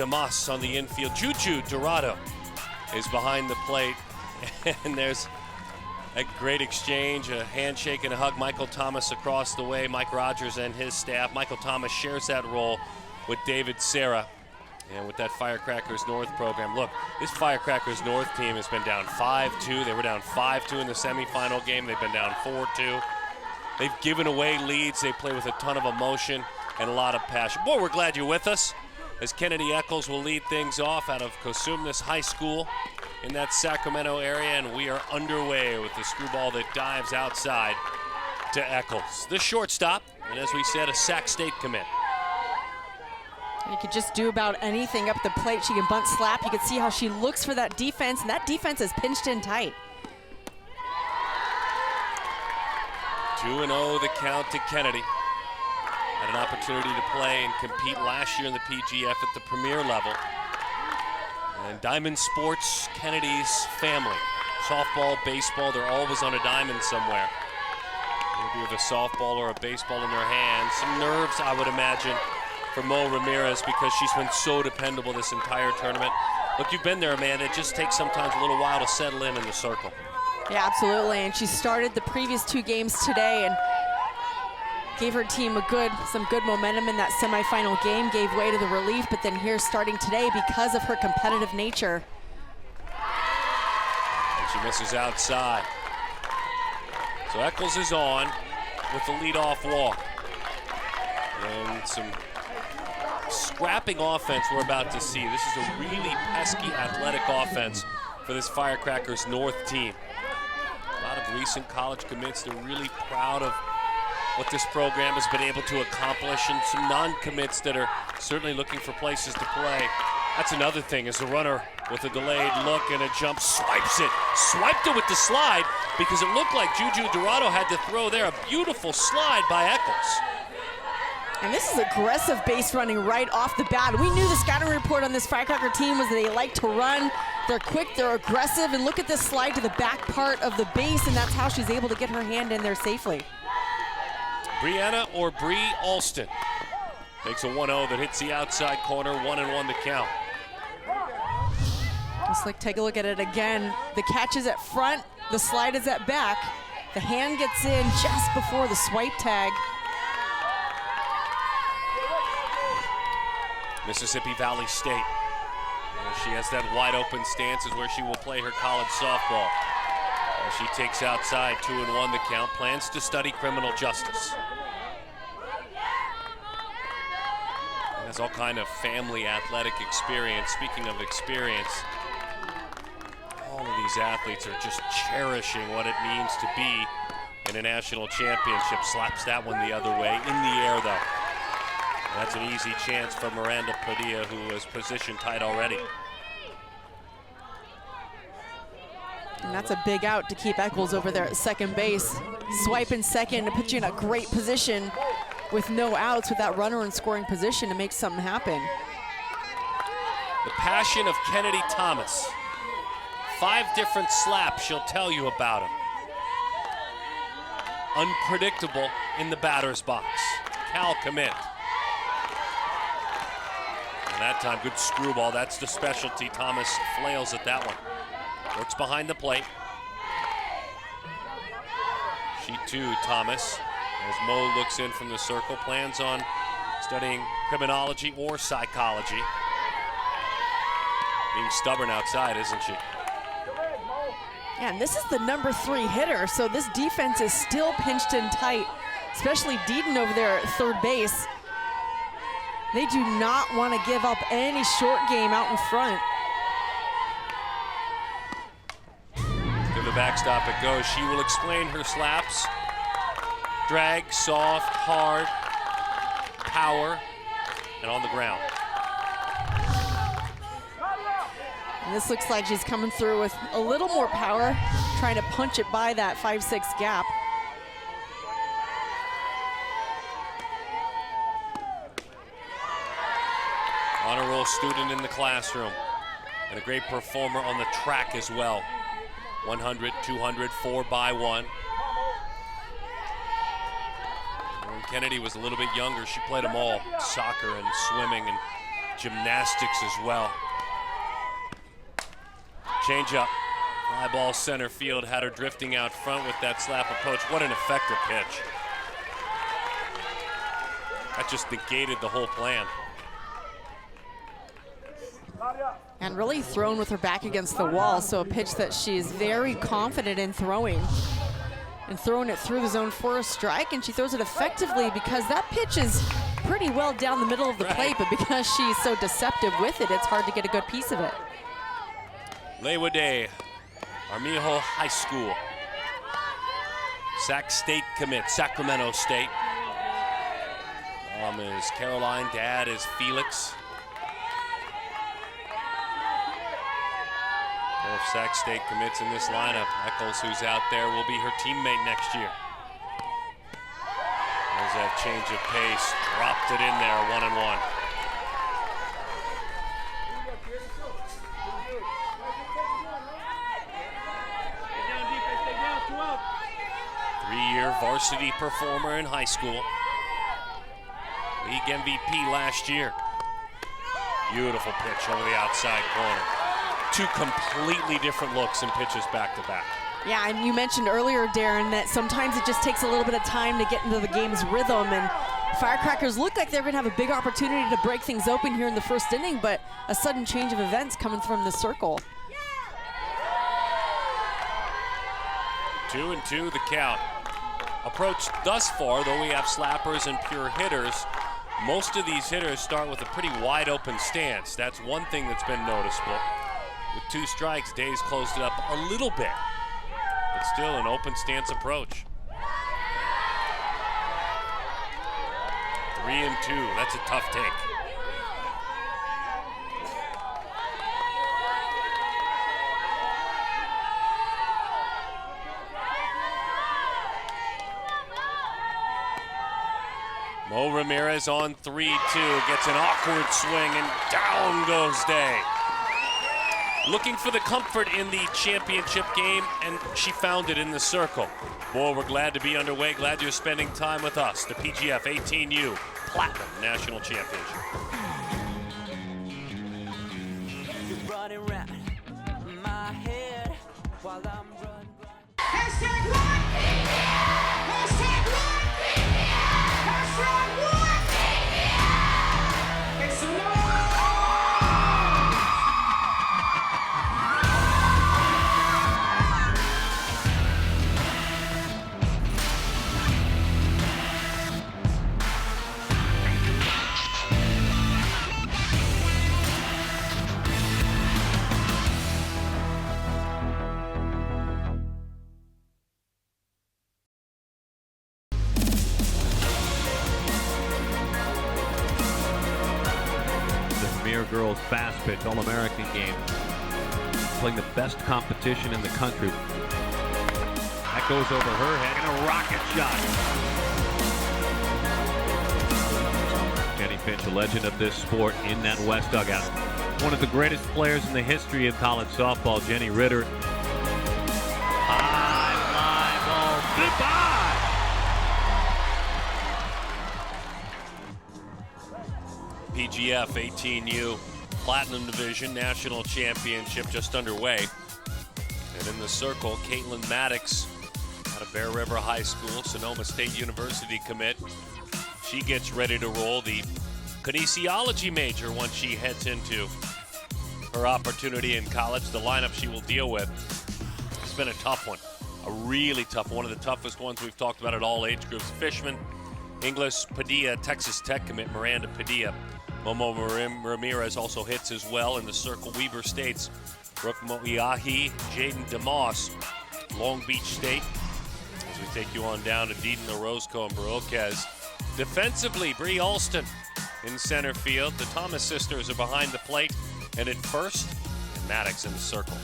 Damas on the infield. Juju Dorado is behind the plate. And there's a great exchange, a handshake and a hug. Michael Thomas across the way, Mike Rogers and his staff. Michael Thomas shares that role with David Serra and with that Firecrackers North program. Look, this Firecrackers North team has been down 5-2. They were down 5-2 in the semifinal game. They've been down 4-2. They've given away leads. They play with a ton of emotion and a lot of passion. Boy, we're glad you're with us as Kennedy Eccles will lead things off out of Cosumnes High School in that Sacramento area, and we are underway with the screwball that dives outside to Eccles. The shortstop, and as we said, a Sac State commit. You could just do about anything up the plate. She can bunt slap. You can see how she looks for that defense, and that defense is pinched in tight. 2-0 the count to Kennedy. Had an opportunity to play and compete last year in the PGF at the premier level. And Diamond Sports, Kennedy's family. Softball, baseball, they're always on a diamond somewhere. Maybe with a softball or a baseball in their hands. Some nerves, I would imagine, for Mo Ramirez because she's been so dependable this entire tournament. Look, you've been there, man. It just takes sometimes a little while to settle in the circle. Yeah, absolutely. And she started the previous 2 games today and gave her team some good momentum in that semifinal game, gave way to the relief, but then here starting today because of her competitive nature. And she misses outside. So Eccles is on with the leadoff walk. And some scrapping offense we're about to see. This is a really pesky athletic offense for this Firecrackers North team. A lot of recent college commits. They're really proud of what this program has been able to accomplish, and some non-commits that are certainly looking for places to play. That's another thing, is the runner with a delayed look and a jump swiped it with the slide because it looked like Juju Dorado had to throw there. A beautiful slide by Eccles. And this is aggressive base running right off the bat. We knew the scouting report on this Firecracker team was that they like to run. They're quick, they're aggressive, and look at this slide to the back part of the base, and that's how she's able to get her hand in there safely. Brianna or Bree Alston takes a 1-0 that hits the outside corner, 1-1 the count. Just like, take a look at it again. The catch is at front, the slide is at back. The hand gets in just before the swipe tag. Mississippi Valley State. She has that wide open stance is where she will play her college softball. She takes outside, 2-1 the count, plans to study criminal justice. And has all kind of family athletic experience. Speaking of experience, all of these athletes are just cherishing what it means to be in a national championship. Slaps that one the other way, in the air though. That's an easy chance for Miranda Padilla, who is position tight already. And that's a big out to keep Eccles over there at second base. Swipe in second to put you in a great position with no outs, with that runner in scoring position to make something happen. The passion of Kennedy Thomas. 5 different slaps she'll tell you about him. Unpredictable in the batter's box. Cal commit. And that time, good screwball. That's the specialty. Thomas flails at that one. Looks behind the plate. She too, Thomas, as Mo looks in from the circle, plans on studying criminology or psychology. Being stubborn outside, isn't she? Yeah, and this is the number 3 hitter, so this defense is still pinched in tight, especially Deaton over there at third base. They do not want to give up any short game out in front. To the backstop it goes. She will explain her slaps. Drag, soft, hard, power, and on the ground. And this looks like she's coming through with a little more power, trying to punch it by that 5-6 gap. Honor roll student in the classroom and a great performer on the track as well. 100, 200, 4x1. When Kennedy was a little bit younger, she played them all, soccer and swimming, and gymnastics as well. Change up. Fly ball center field, had her drifting out front with that slap approach. What an effective pitch. That just negated the whole plan. And really thrown with her back against the wall, so a pitch that she's very confident in throwing. And throwing it through the zone for a strike, and she throws it effectively because that pitch is pretty well down the middle of the plate, but because she's so deceptive with it, it's hard to get a good piece of it. Lewa Day, Armijo High School. Sac State commit, Sacramento State. Mom is Caroline, dad is Felix. If Sac State commits in this lineup, Eccles, who's out there, will be her teammate next year. There's that change of pace, dropped it in there, 1-1. Three-year varsity performer in high school. League MVP last year. Beautiful pitch over the outside corner. Two completely different looks and pitches back to back. Yeah, and you mentioned earlier, Darren, that sometimes it just takes a little bit of time to get into the game's rhythm, and Firecrackers look like they're going to have a big opportunity to break things open here in the first inning, but a sudden change of events coming from the circle. 2-2 the count. Approach thus far, though we have slappers and pure hitters, most of these hitters start with a pretty wide open stance. That's one thing that's been noticeable. With 2 strikes, Day's closed it up a little bit, but still an open stance approach. 3-2, that's a tough take. Mo Ramirez on 3-2, gets an awkward swing and down goes Day. Looking for the comfort in the championship game, and she found it in the circle. Boy, we're glad to be underway. Glad you're spending time with us. The PGF 18U Platinum National Championship. Running around my head while I'm running. Hashtag what? Hashtag what? Hashtag what? It's no. Girls fast pitch All-American game, playing the best competition in the country. That goes over her head and a rocket shot. Jenny Finch, a legend of this sport in that West dugout. One of the greatest players in the history of college softball, Jenny Ritter. High fly ball, goodbye! PGF 18U Platinum Division National Championship just underway. And in the circle, Caitlin Maddox out of Bear River High School, Sonoma State University commit. She gets ready to roll, the kinesiology major once she heads into her opportunity in college. The lineup she will deal with. It's been a tough one, a really tough one of the toughest ones we've talked about at all age groups. Fishman, Inglis, Padilla, Texas Tech commit Miranda Padilla. Momo Ramirez also hits as well in the circle. Weber State's Brooke Moiahi, Jaden DeMoss, Long Beach State. As we take you on down to Deaton, Orozco, and Barocas. Defensively, Bree Alston in center field. The Thomas sisters are behind the plate and at first, and Maddox in the circle.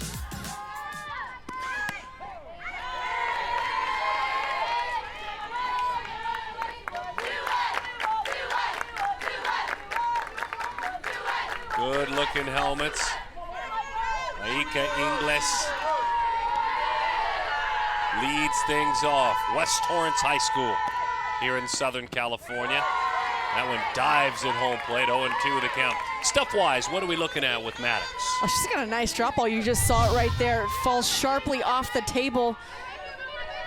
Good looking helmets. Aika Ingles leads things off. West Torrance High School here in Southern California. That one dives at home plate, 0-2 the count. Stuff-wise, what are we looking at with Maddox? Oh, she's got a nice drop ball. You just saw it right there. It falls sharply off the table.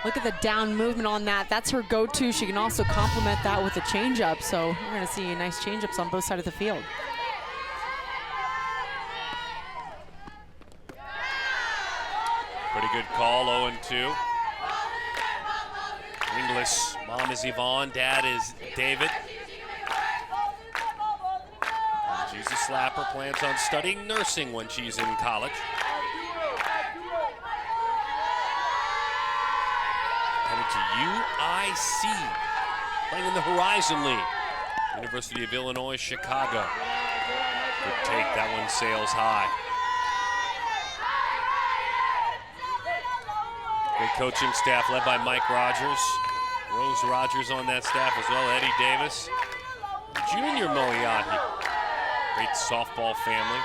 Look at the down movement on that. That's her go-to. She can also complement that with a changeup. So we're going to see nice changeups on both sides of the field. Pretty good call, 0-2. Wingless. Mom is Yvonne, dad is David. She's a slapper, plans on studying nursing when she's in college. Headed to UIC, playing in the Horizon League. University of Illinois, Chicago. Good take, that one sails high. Good coaching staff led by Mike Rogers. Rose Rogers on that staff as well, Eddie Davis. Junior Moiahi. Great softball family.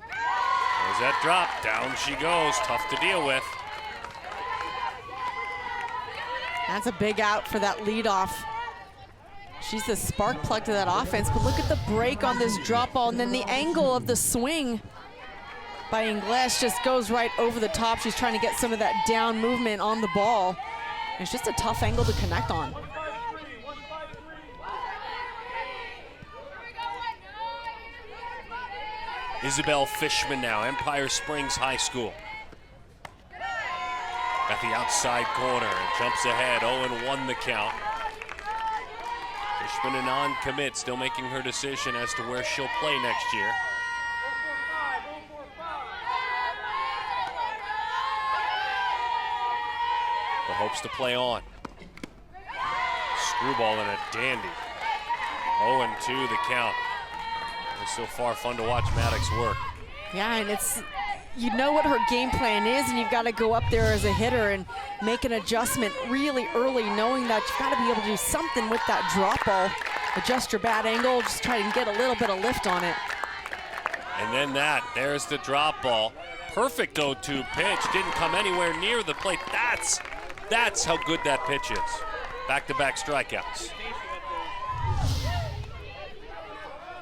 There's that drop, down she goes, tough to deal with. That's a big out for that leadoff. She's the spark plug to that offense, but look at the break on this drop ball and then the angle of the swing by Ingles just goes right over the top. She's trying to get some of that down movement on the ball. It's just a tough angle to connect on. Isabel Fishman now, Empire Springs High School. At the outside corner and jumps ahead, 0-1 the count. Fishman a non-commit, still making her decision as to where she'll play next year. But hopes to play on. Screwball and a dandy. 0-2 the count. It's so far fun to watch Maddox work. Yeah, and it's, you know what her game plan is, and you've got to go up there as a hitter and make an adjustment really early, knowing that you've got to be able to do something with that drop ball. Adjust your bat angle, just try and get a little bit of lift on it. And then there's the drop ball. Perfect 0-2 pitch, didn't come anywhere near the plate. That's how good that pitch is. Back-to-back strikeouts.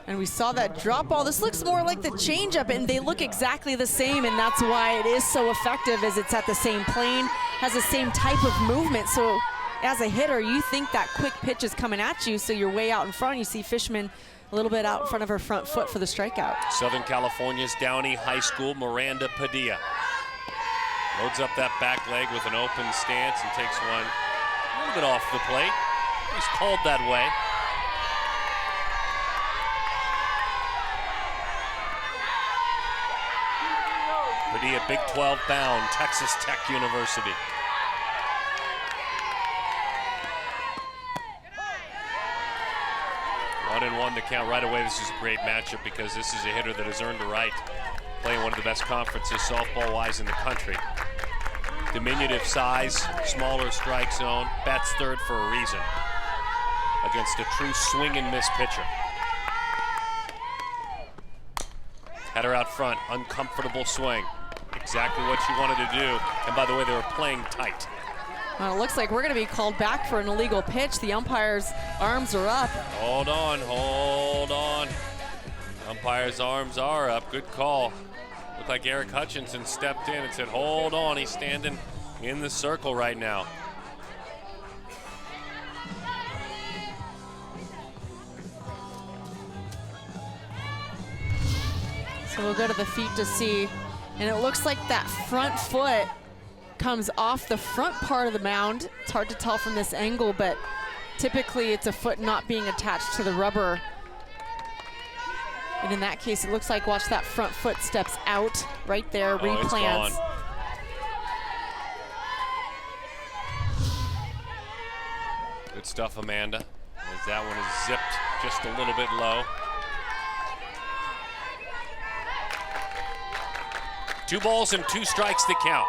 And we saw that drop ball. This looks more like the changeup, and they look exactly the same, and that's why it is so effective, as it's at the same plane, has the same type of movement. So as a hitter, you think that quick pitch is coming at you, so you're way out in front. You see Fishman a little bit out in front of her front foot for the strikeout. Southern California's Downey High School, Miranda Padilla. Loads up that back leg with an open stance and takes one a little bit off the plate. He's called that way. Padilla, Big 12 bound, Texas Tech University. One and one to count right away. This is a great matchup because this is a hitter that has earned a right, playing one of the best conferences softball-wise in the country. Diminutive size, smaller strike zone, bats third for a reason against a true swing and miss pitcher. Had her out front, uncomfortable swing. Exactly what she wanted to do. And by the way, they were playing tight. Well, it looks like we're going to be called back for an illegal pitch. The umpire's arms are up. Hold on, hold on. Umpire's arms are up. Good call. Looked like Eric Hutchinson stepped in and said, hold on. He's standing in the circle right now. So we'll go to the feet to see. And it looks like that front foot comes off the front part of the mound. It's hard to tell from this angle, but typically it's a foot not being attached to the rubber. And in that case, it looks like, watch, that front foot steps out right there, replants. It's gone. Good stuff, Amanda, as that one is zipped just a little bit low. 2 balls and 2 strikes to count.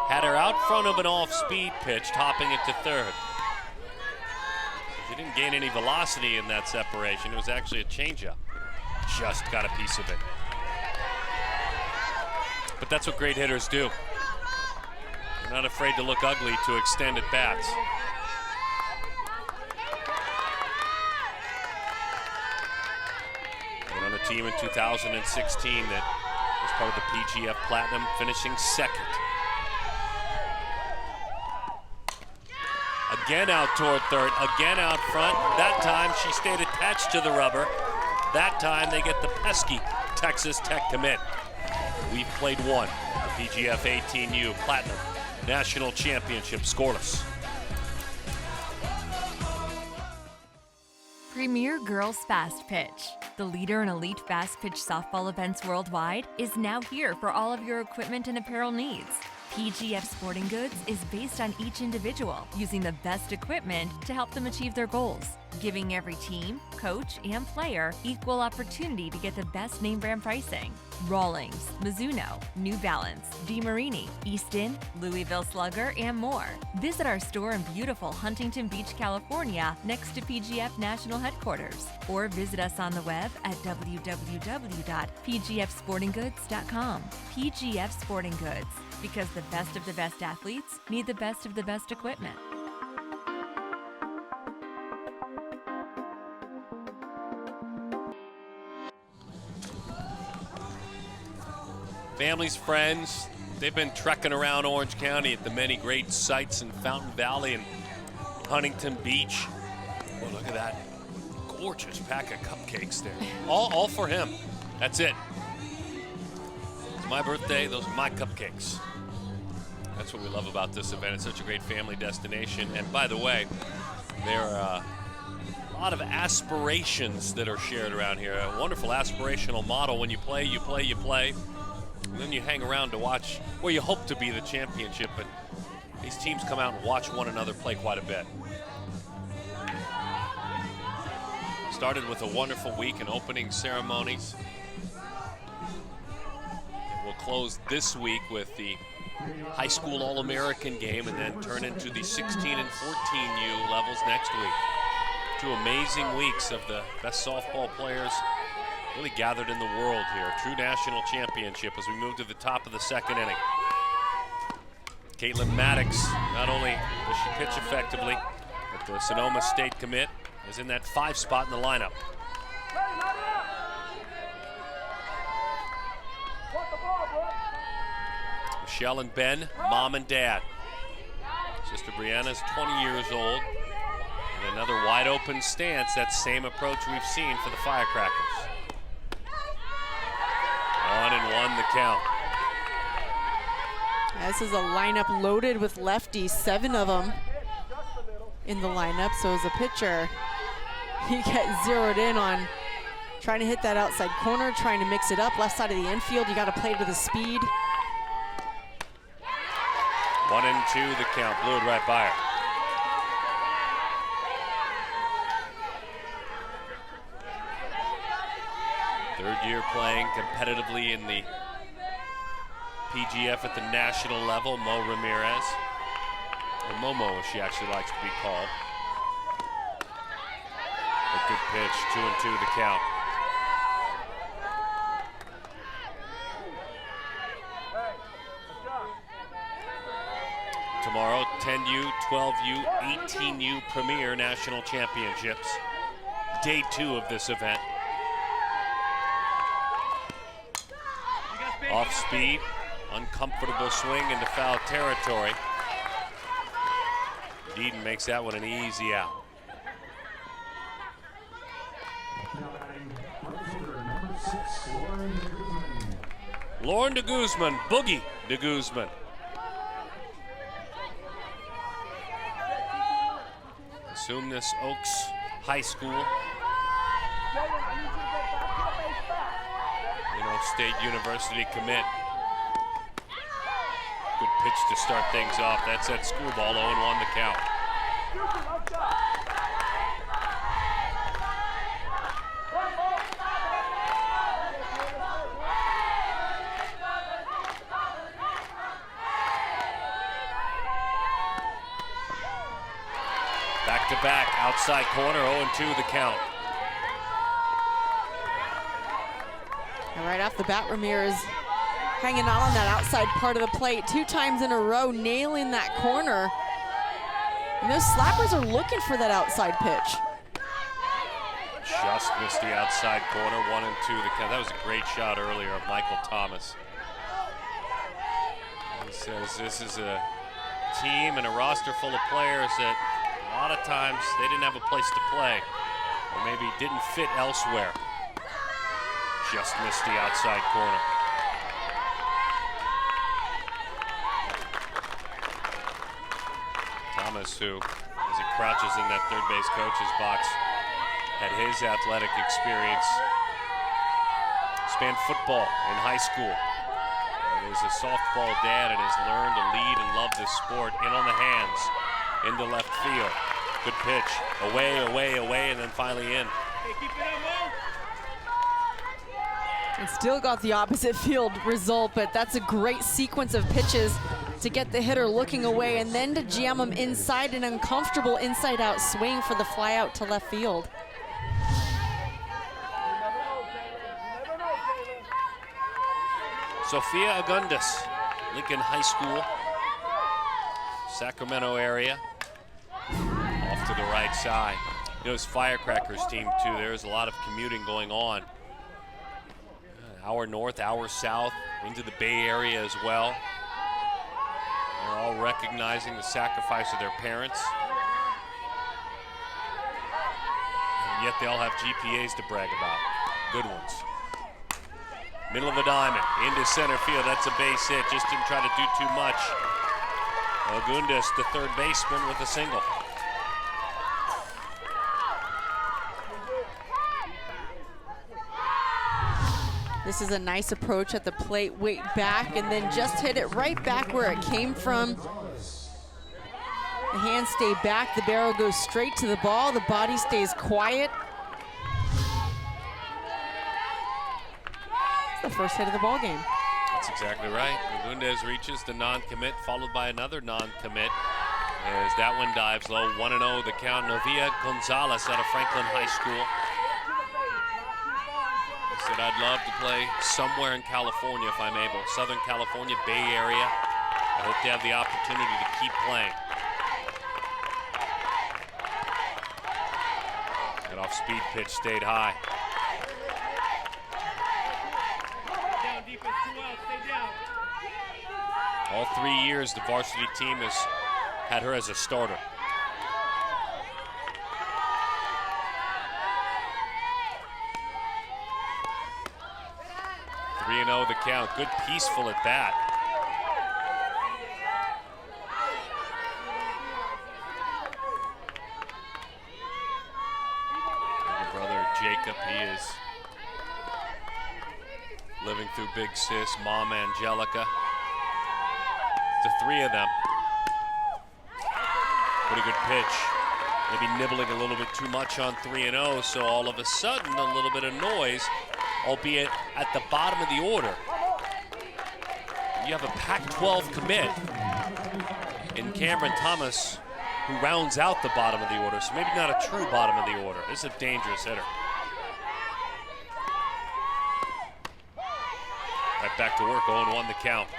Had her out front of an off-speed pitch, topping it to third. She didn't gain any velocity in that separation. It was actually a changeup. Just got a piece of it. But that's what great hitters do. They're not afraid to look ugly to extend at bats. And on a team in 2016 that was part of the PGF Platinum, finishing second. Again out toward third, again out front. That time she stayed attached to the rubber. That time they get the pesky Texas Tech commit. We've played one, the PGF 18U Platinum National Championship scoreless. Premier Girls Fast Pitch, the leader in elite fast pitch softball events worldwide, is now here for all of your equipment and apparel needs. PGF Sporting Goods is based on each individual, using the best equipment to help them achieve their goals, giving every team, coach, and player equal opportunity to get the best name brand pricing. Rawlings, Mizuno, New Balance, DeMarini, Easton, Louisville Slugger, and more. Visit our store in beautiful Huntington Beach, California, next to PGF National Headquarters, or visit us on the web at www.pgfsportinggoods.com. PGF Sporting Goods, because the best athletes need the best of the best equipment. Families, friends, they've been trekking around Orange County at the many great sites in Fountain Valley and Huntington Beach. Oh, look at that gorgeous pack of cupcakes there. All for him. That's it. It's my birthday, those are my cupcakes. That's what we love about this event. It's such a great family destination. And by the way, there are a lot of aspirations that are shared around here. A wonderful aspirational model. When you play, you play, you play. And then you hang around to watch where you hope to be the championship. But these teams come out and watch one another play quite a bit. Started with a wonderful week in opening ceremonies. We'll close this week with the high school All-American game and then turn into the 16 and 14U levels next week. 2 amazing weeks of the best softball players really gathered in the world here. True national championship as we move to the top of the second inning. Caitlin Maddox, not only does she pitch effectively, but the Sonoma State commit is in that 5 spot in the lineup. Michelle and Ben, mom and dad. Sister Brianna's 20 years old. And another wide open stance, that same approach we've seen for the Firecrackers. 1-1 the count. This is a lineup loaded with lefties, 7 of them in the lineup. So as a pitcher, you get zeroed in on trying to hit that outside corner, trying to mix it up. Left side of the infield, you got to play to the speed. 1-2 the count, blew it right by her. Third year playing competitively in the PGF at the national level, Mo Ramirez. Or Momo, as she actually likes to be called. A good pitch, 2-2 the count. Tomorrow, 10U, 12U, 18U Premier National Championships. Day 2 of this event. Off speed, uncomfortable swing into foul territory. Deaton makes that one an easy out. Lauren de Guzman, Boogie de Guzman. Sumnes Oaks High School. State University commit. Good pitch to start things off. That's that screwball, 0-1 the count. Back to back, outside corner, 0-2 the count. And right off the bat, Ramirez hanging out on that outside part of the plate 2 times in a row, nailing that corner. And those slappers are looking for that outside pitch. Just missed the outside corner, 1 and 2 the count. That was a great shot earlier of Michael Thomas. He says this is a team and a roster full of players that a lot of times they didn't have a place to play or maybe didn't fit elsewhere. Just missed the outside corner. Thomas, who, as he crouches in that third base coach's box, had his athletic experience spanned football in high school. And is a softball dad and has learned to lead and love this sport. In on the hands, into left field. Good pitch, away, away, away, and then finally in. And still got the opposite field result, but that's a great sequence of pitches to get the hitter looking away and then to jam him inside, an uncomfortable inside-out swing for the fly out to left field. Sophia Agundis, Lincoln High School, Sacramento area, off to the right side. You know, his Firecrackers team too, there's a lot of commuting going on. Hour north, hour south, into the Bay Area as well. They're all recognizing the sacrifice of their parents. And yet they all have GPAs to brag about, good ones. Middle of the diamond, into center field, that's a base hit, just didn't try to do too much. Agundis, the third baseman, with a single. This is a nice approach at the plate, wait back, and then just hit it right back where it came from. The hands stay back, the barrel goes straight to the ball, the body stays quiet. It's the first hit of the ball game. That's exactly right. Agundis reaches the non-commit, followed by another non-commit as that one dives low. 1-0 the count. Novia Gonzalez out of Franklin High School. He said, I'd love to play somewhere in California if I'm able. Southern California, Bay Area. I hope to have the opportunity to keep playing. That off-speed pitch stayed high. All 3 years the varsity team has had her as a starter. The count, good peaceful at bat. And your brother Jacob, he is living through big sis, Mom Angelica. The 3 of them. Pretty good pitch. Maybe nibbling a little bit too much on 3-0, so all of a sudden a little bit of noise, albeit at the bottom of the order. You have a Pac-12 commit in Cameron Thomas, who rounds out the bottom of the order, so maybe not a true bottom of the order. This is a dangerous hitter. Right back to work, 0-1 the count.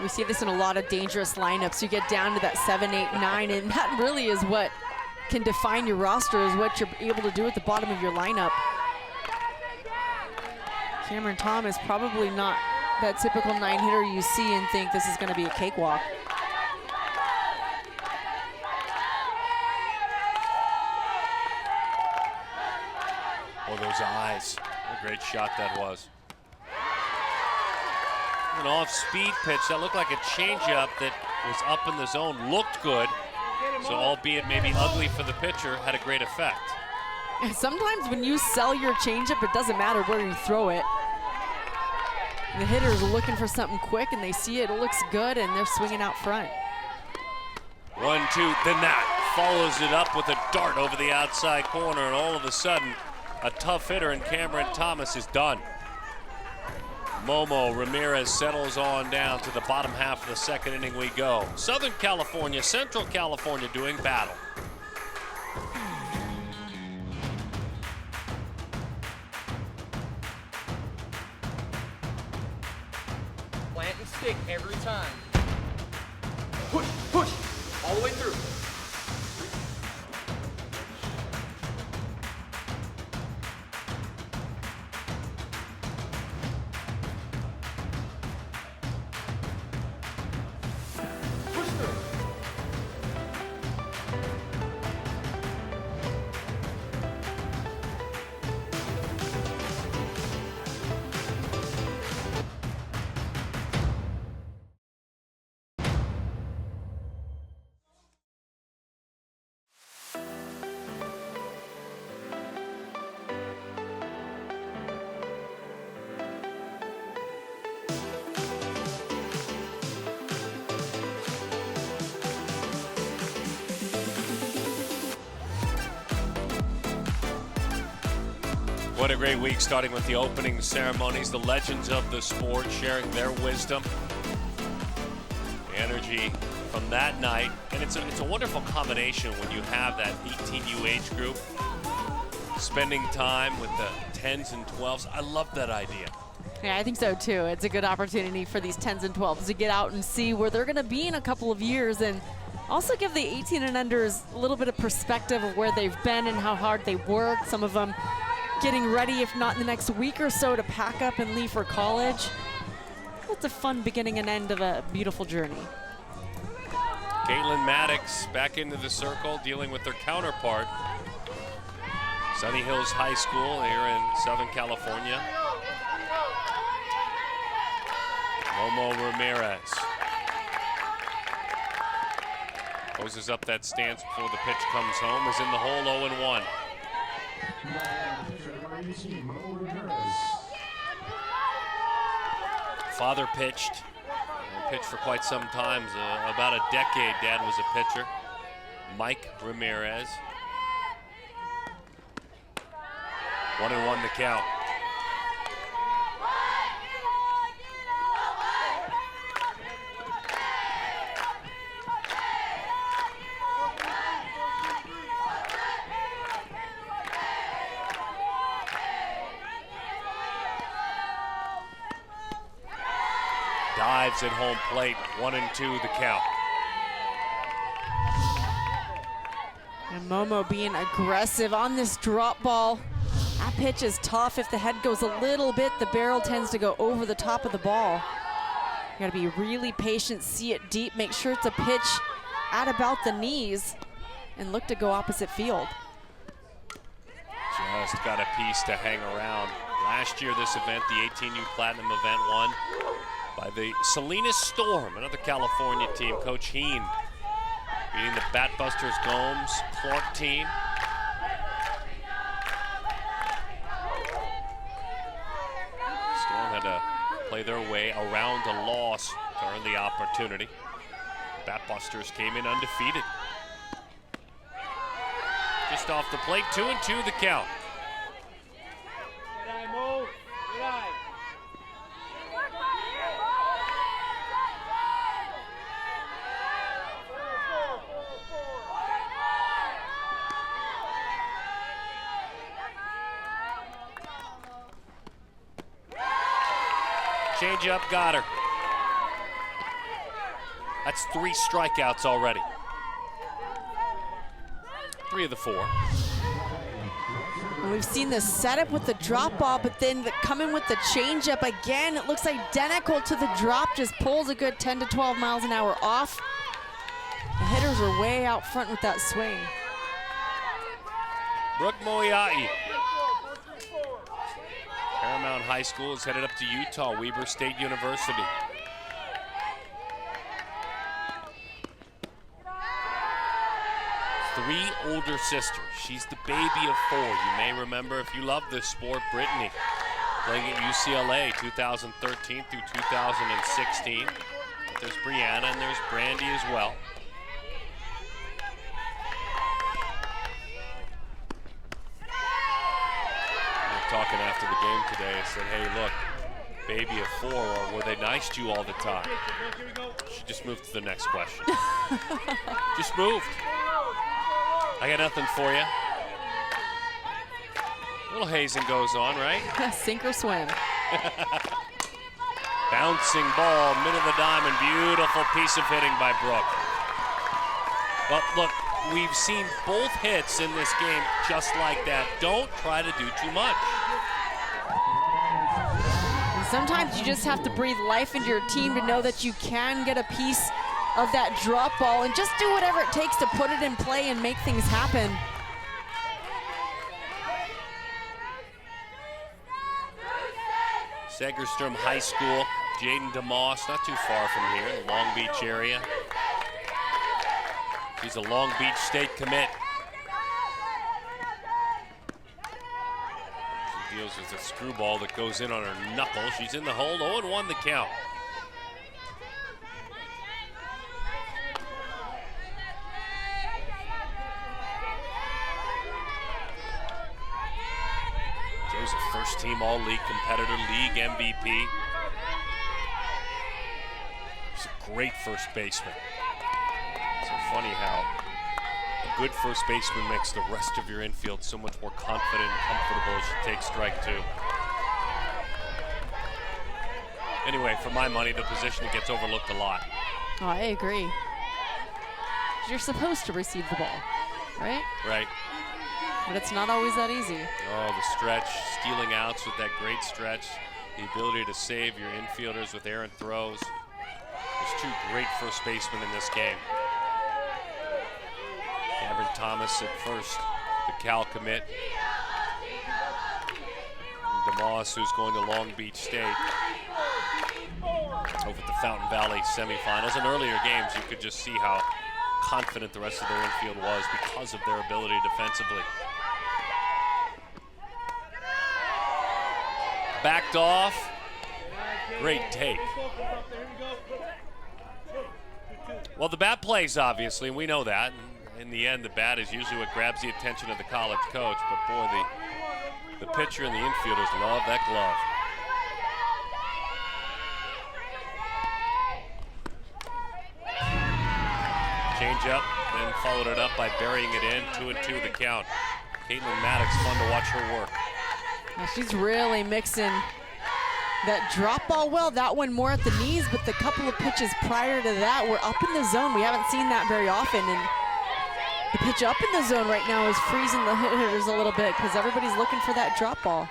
We see this in a lot of dangerous lineups. You get down to that 7, 8, 9, and that really is what can define your roster, is what you're able to do at the bottom of your lineup. Cameron Thomas probably not that typical 9-hitter you see and think this is going to be a cakewalk. Oh, those eyes. What a great shot that was. An off-speed pitch that looked like a changeup that was up in the zone, looked good. So albeit maybe ugly for the pitcher, had a great effect. Sometimes when you sell your changeup, it doesn't matter where you throw it. The hitters are looking for something quick and they see it looks good and they're swinging out front. 1-2, then that follows it up with a dart over the outside corner, and all of a sudden a tough hitter in Cameron Thomas is done. Momo Ramirez settles on down to the bottom half of the second inning we go. Southern California, Central California doing battle. stick every time. Push, push, all the way through. Push through. What a great week, starting with the opening ceremonies, the legends of the sport sharing their wisdom, the energy from that night. And it's a wonderful combination when you have that 18U age group spending time with the 10s and 12s. I love that idea. Yeah, I think so too. It's a good opportunity for these 10s and 12s to get out and see where they're going to be in a couple of years, and also give the 18 and unders a little bit of perspective of where they've been and how hard they worked. Some of them getting ready, if not in the next week or so, to pack up and leave for college. It's a fun beginning and end of a beautiful journey. Caitlin Maddox back into the circle, dealing with their counterpart, Sunny Hills High School here in Southern California. Momo Ramirez closes up that stance before the pitch comes home, is in the hole 0-1. Father pitched for quite some time, about a decade. Dad was a pitcher. Mike Ramirez. 1-1 the count. Dives at home plate, 1-2 the count. And Momo being aggressive on this drop ball. That pitch is tough. If the head goes a little bit, the barrel tends to go over the top of the ball. You gotta be really patient, see it deep, make sure it's a pitch at about the knees, and look to go opposite field. Just got a piece to hang around. Last year, this event, the 18U Platinum event, won by the Salinas Storm, another California team. Coach Heen beating the Batbusters Gomes Clark team. Storm had to play their way around a loss to earn the opportunity. Batbusters came in undefeated. Just off the plate, 2-2 the count. Change up, got her. That's 3 strikeouts already. 3 of the 4. And we've seen the setup with the drop ball, but then coming with the changeup again. It looks identical to the drop, just pulls a good 10 to 12 miles an hour off. The hitters are way out front with that swing. Brooke Moiai. Paramount High School is headed up to Utah, Weber State University. Three older sisters. She's the baby of 4. You may remember, if you love this sport, Brittany, playing at UCLA 2013 through 2016. But there's Brianna and there's Brandy as well. Talking after the game today, I said, hey, look, baby of 4, or were they nice to you all the time? She just moved to the next question. Just moved. I got nothing for you. A little hazing goes on, right? Sink or swim. Bouncing ball, mid of the diamond, beautiful piece of hitting by Brooke. But look, we've seen both hits in this game just like that. Don't try to do too much. And sometimes you just have to breathe life into your team to know that you can get a piece of that drop ball and just do whatever it takes to put it in play and make things happen. Segerstrom High School, Jaden DeMoss, not too far from here, in the Long Beach area. She's a Long Beach State commit. She deals with a screwball that goes in on her knuckle. She's in the hold, 0-1 the count. Joe's a first-team All-League competitor, league MVP. He's a great first baseman. It's so funny how a good first baseman makes the rest of your infield so much more confident and comfortable as you take strike two. Anyway, for my money, the position that gets overlooked a lot. Oh, I agree. You're supposed to receive the ball, right? Right. But it's not always that easy. Oh, the stretch, stealing outs with that great stretch, the ability to save your infielders with errant throws. There's two great first basemen in this game. Cameron Thomas at first, the Cal commit. And DeMoss, who's going to Long Beach State. Over at the Fountain Valley semifinals. In earlier games, you could just see how confident the rest of their infield was because of their ability defensively. Backed off. Great take. Well, the bat plays, obviously, and we know that. And in the end, the bat is usually what grabs the attention of the college coach. But boy, the pitcher and the infielders love that glove. Change up, then followed it up by burying it in. 2-2 the count. Caitlin Maddox, fun to watch her work. Now she's really mixing that drop ball well. That one more at the knees, but the couple of pitches prior to that were up in the zone. We haven't seen that very often, and the pitch up in the zone right now is freezing the hitters a little bit because everybody's looking for that drop ball.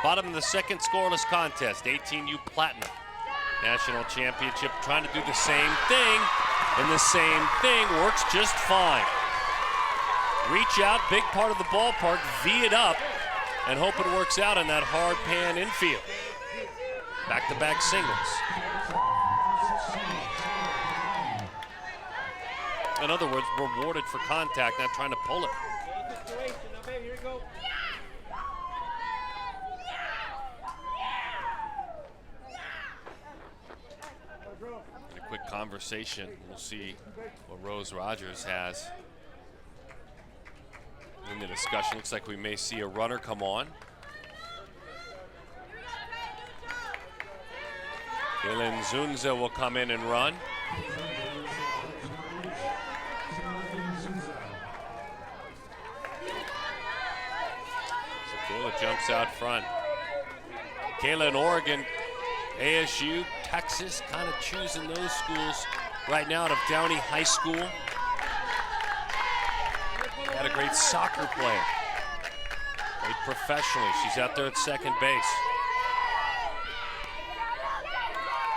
Bottom of the second scoreless contest, 18U Platinum National Championship, trying to do the same thing, and the same thing works just fine. Reach out, big part of the ballpark, V it up, and hope it works out in that hard pan infield. Back-to-back singles. In other words, rewarded for contact, not trying to pull it. A quick conversation. We'll see what Rose Rogers has in the discussion. Looks like we may see a runner come on. Kaylin Zunza will come in and run. So Kayla jumps out front. Kayla in Oregon, ASU, Texas, kind of choosing those schools right now out of Downey High School. Had a great soccer player. Played professionally. She's out there at second base.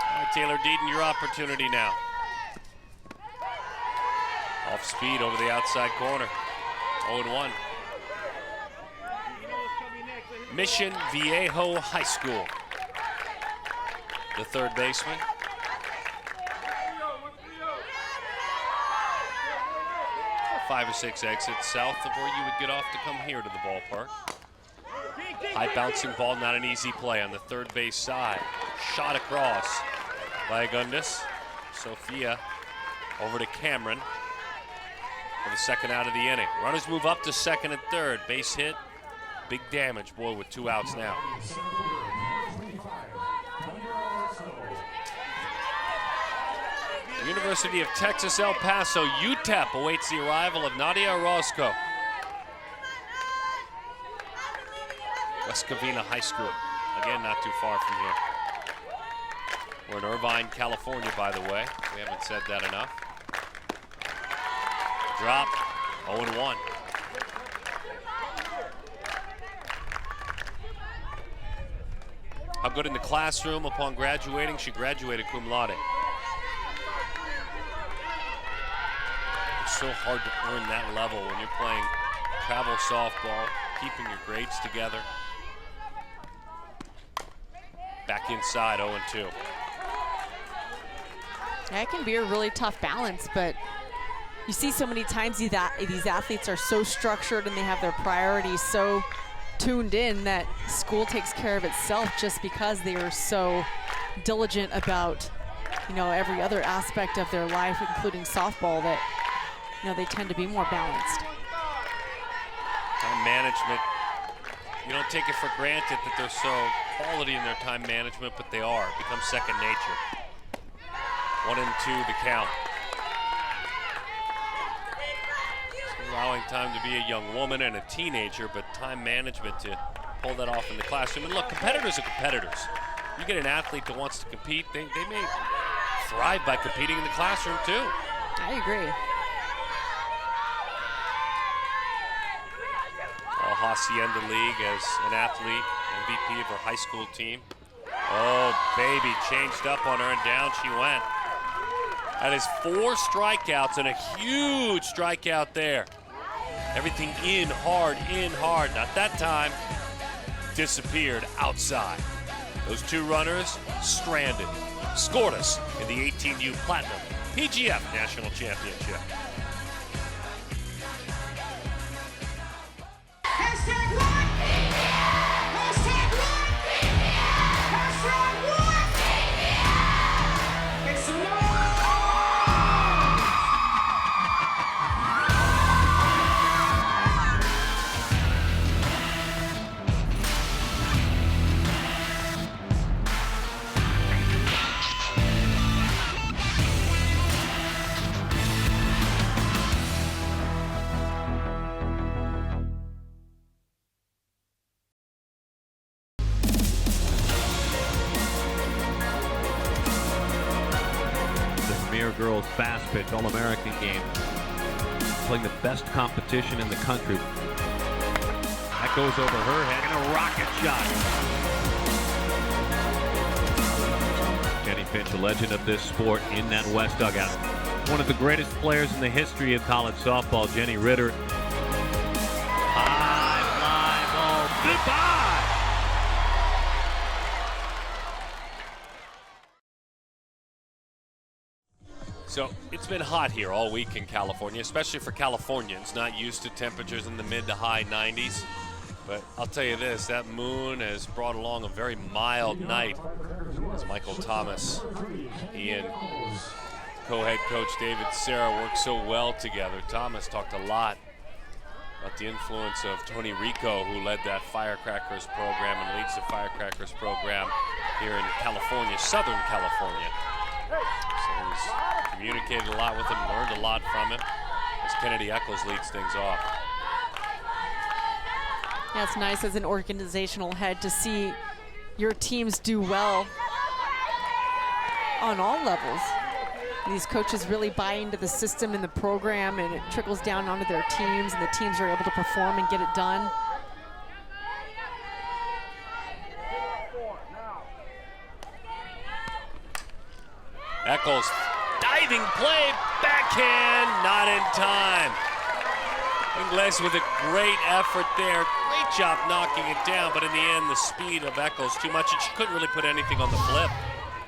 All right, Taylor Deaton, your opportunity now. Off speed over the outside corner. 0-1. Mission Viejo High School. The third baseman. Five or six exits south of where you would get off to come here to the ballpark. High bouncing ball, not an easy play on the third base side. Shot across by Agundis. Sophia over to Cameron for the second out of the inning. Runners move up to second and third. Base hit, big damage. Boy, with 2 outs now. University of Texas El Paso, UTEP awaits the arrival of Nadia Orozco. West Covina High School, again not too far from here. We're in Irvine, California, by the way. We haven't said that enough. Drop, 0-1. How good in the classroom upon graduating? She graduated cum laude. It's so hard to earn that level when you're playing travel softball, keeping your grades together. Back inside, 0-2. That can be a really tough balance, but you see so many times these athletes are so structured and they have their priorities so tuned in that school takes care of itself just because they are so diligent about, you know, every other aspect of their life, including softball, that, you know, they tend to be more balanced. Time management, you don't take it for granted that they're so quality in their time management, but they are. It becomes second nature. 1-2 the count. Allowing time to be a young woman and a teenager, but time management to pull that off in the classroom. And look, competitors are competitors. You get an athlete that wants to compete, they may thrive by competing in the classroom too. I agree. All Hacienda League as an athlete, MVP of her high school team. Oh, baby, changed up on her and down she went. That is 4 strikeouts and a huge strikeout there. Everything in hard. Not that time. Disappeared outside. Those 2 runners stranded. Scoreless in the 18U Platinum PGF National Championship. Hashtag what? Hashtag what? Hashtag what? Make some noise. Girls fast pitch All-American game, playing the best competition in the country. That goes over her head and a rocket shot. Jenny Finch, a legend of this sport in that West dugout. One of the greatest players in the history of college softball, Jenny Ritter. High fly ball, goodbye! So it's been hot here all week in California, especially for Californians, not used to temperatures in the mid to high 90s. But I'll tell you this, that moon has brought along a very mild night as Michael Thomas, he and co-head coach David Serra work so well together. Thomas talked a lot about the influence of Tony Rico, who led that Firecrackers program and leads the Firecrackers program here in California, Southern California. So he's communicated a lot with him, learned a lot from him as Kennedy Eccles leads things off. Yeah, it's nice as an organizational head to see your teams do well on all levels. These coaches really buy into the system and the program, and it trickles down onto their teams, and the teams are able to perform and get it done. Eccles, diving play, backhand, not in time. Ingles with a great effort there. Great job knocking it down, but in the end, the speed of Eccles too much, and she couldn't really put anything on the flip.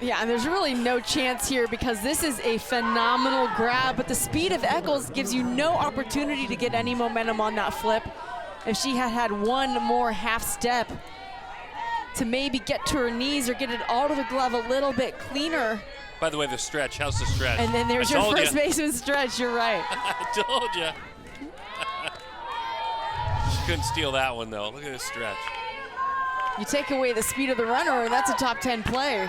Yeah, and there's really no chance here because this is a phenomenal grab, but the speed of Eccles gives you no opportunity to get any momentum on that flip. If she had had one more half step to maybe get to her knees or get it out of the glove a little bit cleaner. By the way, the stretch, how's the stretch? And then there's your first baseman stretch, you're right. I told you. She couldn't steal that one, though. Look at this stretch. You take away the speed of the runner, and that's a top 10 play.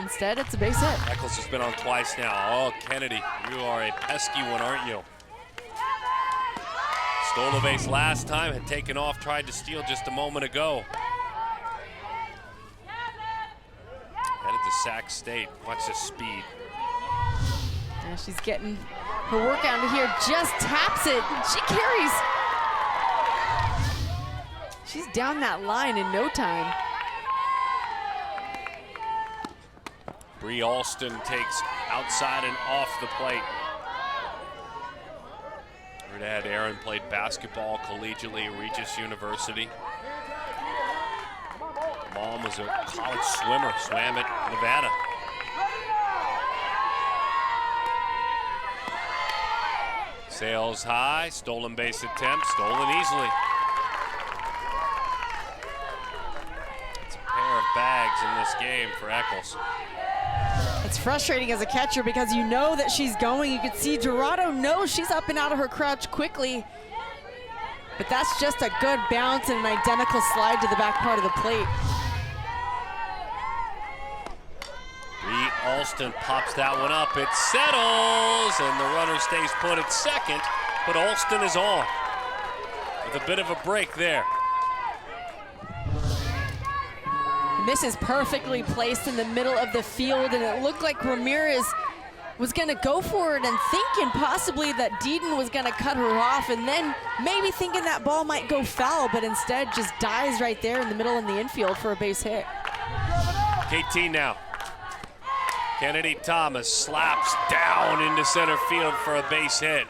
Instead, it's a base hit. Eccles has been on twice now. Oh, Kennedy, you are a pesky one, aren't you? Stole the base last time, had taken off, tried to steal just a moment ago. Sac State. Watch the speed. Yeah, she's getting her workout into here, just taps it. She carries. She's down that line in no time. Bree Alston takes outside and off the plate. Her dad, Aaron, played basketball collegiately at Regis University. Mom was a college swimmer, swam at Nevada. Sails high, stolen base attempt, stolen easily. It's a pair of bags in this game for Eccles. It's frustrating as a catcher because you know that she's going. You can see Dorado knows she's up and out of her crouch quickly. But that's just a good bounce and an identical slide to the back part of the plate. Bree Alston pops that one up. It settles, and the runner stays put at second, but Alston is on with a bit of a break there. And this is perfectly placed in the middle of the field, and it looked like Ramirez was gonna go for it and thinking possibly that Deedon was gonna cut her off, and then maybe thinking that ball might go foul, but instead just dies right there in the middle in the infield for a base hit. KT now. Kennedy Thomas slaps down into center field for a base hit.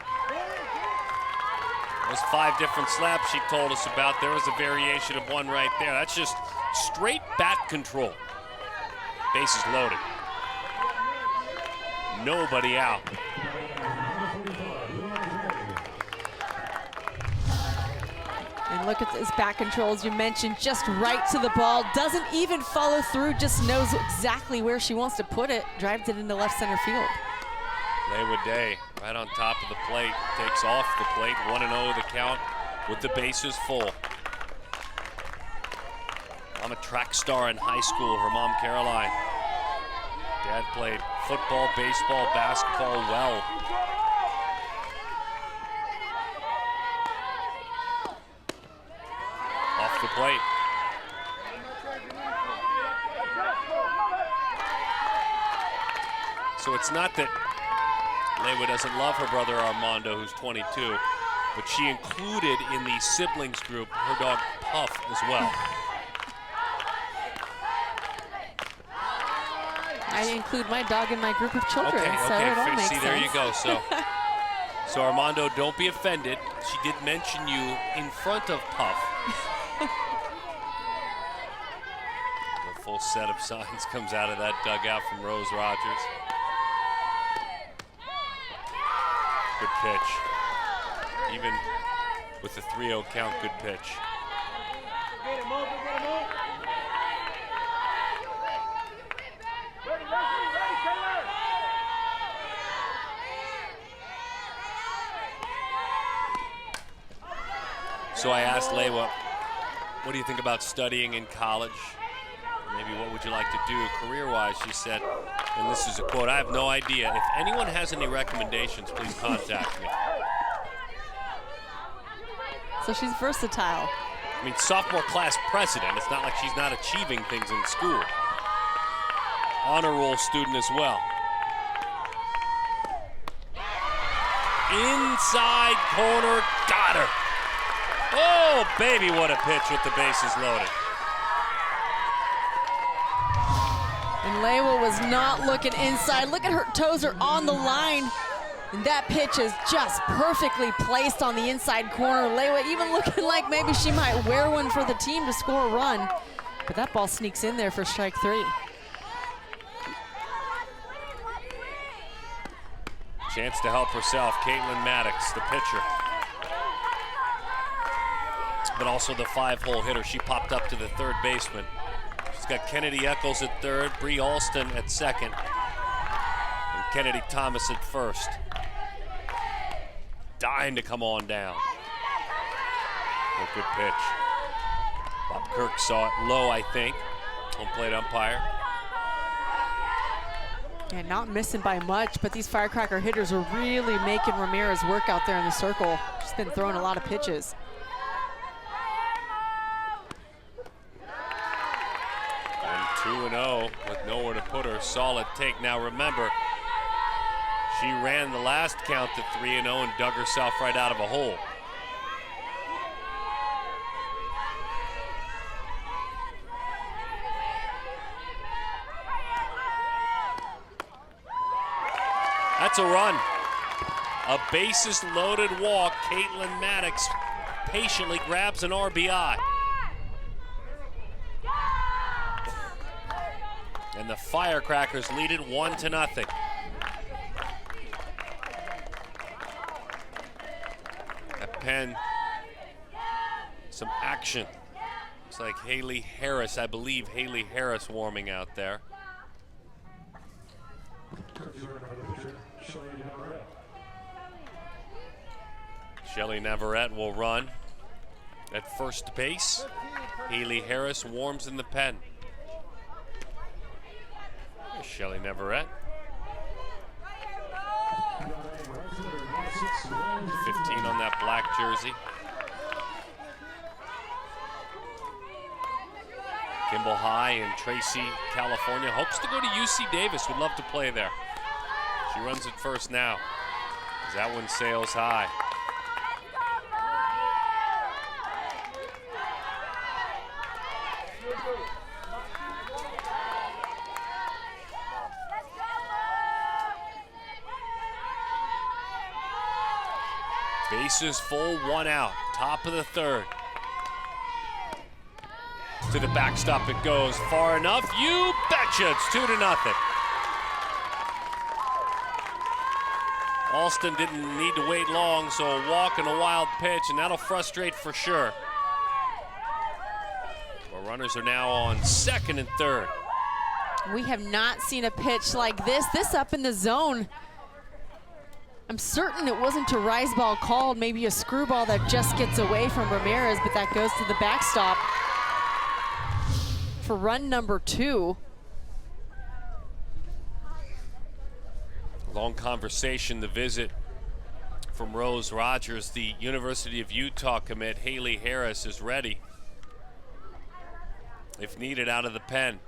Those 5 different slaps she told us about. There was a variation of one right there. That's just straight bat control. Bases loaded. Nobody out. And look at this bat control, as you mentioned, just right to the ball. Doesn't even follow through, just knows exactly where she wants to put it. Drives it into left center field. Leywood Day right on top of the plate. Takes off the plate. 1-0 the count with the bases full. I'm a track star in high school. Her mom, Caroline. Dad played football, baseball, basketball well. Off the plate. So it's not that Leywood doesn't love her brother Armando, who's 22, but she included in the siblings group her dog Puff as well. I include my dog in my group of children, so it all makes sense. There you go. So Armando, don't be offended. She did mention you in front of Puff. The full set of signs comes out of that dugout from Rose Rogers. Good pitch. Even with the 3-0 count, good pitch. So I asked Lewa, what do you think about studying in college? Maybe what would you like to do career-wise? She said, and this is a quote, "I have no idea. If anyone has any recommendations, please contact me." So she's versatile. I mean, sophomore class president. It's not like she's not achieving things in school. Honor roll student as well. Inside corner, got her. Oh, baby, what a pitch with the bases loaded. And Lewa was not looking inside. Look at her toes are on the line. And that pitch is just perfectly placed on the inside corner. Lewa even looking like maybe she might wear one for the team to score a run. But that ball sneaks in there for strike 3. Chance to help herself, Caitlin Maddox, the pitcher. But also the 5-hole hitter. She popped up to the third baseman. She's got Kennedy Eccles at third, Bree Alston at second, and Kennedy Thomas at first. Dying to come on down. A good pitch. Bob Kirk saw it low, I think. Home plate umpire. Yeah, not missing by much, but these Firecracker hitters are really making Ramirez work out there in the circle. She's been throwing a lot of pitches. And 2-0 with nowhere to put her. Solid take. Now remember, she ran the last count to 3-0 and dug herself right out of a hole. That's a run. A bases loaded walk. Caitlin Maddox patiently grabs an RBI. And the Firecrackers lead it 1-0. At Penn, some action. Looks like Haley Harris, I believe Haley Harris warming out there. Shelly Navarrete will run at first base. Haley Harris warms in the pen. There's Shelly Navarrete. 15 on that black jersey. Kimball High in Tracy, California. Hopes to go to UC Davis. Would love to play there. She runs it first now. As that one sails high. Bases full, 1 out. Top of the third. To the backstop it goes. Far enough. You betcha. It's 2-0. Alston didn't need to wait long, so a walk and a wild pitch, and that'll frustrate for sure. Our runners are now on second and third. We have not seen a pitch like this. This up in the zone. I'm certain it wasn't a rise ball called, maybe a screwball that just gets away from Ramirez, but that goes to the backstop for run number 2. Long conversation, the visit from Rose Rogers. The University of Utah commit Haley Harris is ready, if needed, out of the pen.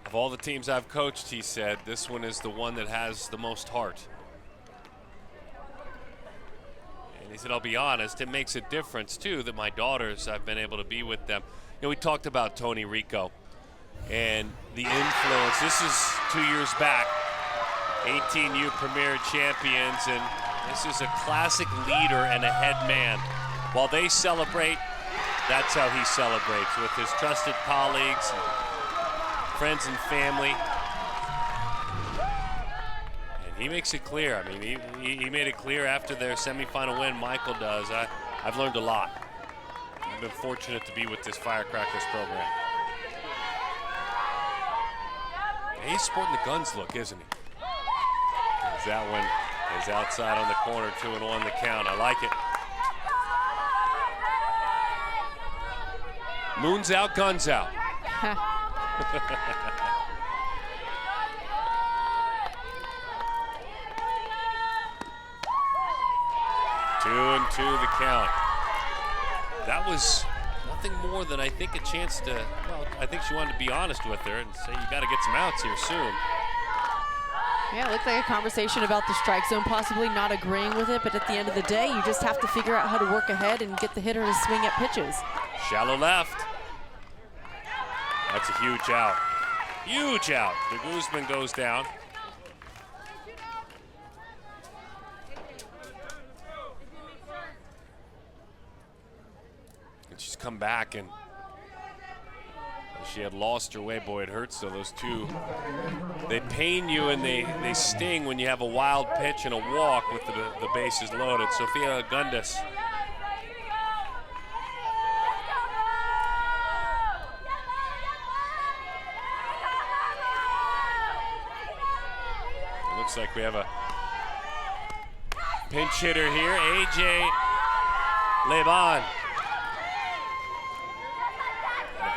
Of all the teams I've coached, he said, this one is the one that has the most heart. And he said, I'll be honest, it makes a difference too that my daughters, I've been able to be with them. You know, we talked about Tony Rico and the influence. This is 2 years back, 18U Premier Champions, and this is a classic leader and a head man. While they celebrate, that's how he celebrates, with his trusted colleagues, and friends and family. And he makes it clear. I mean, he made it clear after their semifinal win, Michael does. I've learned a lot. I've been fortunate to be with this Firecrackers program. And he's sporting the guns look, isn't he? As that one is outside on the corner, 2-1 the count. I like it. Moon's out, guns out. 2-2 the count. That was nothing more than, I think, a chance to, well, I think she wanted to be honest with her and say, you got to get some outs here soon. Yeah, it looked like a conversation about the strike zone, possibly not agreeing with it, but at the end of the day, you just have to figure out how to work ahead and get the hitter to swing at pitches. Shallow left. That's a huge out. Huge out. De Guzman goes down. And she's come back, and she had lost her way. Boy, it hurts though. Those two, they pain you and they sting when you have a wild pitch and a walk with the bases loaded. Sophia Gundas. Looks like we have a pinch hitter here, AJ Levan.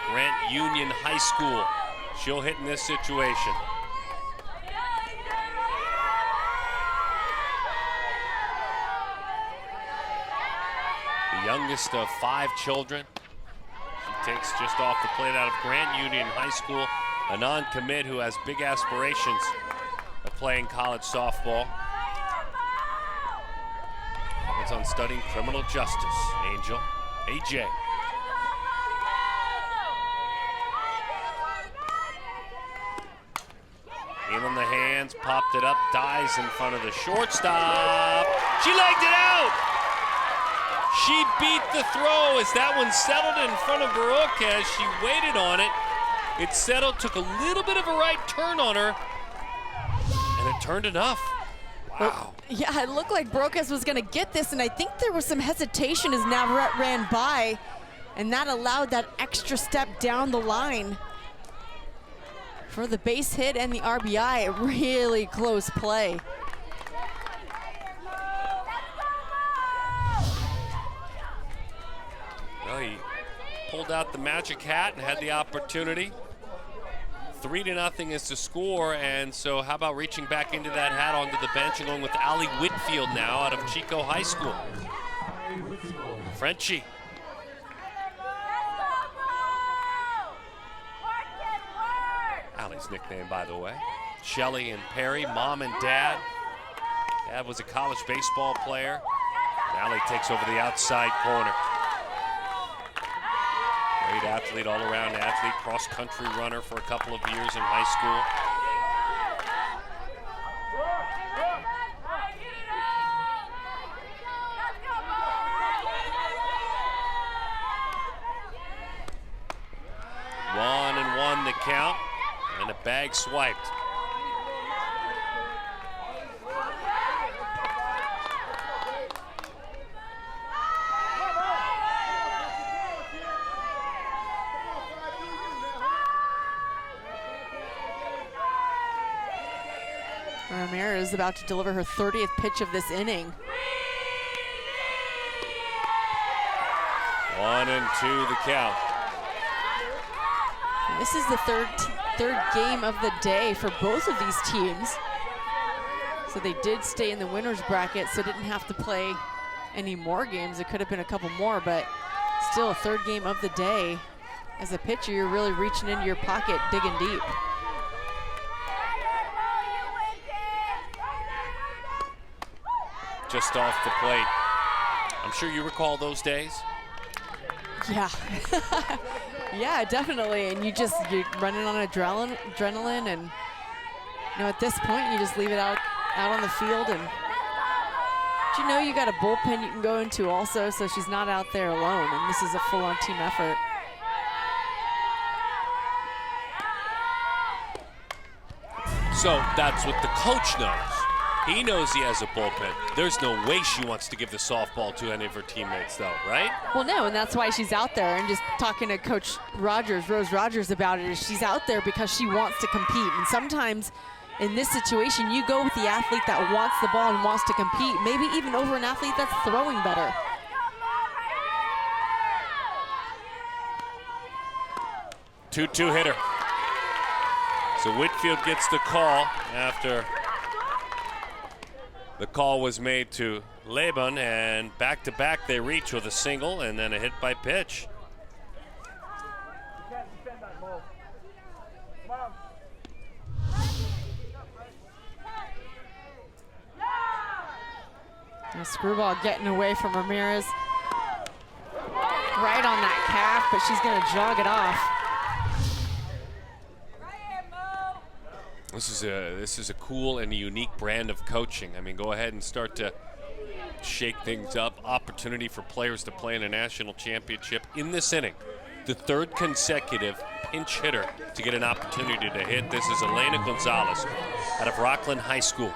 Grant Union High School. She'll hit in this situation. youngest of 5 children. She takes just off the plate out of Grant Union High School, a non-commit who has big aspirations of playing college softball. Is on studying criminal justice, Angel. AJ. In on the hands, popped it up, dives in front of the shortstop. She legged it out! She beat the throw as that one settled in front of Baruch as she waited on it. It settled, took a little bit of a right turn on her, and it turned enough. Wow. Yeah, it looked like Brocas was gonna get this, and I think there was some hesitation as Navarrete ran by, and that allowed that extra step down the line for the base hit and the RBI. A really close play. Well, he pulled out the magic hat and had the opportunity. 3-0 is the score, and so how about reaching back into that hat onto the bench and going with Allie Whitfield now out of Chico High School. Frenchie. Allie's nickname, by the way. Shelly and Perry, mom and dad. Dad was a college baseball player. Allie takes over the outside corner. Great athlete, all-around athlete, cross-country runner for a couple of years in high school. One and one the count, and a bag swiped. Ramirez is about to deliver her 30th pitch of this inning. 1-2 the count. This is the third game of the day for both of these teams. So they did stay in the winner's bracket, so didn't have to play any more games. It could have been a couple more, but still a third game of the day. As a pitcher, you're really reaching into your pocket, digging deep. Just off the plate. I'm sure you recall those days. Yeah. Yeah, definitely. And you're running on adrenaline, and you know, at this point you just leave it out on the field, and you know you got a bullpen you can go into also, so she's not out there alone, and this is a full-on team effort. So that's what the coach knows. He knows he has a bullpen. There's no way she wants to give the softball to any of her teammates, though, right? Well, no, and that's why she's out there. And just talking to Coach Rose Rogers about it, is she's out there because she wants to compete. And sometimes in this situation, you go with the athlete that wants the ball and wants to compete, maybe even over an athlete that's throwing better. Two hitter. So Whitfield gets the call after the call was made to Laban, and back-to-back they reach with a single and then a hit by pitch. And a screwball getting away from Ramirez. Right on that calf, but she's going to jog it off. This is a cool and a unique brand of coaching. I mean, go ahead and start to shake things up. Opportunity for players to play in a national championship in this inning. The third consecutive pinch hitter to get an opportunity to hit. This is Elena Gonzalez out of Rockland High School.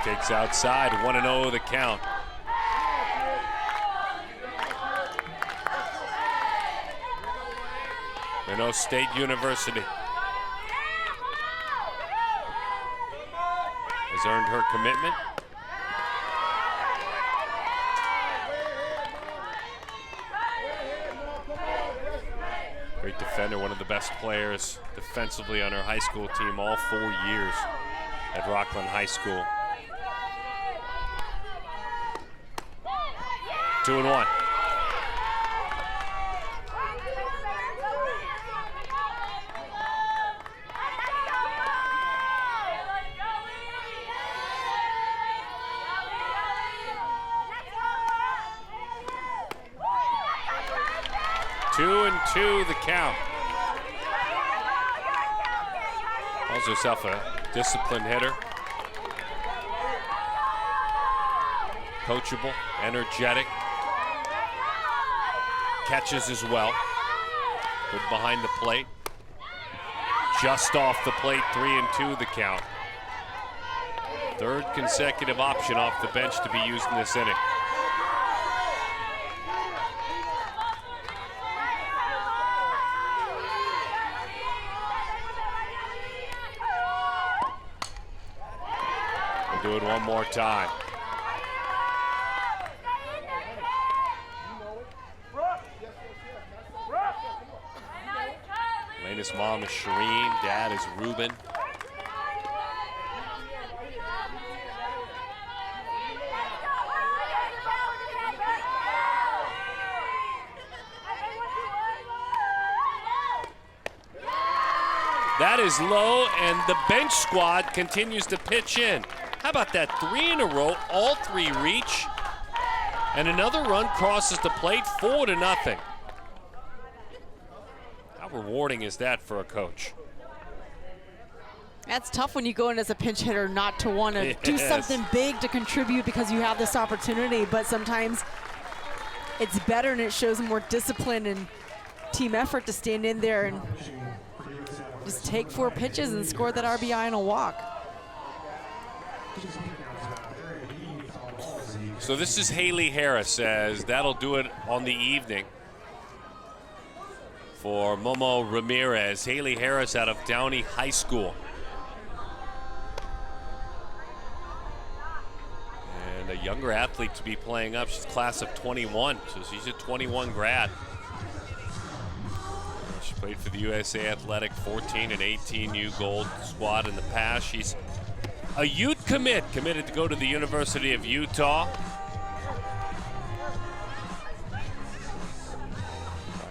Takes outside, 1-0 the count. Minot State University has earned her commitment. Great defender, one of the best players defensively on her high school team all 4 years at Rockland High School. 2-1. Two and two, the count. Calls herself a disciplined hitter. Coachable, energetic. Catches as well. Good behind the plate. Just off the plate, 3-2 the count. Third consecutive option off the bench to be used in this inning. We'll do it one more time. Lena's mom is Shireen, dad is Ruben. That is low, and the bench squad continues to pitch in. How about that? 3 in a row, all 3 reach, and another run crosses the plate, 4-0. How rewarding is that for a coach? That's tough when you go in as a pinch hitter not to want to do something big to contribute because you have this opportunity, but sometimes it's better and it shows more discipline and team effort to stand in there and just take 4 pitches and score that RBI and a walk. So this is Haley Harris, as that'll do it on the evening for Momo Ramirez. Haley Harris out of Downey High School. And a younger athlete to be playing up. She's class of 21, so she's a 21 grad. She played for the USA Athletic 14 and 18 U Gold squad in the past. She's a Ute committed to go to the University of Utah.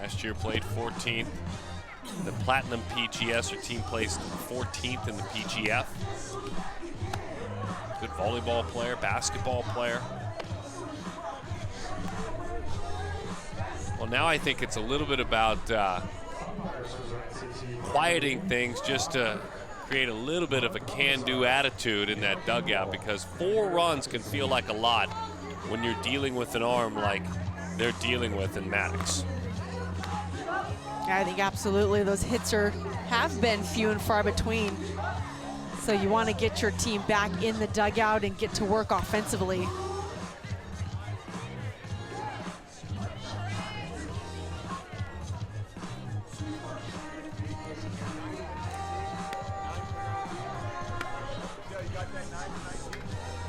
Last year played 14th in the Platinum PGS. Her team placed 14th in the PGF. Good volleyball player, basketball player. Well, now I think it's a little bit about quieting things just to create a little bit of a can-do attitude in that dugout, because 4 runs can feel like a lot when you're dealing with an arm like they're dealing with in Maddox. I think absolutely those hits have been few and far between. So you want to get your team back in the dugout and get to work offensively.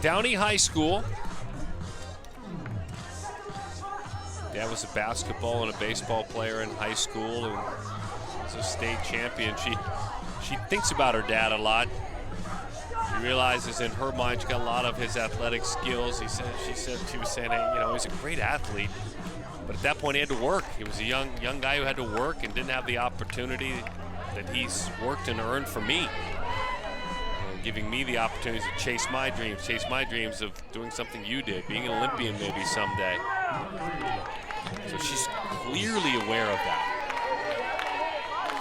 Downey High School. Dad was a basketball and a baseball player in high school and was a state champion. She thinks about her dad a lot. She realizes in her mind she got a lot of his athletic skills. She was saying, hey, you know, he's a great athlete, but at that point he had to work. He was a young guy who had to work and didn't have the opportunity that he's worked and earned for me. Giving me the opportunity to chase my dreams of doing something you did, being an Olympian maybe someday. So she's clearly aware of that.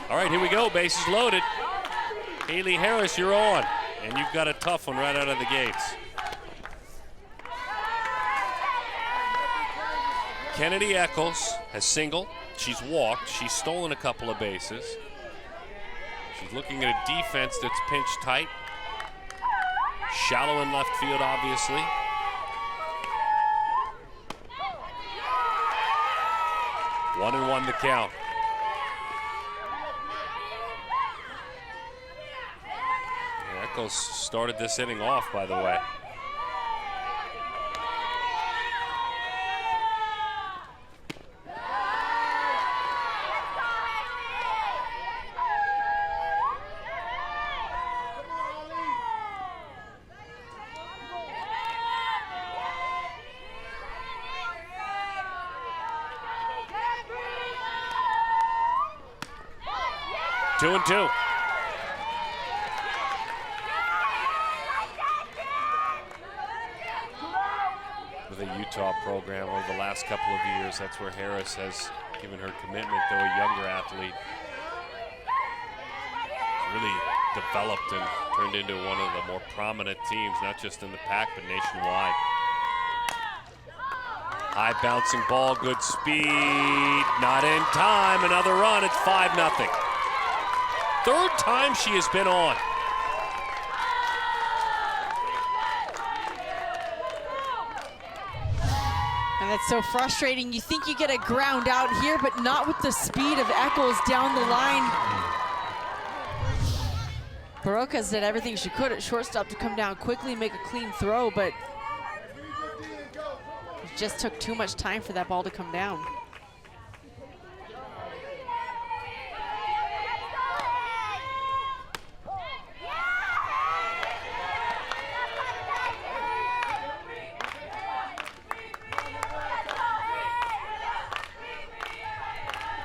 All right, here we go, bases loaded. Haley Harris, you're on, and you've got a tough one right out of the gates. Kennedy Eccles has singled, she's walked, she's stolen a couple of bases. She's looking at a defense that's pinched tight. Shallow in left field, obviously. One and one the count. And Eccles started this inning off, by the way. 2-2. With a Utah program over the last couple of years, that's where Harris has given her commitment, though a younger athlete. Really developed and turned into one of the more prominent teams, not just in the pack, but nationwide. High bouncing ball, good speed, not in time, another run, it's 5-0. Third time she has been on. And that's so frustrating. You think you get a ground out here, but not with the speed of Eccles down the line. Barocas did everything she could at shortstop to come down quickly and make a clean throw, but it just took too much time for that ball to come down.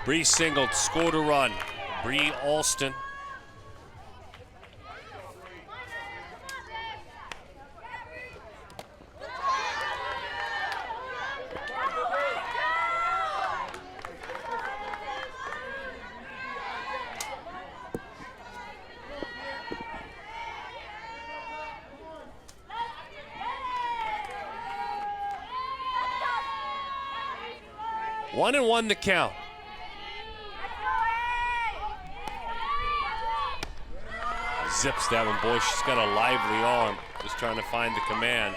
Bree singled, scored a run. Bree Alston. One and one to count. Zips that one, boy, she's got a lively arm. Just trying to find the command.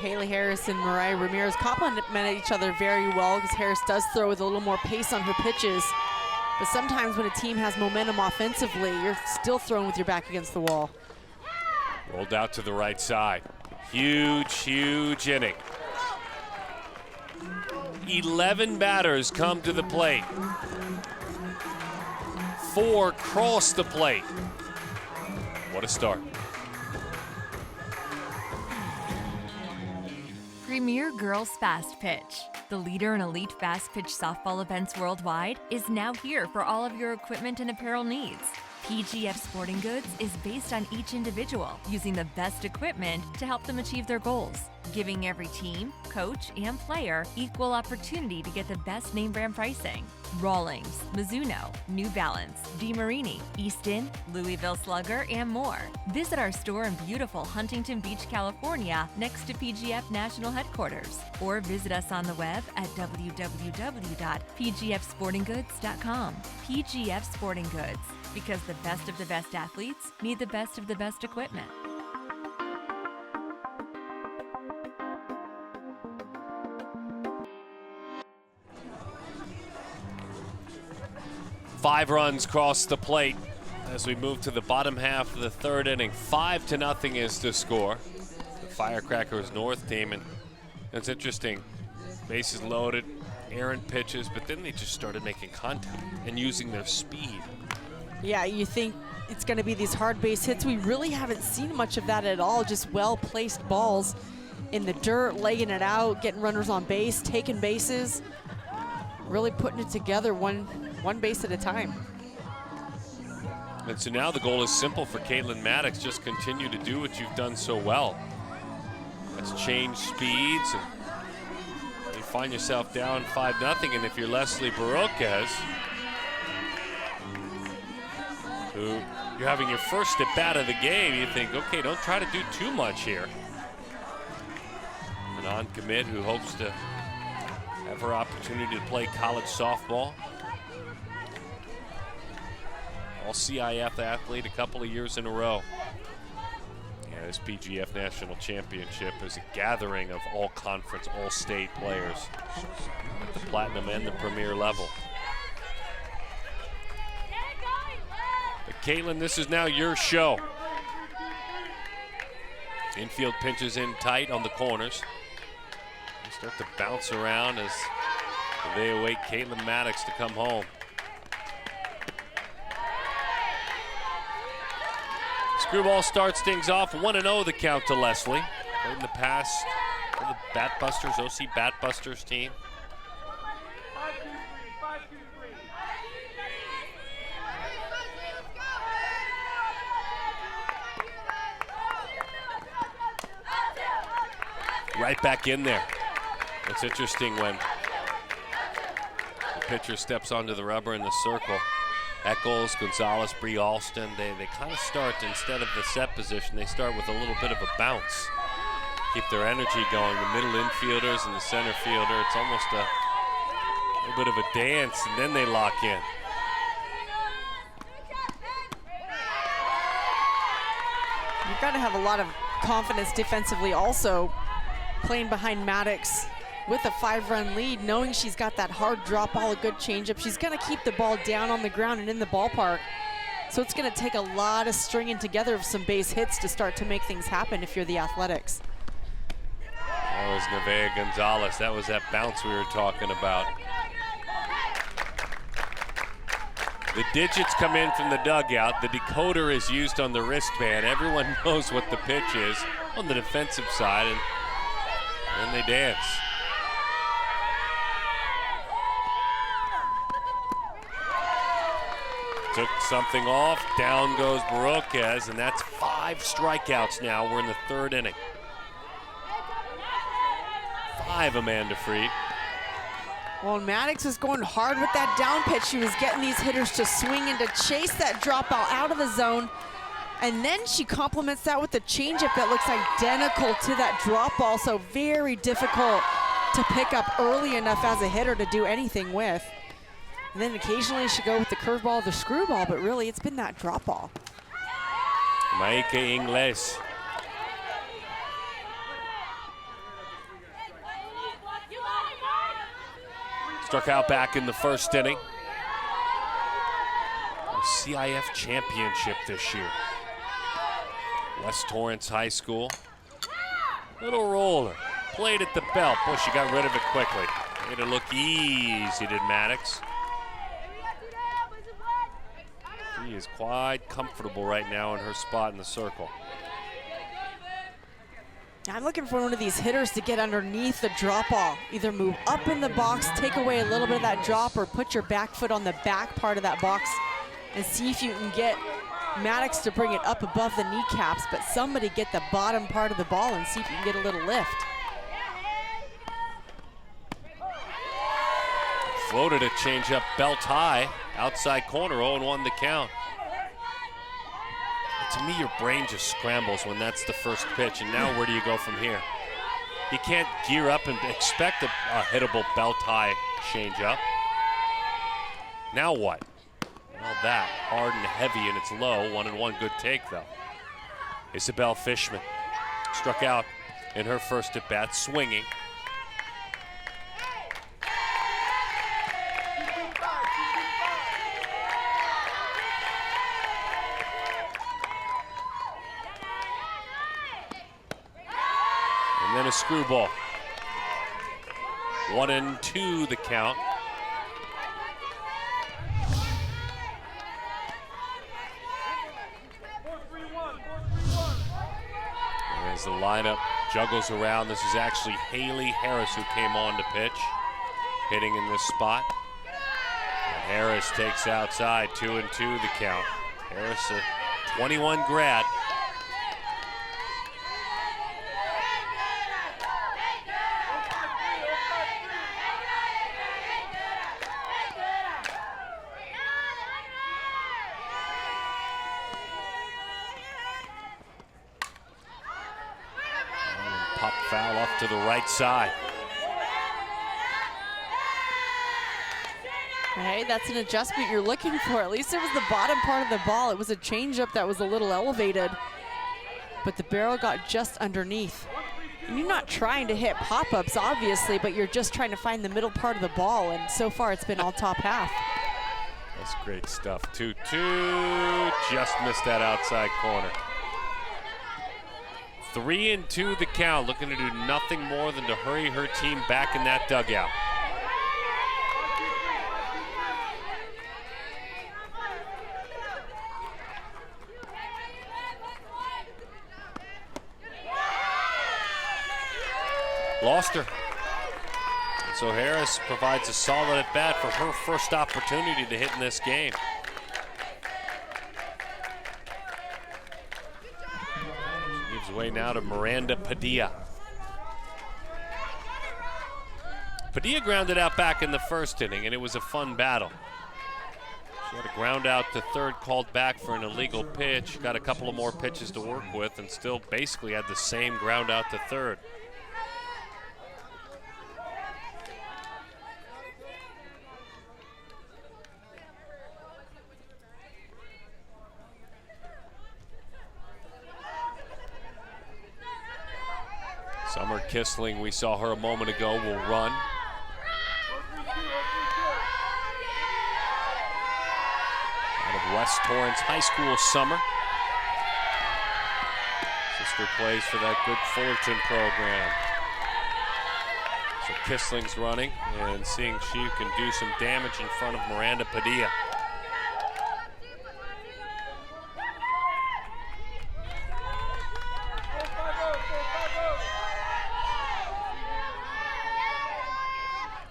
Haley Harris and Mariah Ramirez complemented each other very well because Harris does throw with a little more pace on her pitches. But sometimes when a team has momentum offensively, you're still throwing with your back against the wall. Rolled out to the right side. Huge, huge inning. 11 batters come to the plate. 4 cross the plate. What a start. Premier Girls Fast Pitch, the leader in elite fast pitch softball events worldwide, is now here for all of your equipment and apparel needs. PGF Sporting Goods is based on each individual, using the best equipment to help them achieve their goals, giving every team, coach, and player equal opportunity to get the best name brand pricing. Rawlings, Mizuno, New Balance, DeMarini, Easton, Louisville Slugger, and more. Visit our store in beautiful Huntington Beach, California, next to PGF National Headquarters, or visit us on the web at www.pgfsportinggoods.com. PGF Sporting Goods, because the best athletes need the best of the best equipment. Five runs cross the plate as we move to the bottom half of the third inning. 5-0 is the score. The Firecrackers North team, and it's interesting. Bases loaded, errant pitches, but then they just started making contact and using their speed. Yeah, you think it's going to be these hard base hits. We really haven't seen much of that at all. Just well-placed balls in the dirt, laying it out, getting runners on base, taking bases, really putting it together one base at a time. And so now the goal is simple for Caitlin Maddox. Just continue to do what you've done so well. Let's change speeds. And you find yourself down 5-0, and if you're Leslie Barocas, who you're having your first at bat of the game, you think, okay, don't try to do too much here. An on-commit who hopes to have her opportunity to play college softball. All-CIF athlete a couple of years in a row. Yeah, this PGF National Championship is a gathering of all-conference, all-state players at the Platinum and the Premier level. But Caitlin, this is now your show. Infield pinches in tight on the corners. They start to bounce around as they await Caitlin Maddox to come home. Screwball starts things off. 1-0 the count to Leslie. In the past, the Batbusters, OC Batbusters team. Right back in there. It's interesting when the pitcher steps onto the rubber in the circle. Eccles, Gonzalez, Bree Alston, they kind of start, instead of the set position, they start with a little bit of a bounce. Keep their energy going. The middle infielders and the center fielder, it's almost a little bit of a dance, and then they lock in. You've got to have a lot of confidence defensively also, playing behind Maddox with a 5-run lead, knowing she's got that hard drop ball, a good changeup. She's going to keep the ball down on the ground and in the ballpark. So it's going to take a lot of stringing together of some base hits to start to make things happen if you're the Athletics. That was Nevaeh Gonzalez. That was that bounce we were talking about. The digits come in from the dugout. The decoder is used on the wristband. Everyone knows what the pitch is on the defensive side, and then they dance. Took something off, down goes Marquez, and that's 5 strikeouts now. We're in the 3rd inning. 5, Amanda Freed. Well, Maddox was going hard with that down pitch. She was getting these hitters to swing and to chase that drop ball out of the zone. And then she complements that with a changeup that looks identical to that drop ball, so very difficult to pick up early enough as a hitter to do anything with. And then occasionally she go with the curveball, the screwball, but really it's been that drop ball. Maike Ingles. Struck out back in the 1st inning. A CIF championship this year. West Torrance High School. Little roller. Played at the belt. Boy, she got rid of it quickly. Made it look easy, did Maddox. She is quite comfortable right now in her spot in the circle. I'm looking for one of these hitters to get underneath the drop ball. Either move up in the box, take away a little bit of that drop, or put your back foot on the back part of that box and see if you can get Maddox to bring it up above the kneecaps, but somebody get the bottom part of the ball and see if you can get a little lift. Floated a changeup belt high, outside corner, 0-1 the count. To me, your brain just scrambles when that's the first pitch, and now where do you go from here? You can't gear up and expect a hittable belt high changeup. Now what? Well, that hard and heavy, and it's low. 1-1, good take though. Isabel Fishman struck out in her first at bat, swinging. And then a screwball. 1-2 the count. As the lineup juggles around, this is actually Haley Harris who came on to pitch, hitting in this spot. And Harris takes outside, 2-2 the count. Harris, a 21 grad. Pop foul off to the right side. Hey, that's an adjustment you're looking for. At least it was the bottom part of the ball. It was a changeup that was a little elevated, but the barrel got just underneath. And you're not trying to hit pop-ups, obviously, but you're just trying to find the middle part of the ball, and so far it's been all top half. That's great stuff. 2-2, just missed that outside corner. 3-2 the count, looking to do nothing more than to hurry her team back in that dugout. lost her. So Harris provides a solid at bat for her first opportunity to hit in this game. She gives way now to Miranda Padilla. Padilla grounded out back in the first inning, and it was a fun battle. She had a ground out to third called back for an illegal pitch, got a couple of more pitches to work with, and still basically had the same ground out to third. Summer Kissling, we saw her a moment ago, will run. Out of West Torrance High School, Summer. Sister plays for that good Fullerton program. So Kissling's running and seeing she can do some damage in front of Miranda Padilla.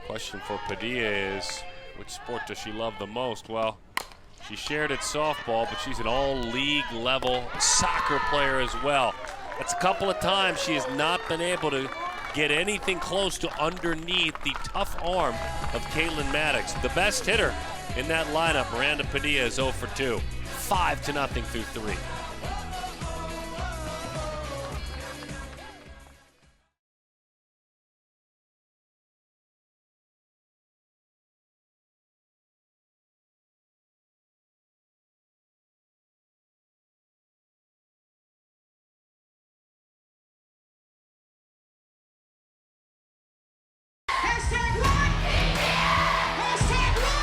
Question for Padilla is, which sport does she love the most? Well, she shared at softball, but she's an all-league level soccer player as well. That's a couple of times she has not been able to get anything close to underneath the tough arm of Caitlin Maddox. The best hitter in that lineup, Miranda Padilla, is 0 for 2. 5-0 through 3. Hashtag what? Hashtag what?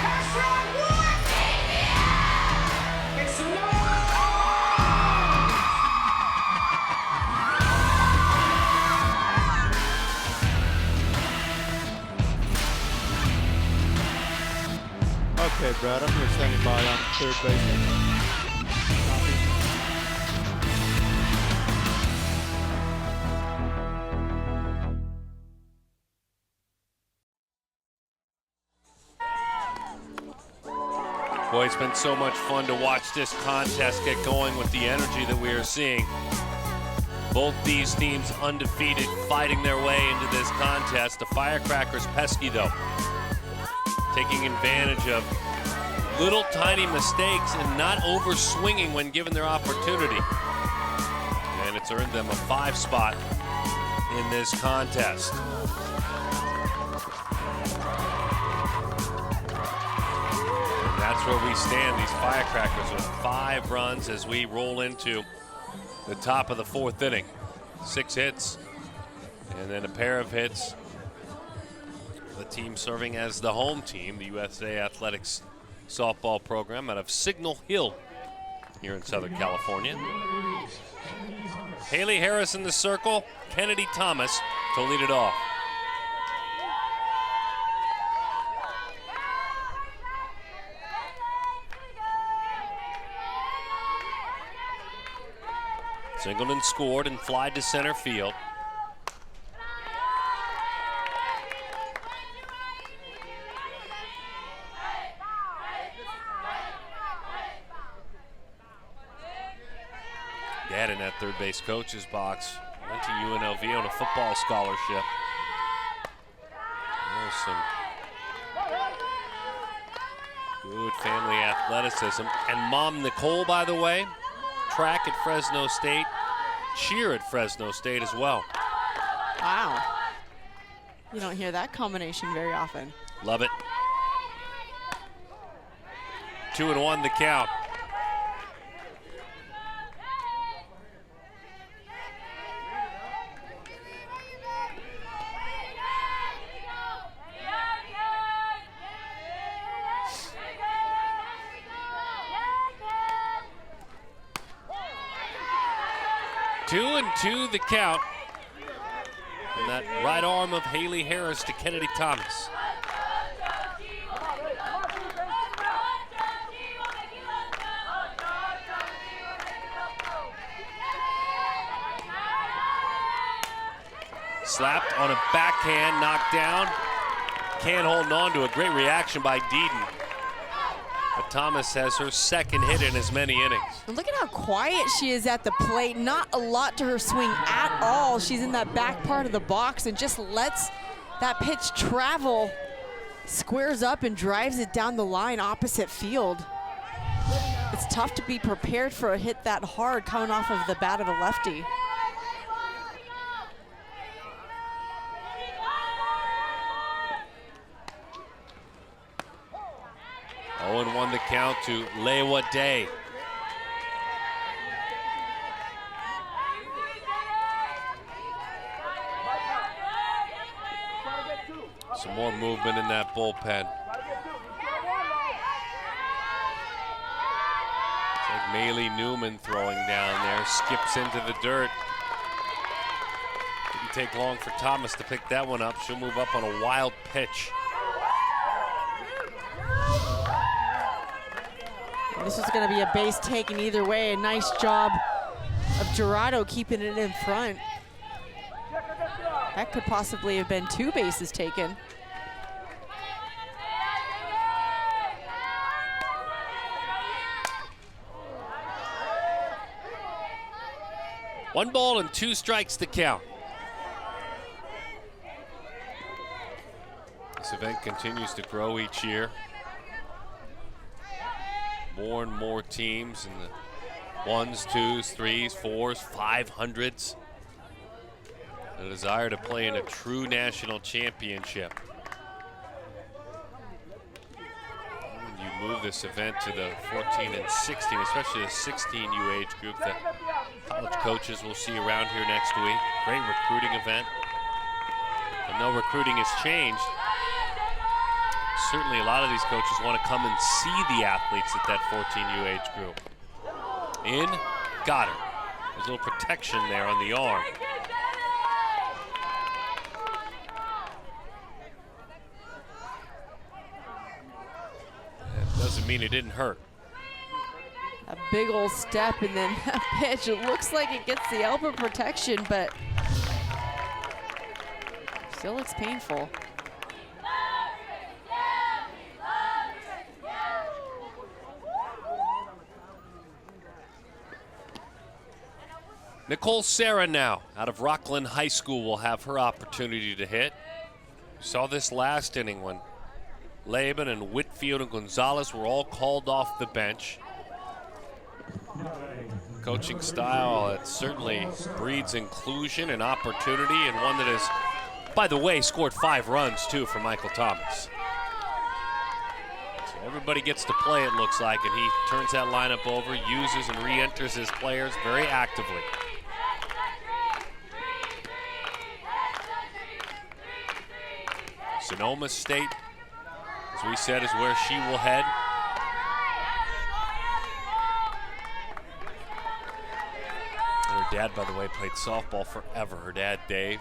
Hashtag what? Make some noise! Okay, Brad, I'm here standing by on third base. Boy, it's been so much fun to watch this contest get going with the energy that we are seeing. Both these teams undefeated, fighting their way into this contest. The Firecrackers pesky though, taking advantage of little tiny mistakes and not over swinging when given their opportunity. And it's earned them a 5 spot in this contest. That's where we stand, these Firecrackers with 5 runs as we roll into the top of the 4th inning. 6 hits and then a pair of hits. The team serving as the home team, the USA Athletics softball program out of Signal Hill here in Southern California. Haley Harris in the circle, Kennedy Thomas to lead it off. Singleton scored and fly to center field. Dad in that third base coach's box. Went to UNLV on a football scholarship. There's some good family athleticism. And Mom Nicole, by the way, track at Fresno State, cheer at Fresno State as well. Wow. You don't hear that combination very often. Love it. 2-1 the count. Two and 2 the count. And that right arm of Haley Harris to Kennedy Thomas. Slapped on a backhand, knocked down. Can't hold on to a great reaction by Deedon. But Thomas has her second hit in as many innings. Look at how quiet she is at the plate. Not a lot to her swing at all. She's in that back part of the box and just lets that pitch travel, squares up and drives it down the line opposite field. It's tough to be prepared for a hit that hard coming off of the bat of a lefty. Oh, and 1 the count to Lewa Day. Some more movement in that bullpen. It's like Maylee Newman throwing down there, skips into the dirt. Didn't take long for Thomas to pick that one up. She'll move up on a wild pitch. This is going to be a base taken either way. A nice job of Dorado keeping it in front. That could possibly have been 2 bases taken. One ball and 2 strikes to count. This event continues to grow each year. More and more teams in the 1s, 2s, 3s, 4s, 500s. A desire to play in a true national championship. When you move this event to the 14 and 16, especially the 16U age group that college coaches will see around here next week. Great recruiting event. And though recruiting has changed, certainly a lot of these coaches want to come and see the athletes at that 14U age group. In, got her. There's a little protection there on the arm. That doesn't mean it didn't hurt. A big old step and then that pitch. It looks like it gets the elbow protection, but still looks painful. Nicole Serra now out of Rockland High School will have her opportunity to hit. We saw this last inning when Laban and Whitfield and Gonzalez were all called off the bench. Coaching style that certainly breeds inclusion and opportunity, and one that has, by the way, scored 5 runs too for Michael Thomas. So everybody gets to play, it looks like, and he turns that lineup over, uses and re-enters his players very actively. Sonoma State, as we said, is where she will head. And her dad, by the way, played softball forever. Her dad, Dave,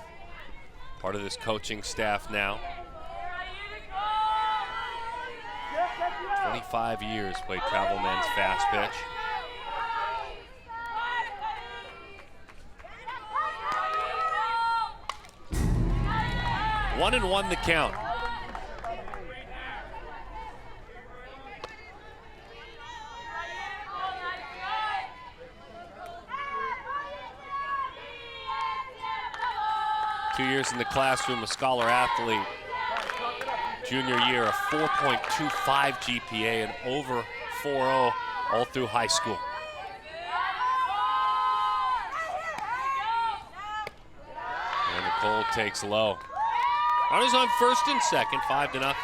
part of this coaching staff now. 25 years played travel men's fast pitch. One and 1 the count. Two years in the classroom, a scholar athlete. Junior year, a 4.25 GPA and over 4.0 all through high school. And Nicole takes low. Runners on first and second, 5-0.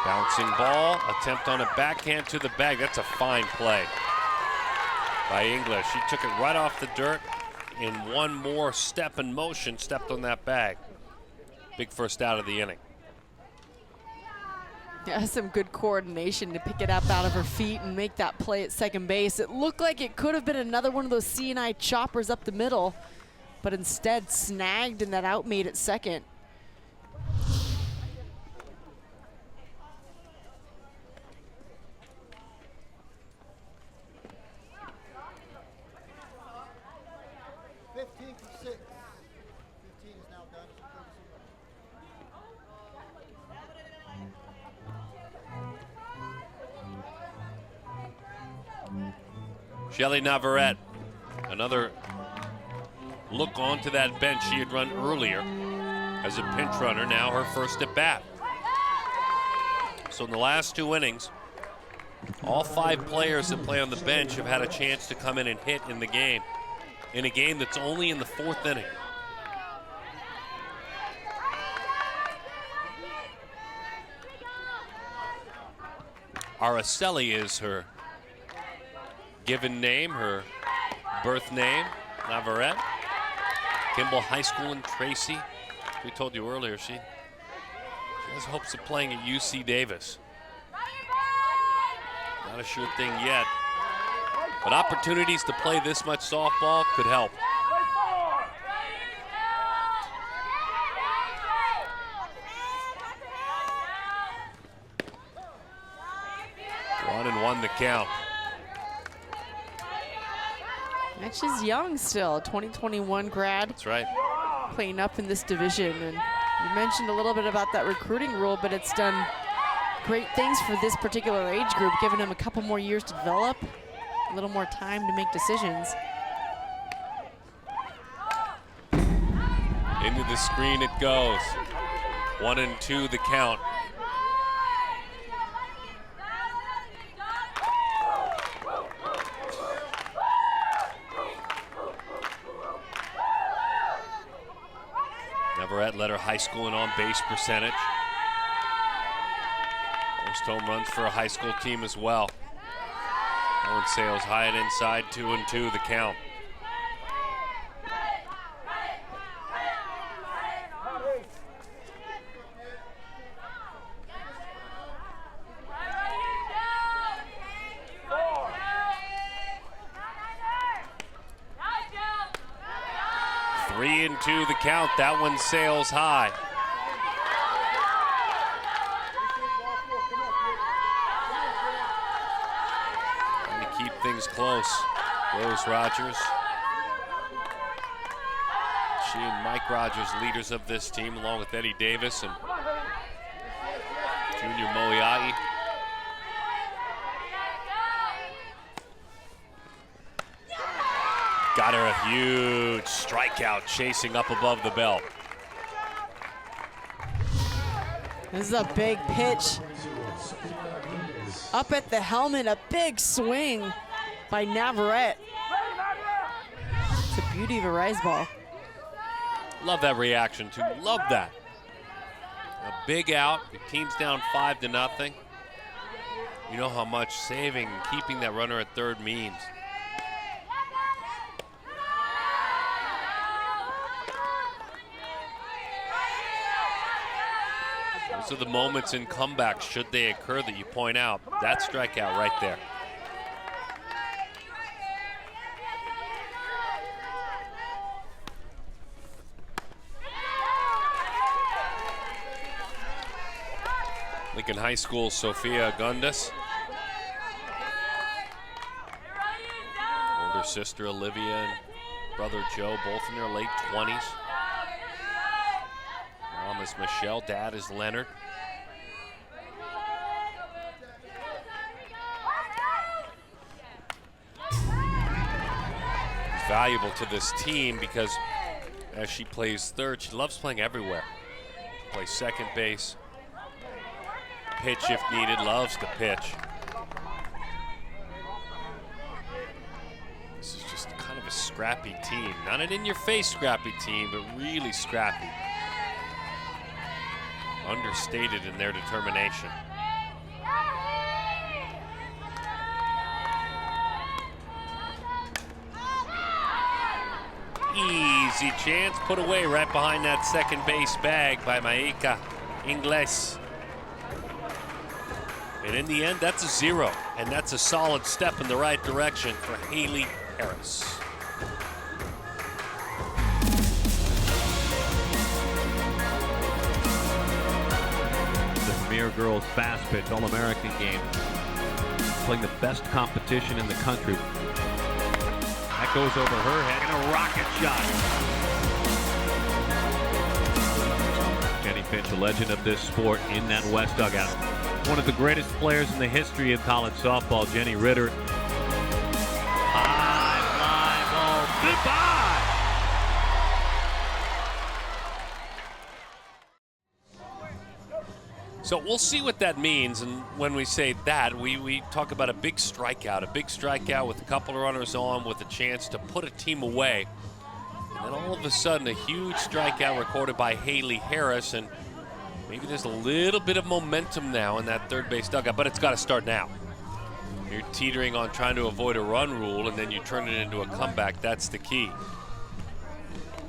Bouncing ball, attempt on a backhand to the bag. That's a fine play by English. She took it right off the dirt. In one more step and motion, stepped on that bag. Big first out of the inning. Yeah, some good coordination to pick it up out of her feet and make that play at second base. It looked like it could have been another one of those C&I choppers up the middle, but instead snagged and that out made at second. Shelly Navarrete, another look onto that bench she had run earlier as a pinch runner, now her first at bat. So in the last 2 innings, all 5 players that play on the bench have had a chance to come in and hit in the game, in a game that's only in the 4th inning. Araceli is her given name, her birth name, Navarrete. Kimball High School in Tracy. We told you earlier, she has hopes of playing at UC Davis. Not a sure thing yet, but opportunities to play this much softball could help. 1-1 the count. And she's young still, 2021 grad. That's right. Playing up in this division. And you mentioned a little bit about that recruiting rule, but it's done great things for this particular age group, giving them a couple more years to develop, a little more time to make decisions. Into the screen it goes. 1-2 the count. Navarrete led her high school in on-base percentage. Most home runs for a high school team as well. Owen Sales high and inside, 2-2 the count. The count. That one sails high. Trying to keep things close. Rose Rogers. She and Mike Rogers, leaders of this team, along with Eddie Davis and Junior Moiai. Got her a huge strikeout chasing up above the belt. This is a big pitch. Up at the helmet, a big swing by Navarrete. It's a beauty of a rise ball. Love that reaction too, love that. A big out, the team's down 5-0. You know how much saving and keeping that runner at third means. Those are the moments in comebacks, should they occur, that you point out. That strikeout right there. Lincoln High School, Sophia Gundas. Older sister Olivia and brother Joe, both in their late 20s. Mom is Michelle, dad is Leonard. He's valuable to this team because as she plays third, she loves playing everywhere. Plays second base, pitch if needed, loves to pitch. This is just kind of a scrappy team. Not an in-your-face scrappy team, but really scrappy. Understated in their determination. Easy chance, put away right behind that second base bag by Maika Ingles. And in the end, that's a 0. And that's a solid step in the right direction for Haley Harris. The Premier Girls Fast Pitch All-American game. Playing the best competition in the country. That goes over her head and a rocket shot. Jenny Finch, a legend of this sport in that West dugout. One of the greatest players in the history of college softball, Jenny Ritter. High fly ball, goodbye! So we'll see what that means, and when we say that, we talk about a big strikeout with a couple of runners on with a chance to put a team away. And then all of a sudden, a huge strikeout recorded by Haley Harris, and maybe there's a little bit of momentum now in that third base dugout, but it's got to start now. You're teetering on trying to avoid a run rule, and then you turn it into a comeback. That's the key.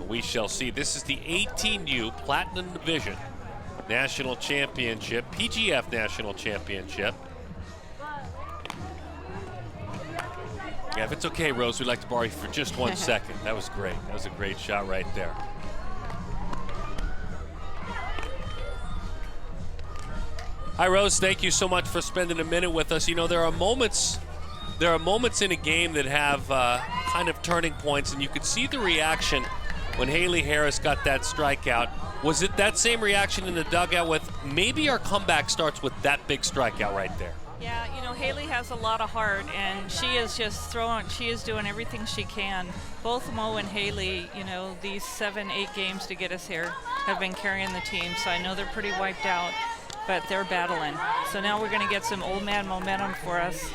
We shall see. This is the 18U Platinum Division National Championship, PGF National Championship. Yeah, if it's okay, Rose, we'd like to borrow you for just 1 second. That was great. That was a great shot right there. Hi, Rose. Thank you so much for spending a minute with us. You know, there are moments in a game that have kind of turning points, and you could see the reaction when Haley Harris got that strikeout. Was it that same reaction in the dugout with maybe our comeback starts with that big strikeout right there? Yeah, you know, Haley has a lot of heart, and she is doing everything she can. Both Mo and Haley, you know, these 7-8 games to get us here have been carrying the team, so I know they're pretty wiped out, but they're battling. So now we're going to get some old man momentum for us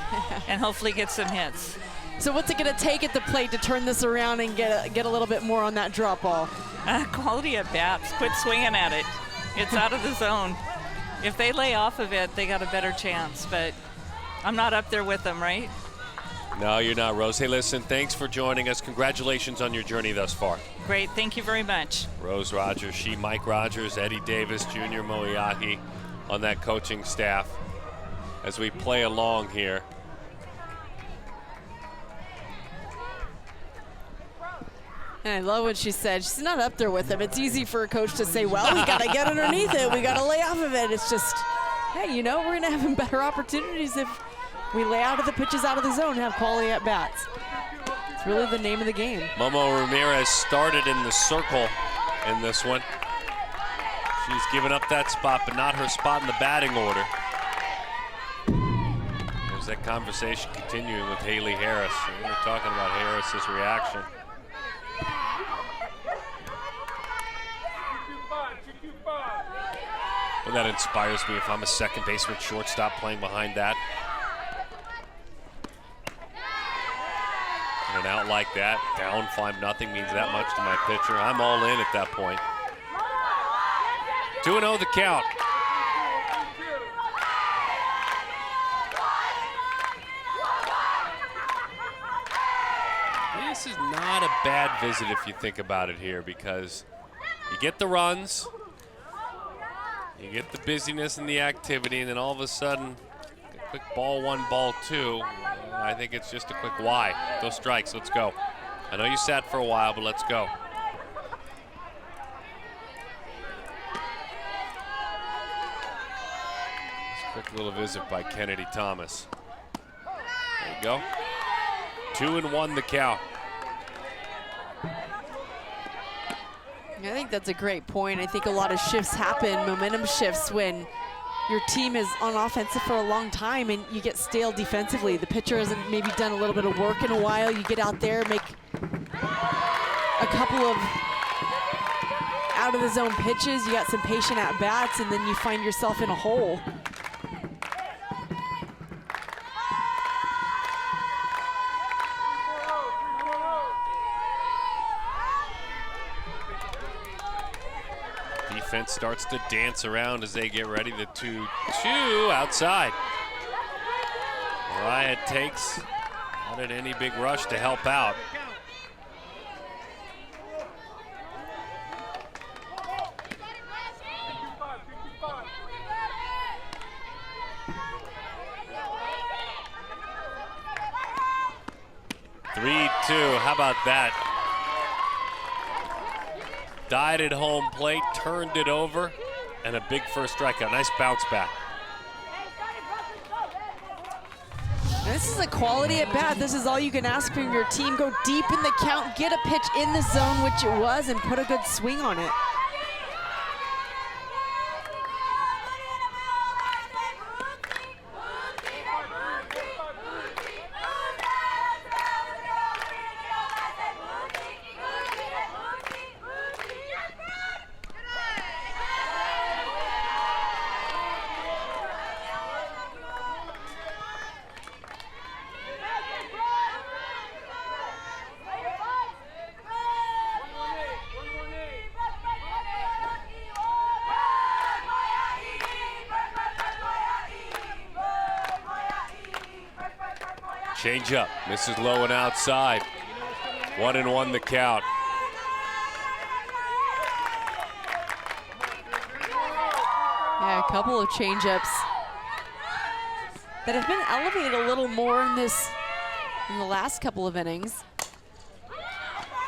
and hopefully get some hits. So what's it going to take at the plate to turn this around and get a little bit more on that drop ball? Quality at bats. Quit swinging at it. It's out of the zone. If they lay off of it, they got a better chance, but I'm not up there with them, right? No, you're not, Rose. Hey, listen, thanks for joining us. Congratulations on your journey thus far. Great. Thank you very much. Rose Rogers, Mike Rogers, Eddie Davis, Junior Moiyaki on that coaching staff as we play along here. And I love what she said. She's not up there with him. It's easy for a coach to say, well, we got to get underneath it. We got to lay off of it. It's just, hey, you know, we're going to have better opportunities if we lay out of the pitches out of the zone and have quality at bats. It's really the name of the game. Momo Ramirez started in the circle in this one. She's given up that spot, but not her spot in the batting order. There's that conversation continuing with Haley Harris. We're talking about Harris's reaction. Well, that inspires me if I'm a second baseman, shortstop playing behind that. And an out like that, down 5-0 means that much to my pitcher. I'm all in at that point. 2-0 the count. This is not a bad visit if you think about it here, because you get the runs, you get the busyness and the activity, and then all of a sudden, a quick ball 1, ball 2. I think it's just a quick Y. Those strikes, let's go. I know you sat for a while, but let's go. Quick little visit by Kennedy Thomas. There you go. 2-1 the count. I think that's a great point. I think a lot of shifts happen, momentum shifts, when your team is on offensive for a long time and you get stale defensively. The pitcher hasn't maybe done a little bit of work in a while. You get out there, make a couple of out of the zone pitches, you got some patient at bats, and then you find yourself in a hole. Defense starts to dance around as they get ready. The 2-2 outside. Mariah takes, not at any big rush to help out. too. How about that? Died at home plate, turned it over, and a big first strikeout. Nice bounce back. This is a quality at bat. This is all you can ask from your team. Go deep in the count, get a pitch in the zone, which it was, and put a good swing on it. Change up, misses low and outside. 1-1 the count. Yeah, a couple of change-ups that have been elevated a little more in the last couple of innings.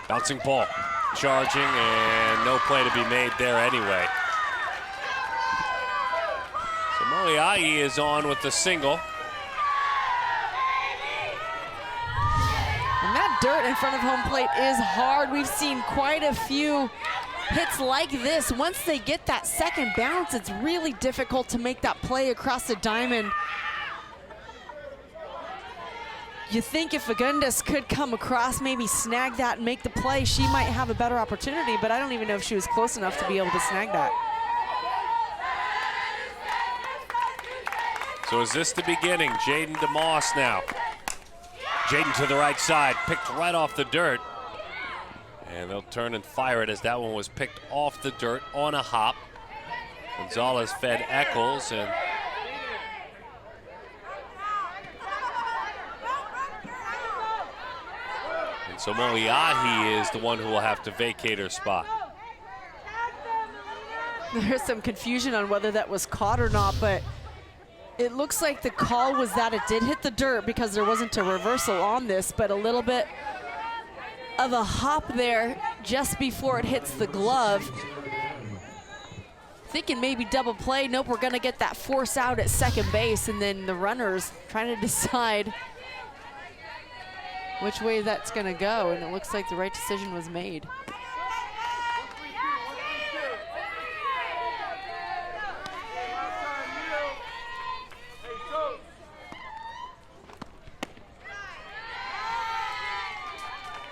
Bouncing ball, charging, and no play to be made there anyway. So Moiai is on with the single. And that dirt in front of home plate is hard. We've seen quite a few hits like this. Once they get that second bounce, it's really difficult to make that play across the diamond. You think if Fagundes could come across, maybe snag that and make the play, she might have a better opportunity, but I don't even know if she was close enough to be able to snag that. So is this the beginning? Jaden DeMoss now. Jaden to the right side, picked right off the dirt. And they'll turn and fire it as that one was picked off the dirt on a hop. Gonzalez fed Eccles, and so Moiahi is the one who will have to vacate her spot. There's some confusion on whether that was caught or not, but it looks like the call was that it did hit the dirt because there wasn't a reversal on this, but a little bit of a hop there just before it hits the glove. Thinking maybe double play. Nope, we're gonna get that force out at second base, and then the runners trying to decide which way that's gonna go, and it looks like the right decision was made.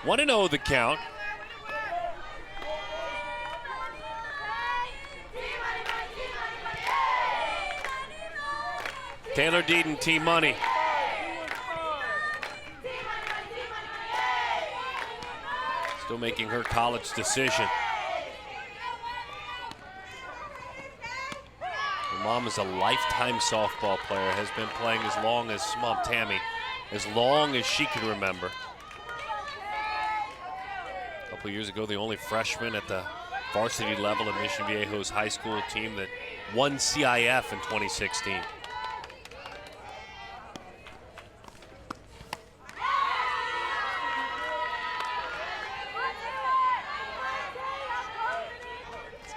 One and 0 the count. Taylor Deeden, T-Money. Still making her college decision. Her mom is a lifetime softball player, has been playing as long as Mom Tammy, as long as she can remember. A couple years ago, the only freshman at the varsity level of Mission Viejo's high school team that won CIF in 2016.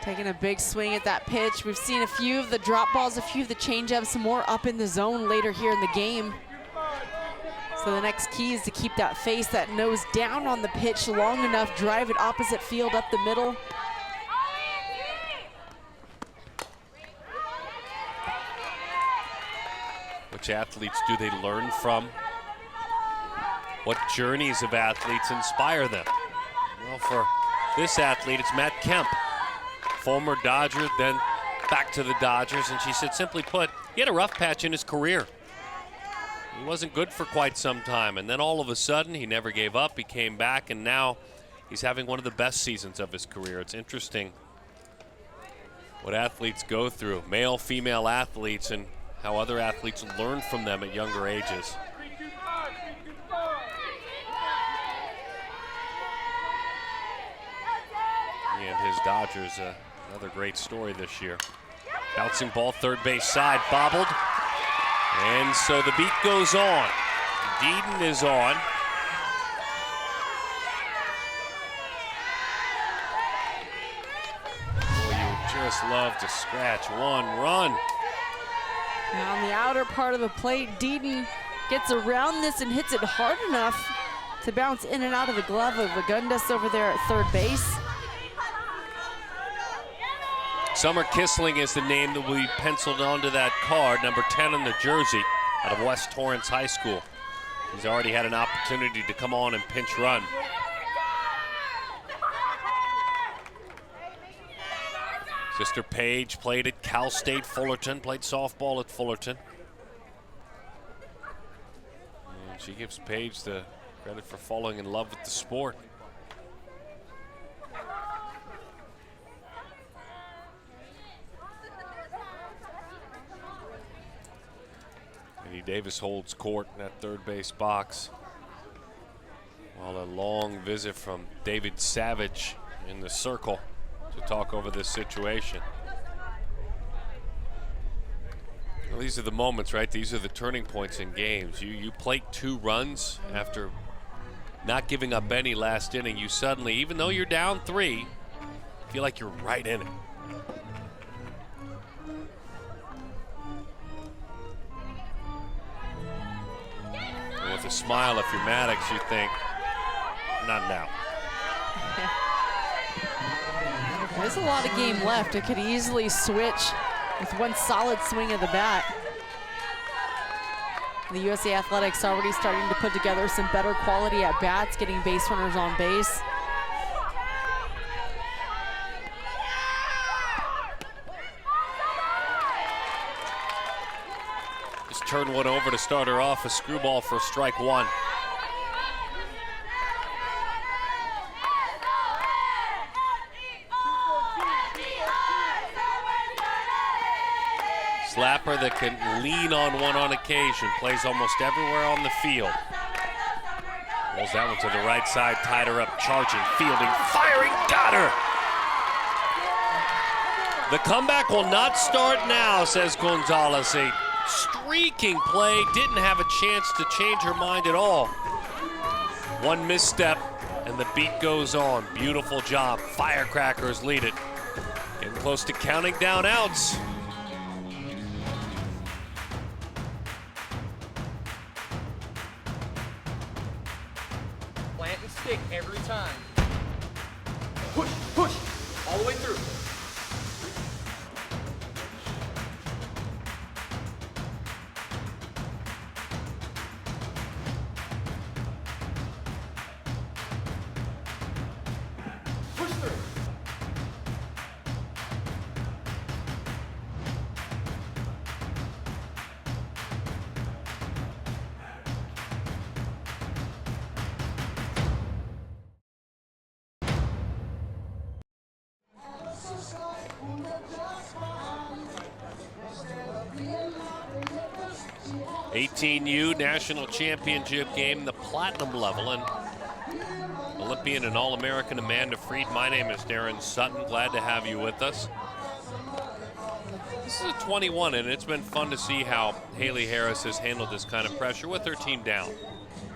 Taking a big swing at that pitch. We've seen a few of the drop balls, a few of the changeups, some more up in the zone later here in the game. So the next key is to keep that face, that nose down on the pitch long enough, drive it opposite field up the middle. Which athletes do they learn from? What journeys of athletes inspire them? Well, for this athlete, it's Matt Kemp. Former Dodger, then back to the Dodgers, and she said, simply put, he had a rough patch in his career. He wasn't good for quite some time, and then all of a sudden, he never gave up, he came back, and now he's having one of the best seasons of his career. It's interesting what athletes go through, male, female athletes, and how other athletes learn from them at younger ages. And his Dodgers, another great story this year. Bouncing ball, third base side, bobbled. And so the beat goes on. Deeden is on. Just love to scratch one run. Now on the outer part of the plate, Deaton gets around this and hits it hard enough to bounce in and out of the glove of Vagundas over there at third base. Summer Kissling is the name that we penciled onto that card, number 10 on the jersey, out of West Torrance High School. He's already had an opportunity to come on and pinch run. Sister Paige played at Cal State Fullerton, played softball at Fullerton. And she gives Paige the credit for falling in love with the sport. Eddie Davis holds court in that third base box, while a long visit from David Savage in the circle to talk over this situation. Well, these are the moments, right? These are the turning points in games. You plate 2 runs after not giving up any last inning. You suddenly, even though you're down 3, feel like you're right in it. And with a smile, if you're Maddox, you think, not now. There's a lot of game left. It could easily switch with one solid swing of the bat. The USA Athletics already starting to put together some better quality at bats, getting base runners on base. Just turn one over to start her off, a screwball for strike 1. Slapper that can lean on one on occasion, plays almost everywhere on the field. Rolls that one to the right side, tied her up, charging, fielding, firing, got her! The comeback will not start now, says Gonzalez. A streaking play, didn't have a chance to change her mind at all. One misstep, and the beat goes on. Beautiful job. Firecrackers lead it. Getting close to counting down outs. Plant and stick every time. Push, push, all the way through. Push through. U National Championship game, the platinum level, and Olympian and All-American Amanda Freed. My name is Darren Sutton. Glad to have you with us. This is a 21, and it's been fun to see how Haley Harris has handled this kind of pressure with her team down.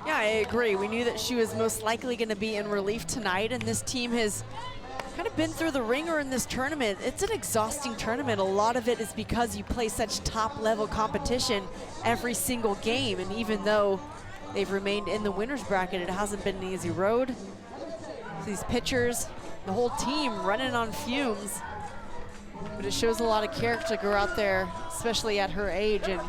Yeah, I agree. We knew that she was most likely going to be in relief tonight, and this team has kind of been through the ringer in this tournament. It's an exhausting tournament. A lot of it is because you play such top-level competition every single game, and even though they've remained in the winner's bracket, it hasn't been an easy road. These pitchers, the whole team running on fumes, but it shows a lot of character to go out there, especially at her age, and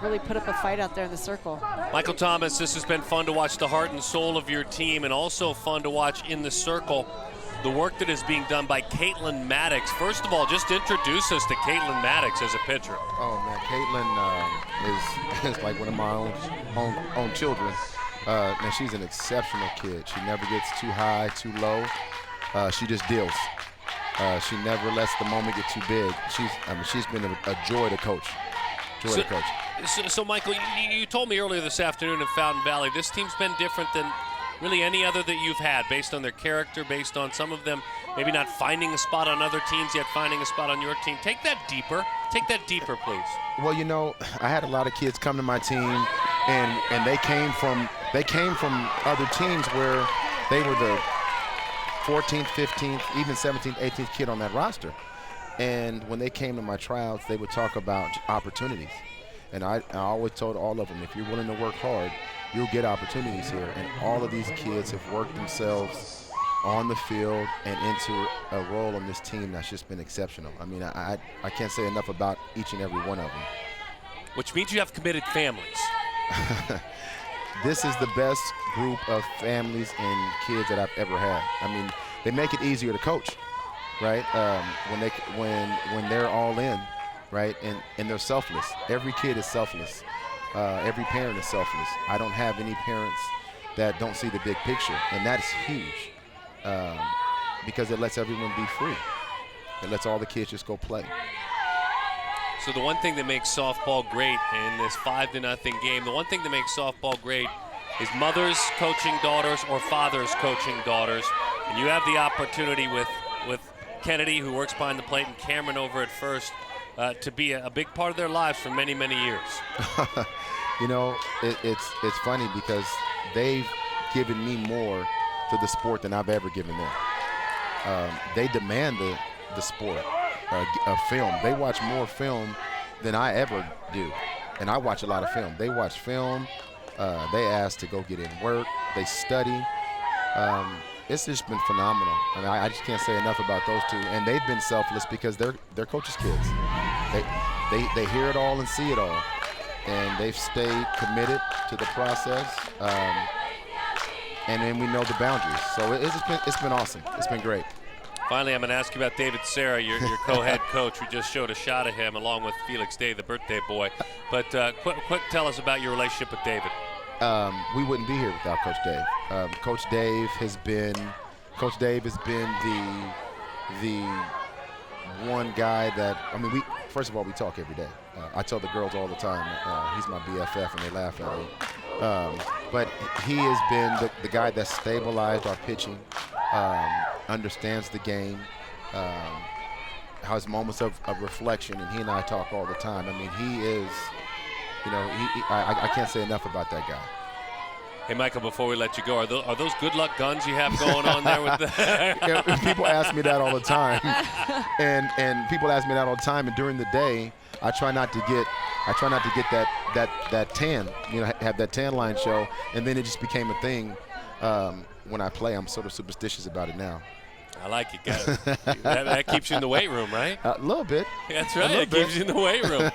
really put up a fight out there in the circle. Michael Thomas, this has been fun to watch the heart and soul of your team, and also fun to watch in the circle the work that is being done by Caitlin Maddox. First of all, just introduce us to Caitlin Maddox as a pitcher. Oh man, Caitlin is like one of my own children. And she's an exceptional kid. She never gets too high, too low. She just deals. She never lets the moment get too big. She's been a joy to coach. So Michael, you told me earlier this afternoon in Fountain Valley, this team's been different than really any other that you've had, based on their character, based on some of them maybe not finding a spot on other teams, yet finding a spot on your team. Take that deeper, please. Well, you know, I had a lot of kids come to my team, and they came from other teams where they were the 14th, 15th, even 17th, 18th kid on that roster. And when they came to my tryouts, they would talk about opportunities. And I always told all of them, if you're willing to work hard, you'll get opportunities here. And all of these kids have worked themselves on the field and into a role on this team that's just been exceptional. I mean, I can't say enough about each and every one of them. Which means you have committed families. This is the best group of families and kids that I've ever had. I mean, they make it easier to coach, right? When they're all in, right? And they're selfless. Every kid is selfless. Every parent is selfless. I don't have any parents that don't see the big picture, and that is huge because it lets everyone be free. It lets all the kids just go play. So the one thing that makes softball great in this 5-0 game, the one thing that makes softball great is mothers coaching daughters or fathers coaching daughters. And you have the opportunity with Kennedy, who works behind the plate, and Cameron over at first, to be a big part of their lives for many, many years. You know, it's funny because they've given me more to the sport than I've ever given them. They demand the sport. Film. They watch more film than I ever do, and I watch a lot of film. They watch film. They ask to go get in work. They study. It's just been phenomenal. I mean, I just can't say enough about those two. And they've been selfless because they're coaches' kids. They hear it all and see it all, and they've stayed committed to the process. And then we know the boundaries. So it's been awesome. It's been great. Finally, I'm going to ask you about David Serra, your co-head coach. We just showed a shot of him along with Felix Day, the birthday boy. But quick, tell us about your relationship with David. We wouldn't be here without Coach Dave. Coach Dave has been the one guy that, I mean, first of all, we talk every day. I tell the girls all the time, he's my BFF, and they laugh at me. But he has been the guy that stabilized our pitching. Understands the game, has moments of reflection, and he and I talk all the time. I mean, he is, you know, I can't say enough about that guy. Hey, Michael, before we let you go, are those good luck guns you have going on there with the People ask me that all the time, and people ask me that all the time, and during the day, I try not to get that tan, you know, have that tan line show, and then it just became a thing. When I play, I'm sort of superstitious about it now. I like it, guys. that keeps you in the weight room, right? A little bit. That's right. It keeps you in the weight room.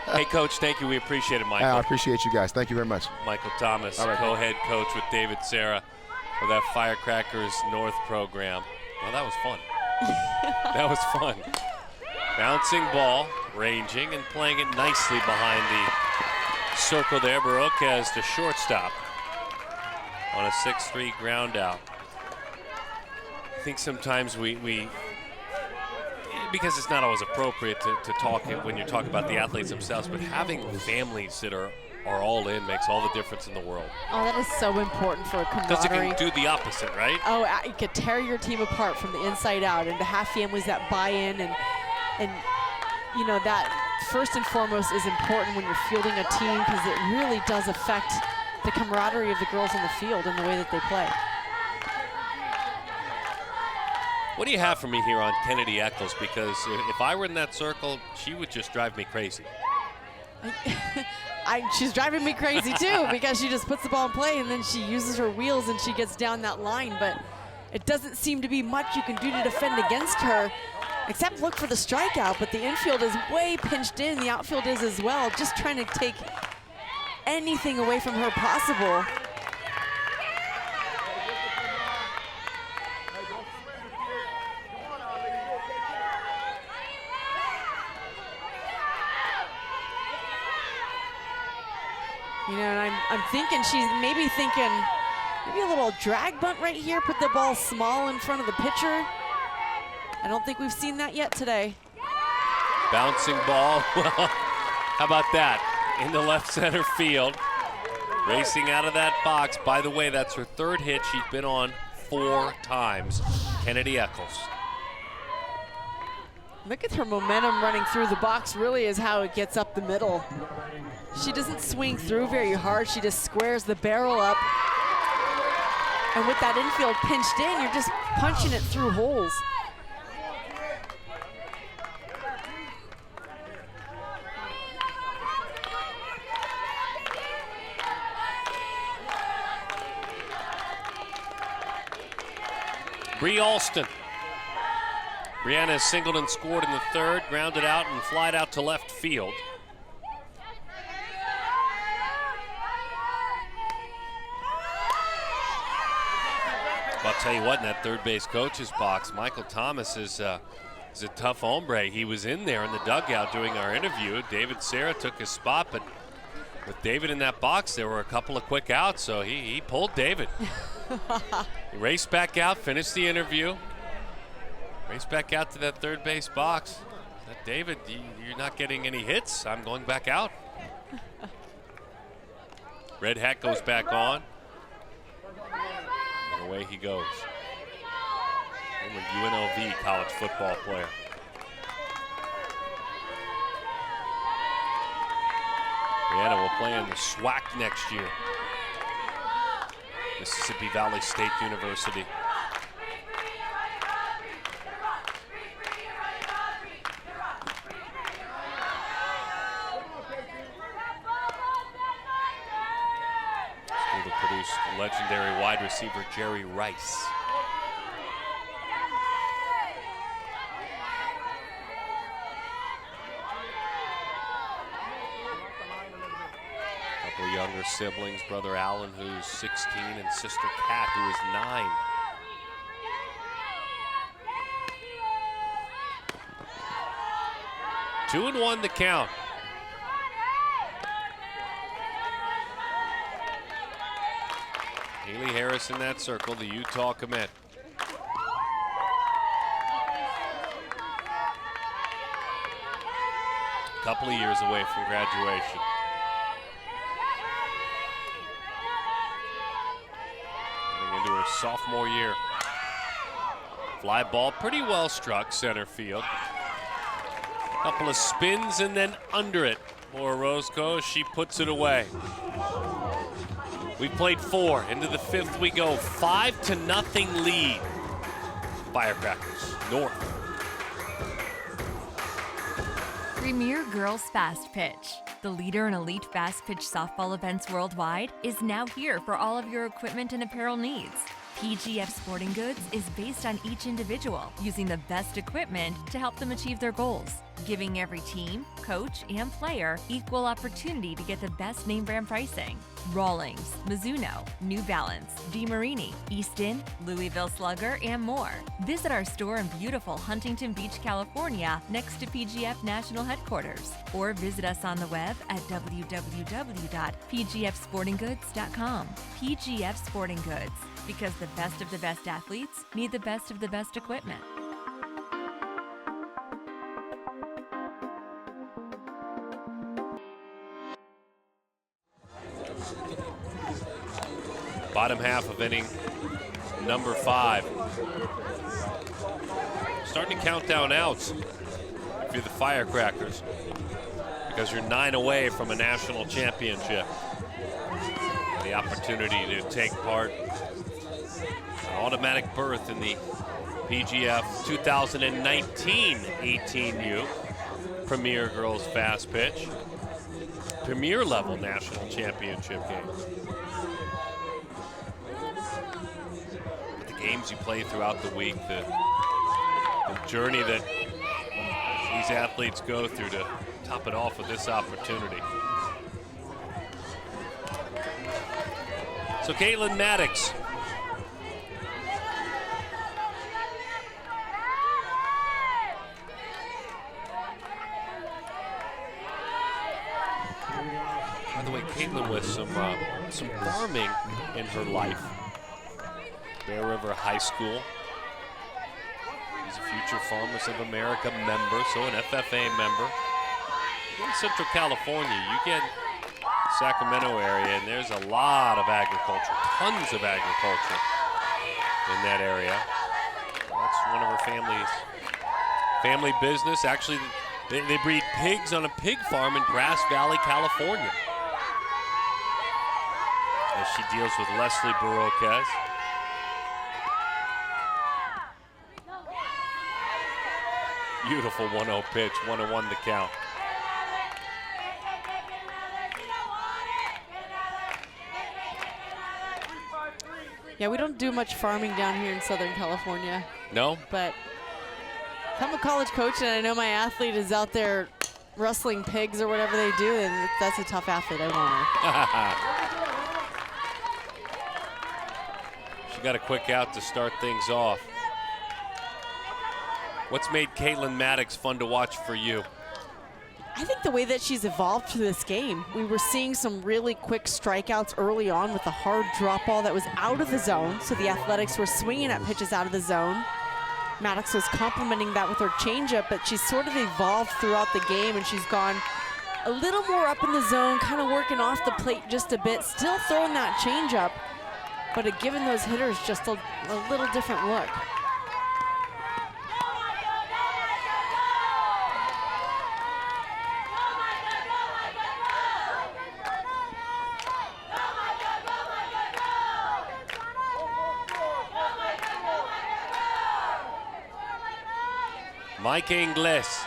Hey, Coach, thank you. We appreciate it, Michael. I appreciate you guys. Thank you very much. Michael Thomas, right, co-head coach with David Serra for that Firecrackers North program. Well, that was fun. That was fun. Bouncing ball, ranging, and playing it nicely behind the circle there. Barocas to shortstop on a 6-3 ground out. I think sometimes we because it's not always appropriate to talk when you talk about the athletes themselves, but having families that are all in makes all the difference in the world. Oh, that is so important for a camaraderie. Because it can do the opposite, right? Oh, it could tear your team apart from the inside out, and to have families that buy in and you know, that first and foremost is important when you're fielding a team, because it really does affect the camaraderie of the girls on the field and the way that they play. What do you have for me here on Kennedy Eccles? Because if I were in that circle, she would just drive me crazy. She's driving me crazy too, because she just puts the ball in play and then she uses her wheels and she gets down that line. But it doesn't seem to be much you can do to defend against her, except look for the strikeout. But the infield is way pinched in. The outfield is as well, just trying to take anything away from her possible. You know, and I'm thinking she's maybe a little drag bunt right here, put the ball small in front of the pitcher. I don't think we've seen that yet today. Bouncing ball, how about that? In the left center field, racing out of that box. By the way, that's her third hit. She's been on 4 times, Kennedy Eccles. Look at her momentum running through the box, really is how it gets up the middle. She doesn't swing through very hard. She just squares the barrel up. And with that infield pinched in, you're just punching it through holes. Bree Alston. Brianna has singled and scored in the third, grounded out and flied out to left field. I'll tell you what, in that third base coach's box, Michael Thomas is a tough hombre. He was in there in the dugout doing our interview. David Serra took his spot, but with David in that box, there were a couple of quick outs, so he pulled David. He raced back out, finished the interview, raced back out to that third base box. Said, David, you're not getting any hits. I'm going back out. Red hat goes back on. And away he goes. Former UNLV college football player. Brianna will play in the SWAC next year. Mississippi Valley State University. School that produced legendary wide receiver Jerry Rice. Couple younger siblings, brother Alan, who's 16, and sister Kat, who is 9. Two and one the count. Haley Harris in that circle, the Utah commit. Couple of years away from graduation. Getting into her sophomore year. Fly ball pretty well struck center field. Couple of spins and then under it. Laura Roscoe, she puts it away. We've played 4. Into the 5th we go. 5-0 lead. Firecrackers, North. Premier Girls Fast Pitch, the leader in elite fast pitch softball events worldwide, is now here for all of your equipment and apparel needs. PGF Sporting Goods is based on each individual, using the best equipment to help them achieve their goals, giving every team, coach, and player equal opportunity to get the best name brand pricing. Rawlings, Mizuno, New Balance, DeMarini, Easton, Louisville Slugger, and more. Visit our store in beautiful Huntington Beach, California, next to PGF National Headquarters, or visit us on the web at www.pgfsportinggoods.com. PGF Sporting Goods, because the best athletes need the best of the best equipment. Bottom half of inning number 5. Starting to count down outs if you're the Firecrackers, because you're 9 away from a national championship. The opportunity to take part, an automatic berth in the PGF 2019 18U Premier Girls Fast Pitch, Premier level national championship game. Games you play throughout the week, the journey that these athletes go through to top it off with this opportunity. So Caitlin Maddox. By the way, Caitlin with some farming in her life. Bear River High School. He's a Future Farmers of America member, so an FFA member. You get Central California, you get Sacramento area, and there's a lot of agriculture, tons of agriculture in that area. That's one of her family business. Actually, they breed pigs on a pig farm in Grass Valley, California. As she deals with Leslie Baroquez. Beautiful 1-0 pitch, 1-1 the count. Yeah, we don't do much farming down here in Southern California. No? But I'm a college coach, and I know my athlete is out there rustling pigs or whatever they do, and that's a tough athlete. I want her. She got a quick out to start things off. What's made Caitlin Maddox fun to watch for you? I think the way that she's evolved through this game. We were seeing some really quick strikeouts early on with a hard drop ball that was out of the zone, so the Athletics were swinging at pitches out of the zone. Maddox was complementing that with her changeup, but she's sort of evolved throughout the game, and she's gone a little more up in the zone, kind of working off the plate just a bit, still throwing that changeup, but giving those hitters just a little different look. Mike Ingles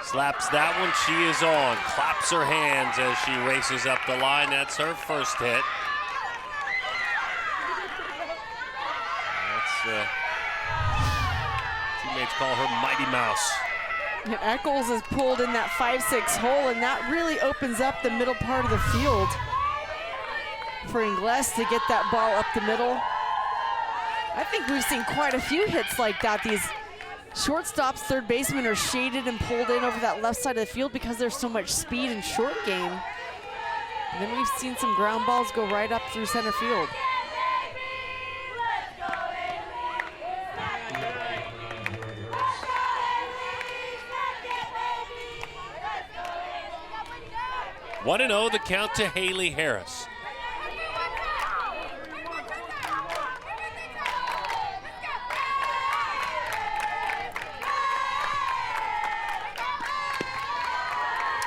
slaps that one. She is on. Claps her hands as she races up the line. That's her first hit. Teammates call her Mighty Mouse. And Eccles is pulled in that 5-6 hole, and that really opens up the middle part of the field for Ingles to get that ball up the middle. I think we've seen quite a few hits like that. These shortstops, third basemen are shaded and pulled in over that left side of the field because there's so much speed and short game. And then we've seen some ground balls go right up through center field. One and 0 the count to Haley Harris.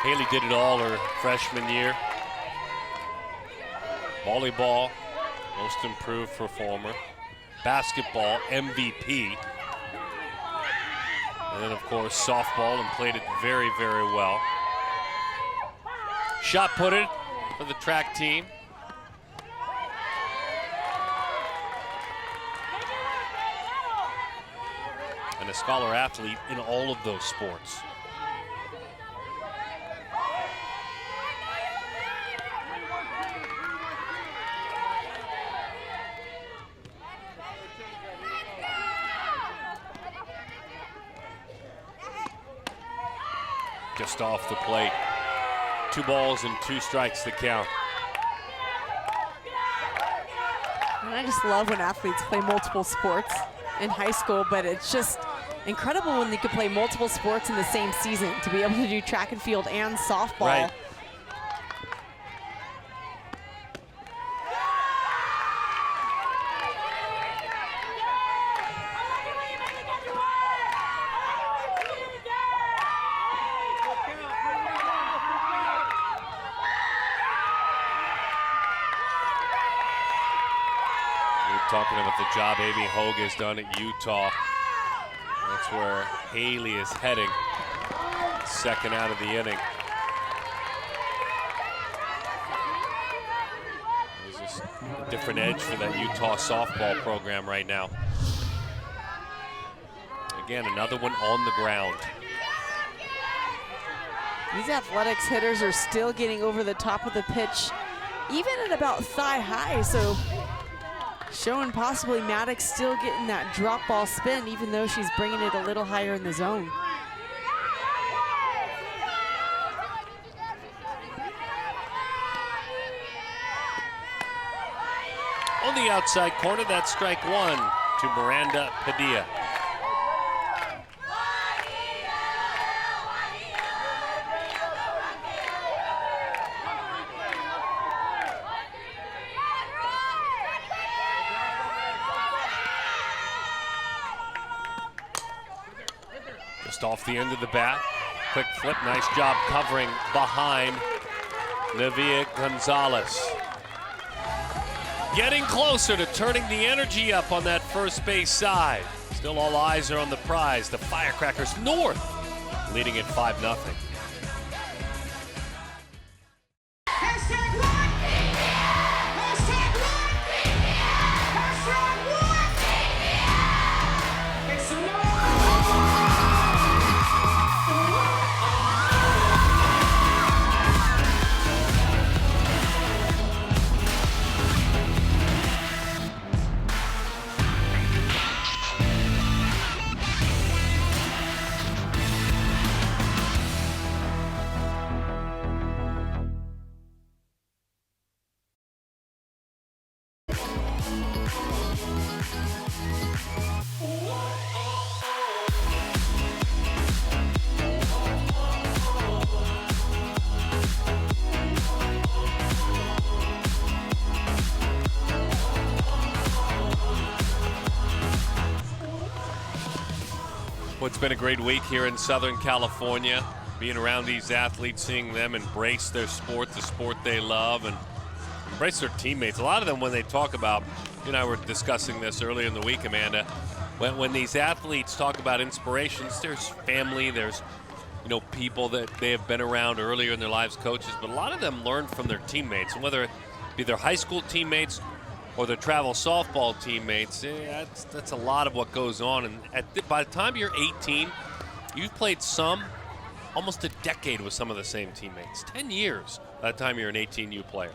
Haley did it all her freshman year. Volleyball, most improved performer. Basketball, MVP. And then, of course, softball, and played it very, very well. Shot put it for the track team. And a scholar athlete in all of those sports. Just off the plate. 2 balls and 2 strikes to count. And I just love when athletes play multiple sports in high school, but it's just incredible when they could play multiple sports in the same season, to be able to do track and field and softball. Right. Talking about the job Amy Hogue has done at Utah. That's where Haley is heading. Second out of the inning. There's just a different edge for that Utah softball program right now. Again, another one on the ground. These Athletics hitters are still getting over the top of the pitch, even at about thigh high, so showing possibly Maddox still getting that drop ball spin, even though she's bringing it a little higher in the zone. On the outside corner, that's strike 1 to Miranda Padilla. Off the end of the bat, quick flip, nice job covering behind Nevia Gonzalez. Getting closer to turning the energy up on that first base side. Still all eyes are on the prize, the Firecrackers North, leading at 5-0. Hashtag one PGF! Well, it's been a great week here in Southern California, being around these athletes, seeing them embrace their sport, the sport they love, and embrace their teammates. A lot of them, when they talk about, you and I were discussing this earlier in the week, Amanda, when these athletes talk about inspirations, there's family, there's people that they have been around earlier in their lives, coaches, but a lot of them learn from their teammates, and whether it be their high school teammates or their travel softball teammates, that's a lot of what goes on. And by the time you're 18, you've played almost a decade with some of the same teammates. 10 years by the time you're an 18U player.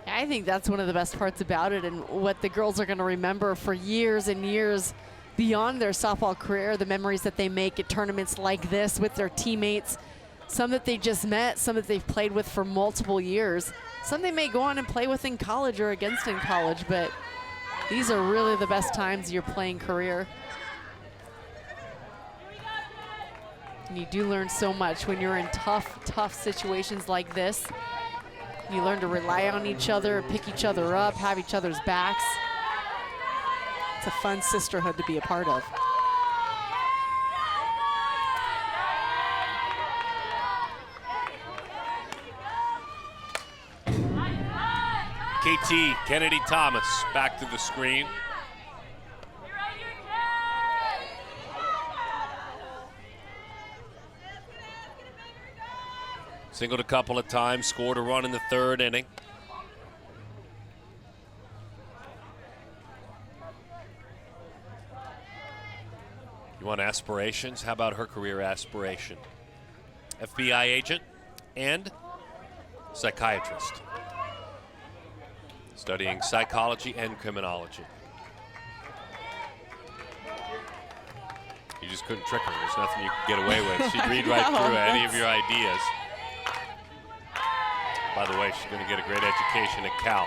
I think that's one of the best parts about it, and what the girls are going to remember for years and years beyond their softball career, the memories that they make at tournaments like this with their teammates, some that they just met, some that they've played with for multiple years, some they may go on and play with in college or against in college, but these are really the best times of your playing career. And you do learn so much when you're in tough situations like this. You learn to rely on each other, pick each other up, have each other's backs. It's a fun sisterhood to be a part of. KT, Kennedy Thomas, back to the screen. Singled a couple of times, scored a run in the third inning. You want aspirations? How about her career aspiration? FBI agent and psychiatrist. Studying psychology and criminology. You just couldn't trick her. There's nothing you could get away with. She'd read right through any of your ideas. By the way, she's going to get a great education at Cal.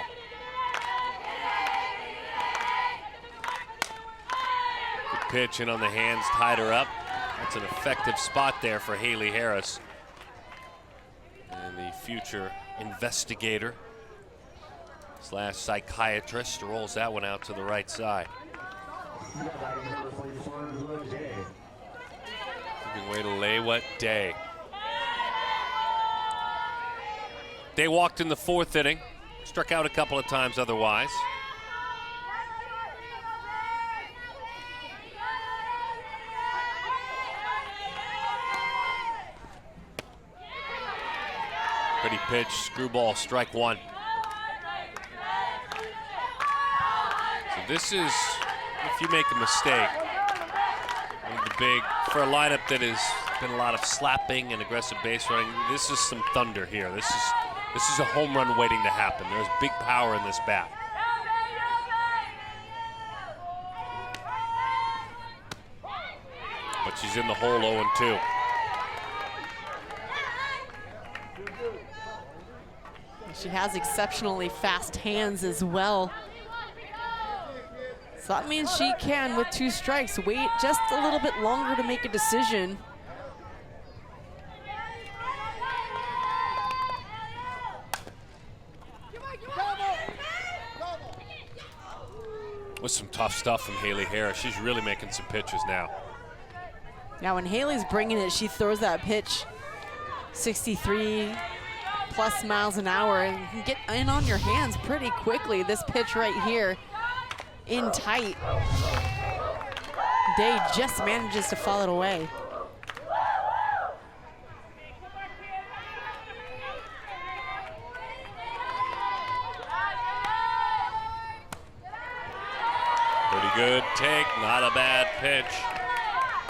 Good pitch in on the hands, tied her up. That's an effective spot there for Haley Harris. And the future investigator / psychiatrist rolls that one out to the right side. Giving way to Lewa Day. Day walked in the fourth inning, struck out a couple of times otherwise. Pretty pitch, screwball, strike one. So this is, if you make a mistake, one of the big, for a lineup that has been a lot of slapping and aggressive base running, this is some thunder here. This is a home run waiting to happen. There's big power in this bat. But she's in the hole 0-2. She has exceptionally fast hands as well. So that means she can, with 2 strikes, wait just a little bit longer to make a decision. With some tough stuff from Haley Harris. She's really making some pitches now. Now when Haley's bringing it, she throws that pitch 63 plus miles an hour and you can get in on your hands pretty quickly. This pitch right here, in tight. Day just manages to foul it away. Pretty good take, not a bad pitch.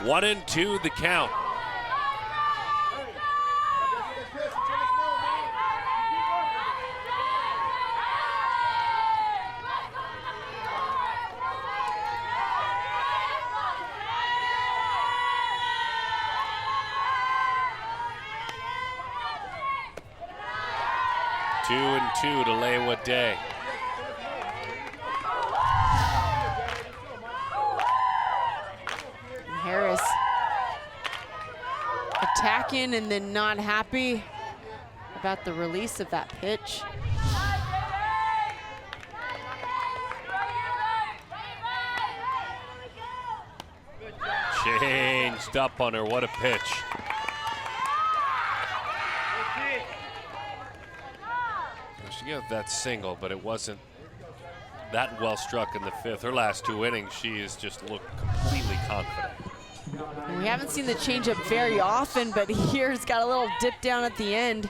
1-2 the count. Two and two to Lewa Day. Harris attacking and then not happy about the release of that pitch. changed up on her. What a pitch. She gave that single, but it wasn't that well struck in the 5th. Her last 2 innings, she has just looked completely confident. We haven't seen the changeup very often, but here it's got a little dip down at the end.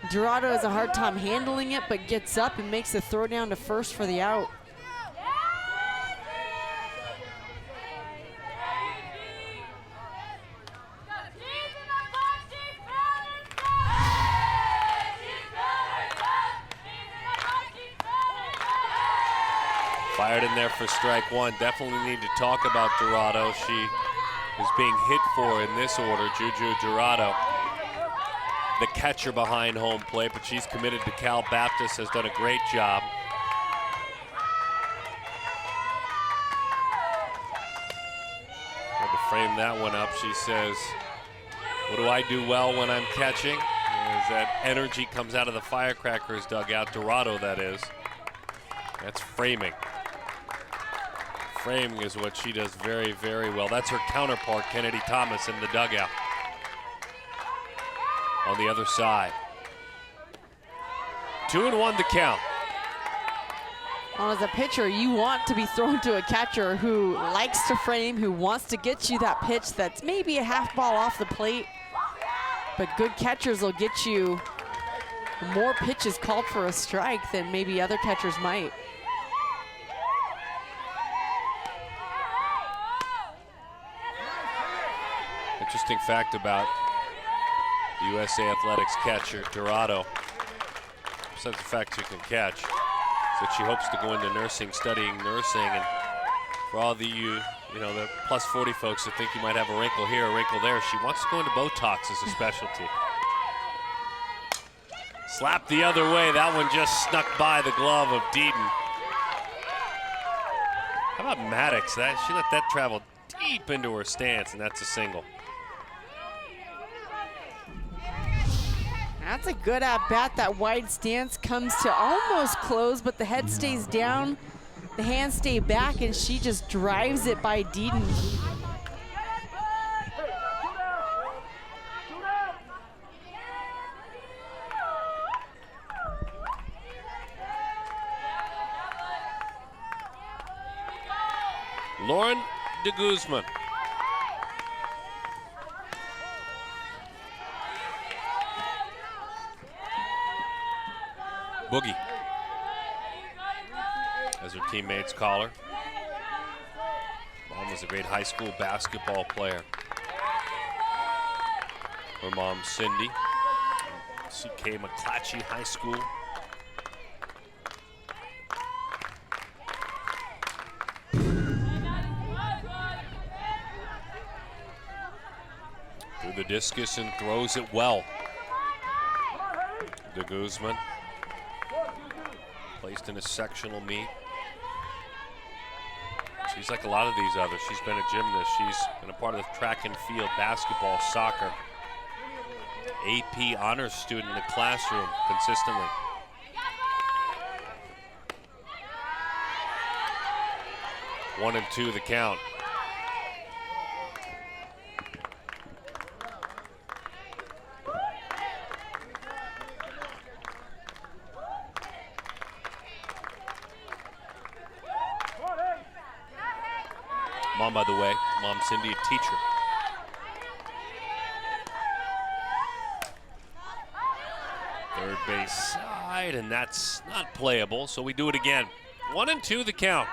Dorado has a hard time handling it, but gets up and makes the throw down to first for the out. Fired in there for strike 1. Definitely need to talk about Dorado. She is being hit for in this order. Juju Dorado, the catcher behind home plate, but she's committed to Cal Baptist, has done a great job. Had to frame that one up. She says, what do I do well when I'm catching? As that energy comes out of the Firecrackers dugout, Dorado that is. That's framing. Framing is what she does very, very well. That's her counterpart, Kennedy Thomas, in the dugout. On the other side. 2-1 the count. Well, as a pitcher, you want to be thrown to a catcher who likes to frame, who wants to get you that pitch that's maybe a half ball off the plate. But good catchers will get you more pitches called for a strike than maybe other catchers might. Interesting fact about the USA Athletics catcher, Dorado, besides the fact she can catch, is that she hopes to go into nursing, studying nursing, and for all the the plus 40 folks that think you might have a wrinkle here, a wrinkle there, she wants to go into Botox as a specialty. Slap the other way, that one just snuck by the glove of Deaton. How about Maddox? She let that travel deep into her stance, and that's a single. That's a good at-bat. That wide stance comes to almost close, but the head stays down, the hands stay back, and she just drives it by Deaton. Lauren de Guzman. Boogie, as her teammates call her. Mom was a great high school basketball player. Her mom, Cindy, she came McClatchy High School. Through the discus and throws it well. De Guzman. Placed in a sectional meet. She's like a lot of these others. She's been a gymnast. She's been a part of the track and field, basketball, soccer. AP honors student in the classroom consistently. One and two the count. Mom, by the way, Mom Cindy, a teacher. Third base side, and that's not playable, so we do it again. 1 and 2 the count.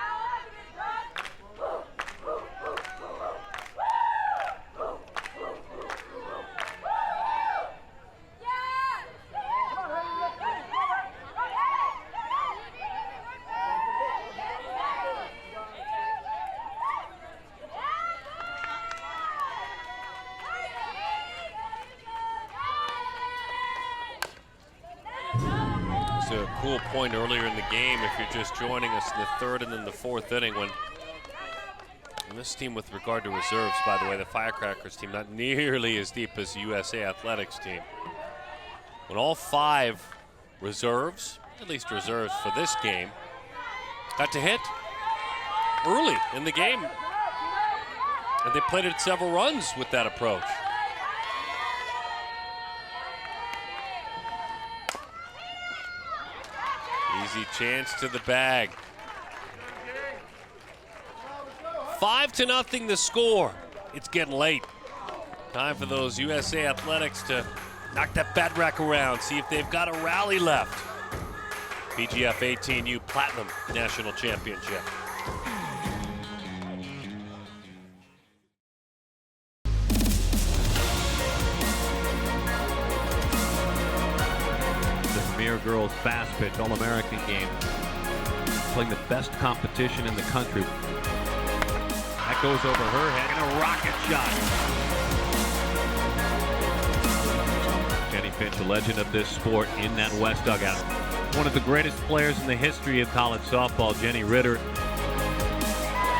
A cool point earlier in the game if you're just joining us in the third and then the fourth inning when this team, with regard to reserves, by the way, the Firecrackers team, not nearly as deep as the USA Athletics team. When all 5 reserves, at least reserves for this game, got to hit early in the game, And they plated several runs with that approach. Easy chance to the bag. 5-0 the score. It's getting late. Time for those USA Athletics to knock that bat rack around, see if they've got a rally left. PGF 18U Platinum National Championship. The Premier Girls Fast Pitch All-American game. Playing the best competition in the country. That goes over her head and a rocket shot. Jenny Finch, a legend of this sport in that West dugout. One of the greatest players in the history of college softball, Jenny Ritter.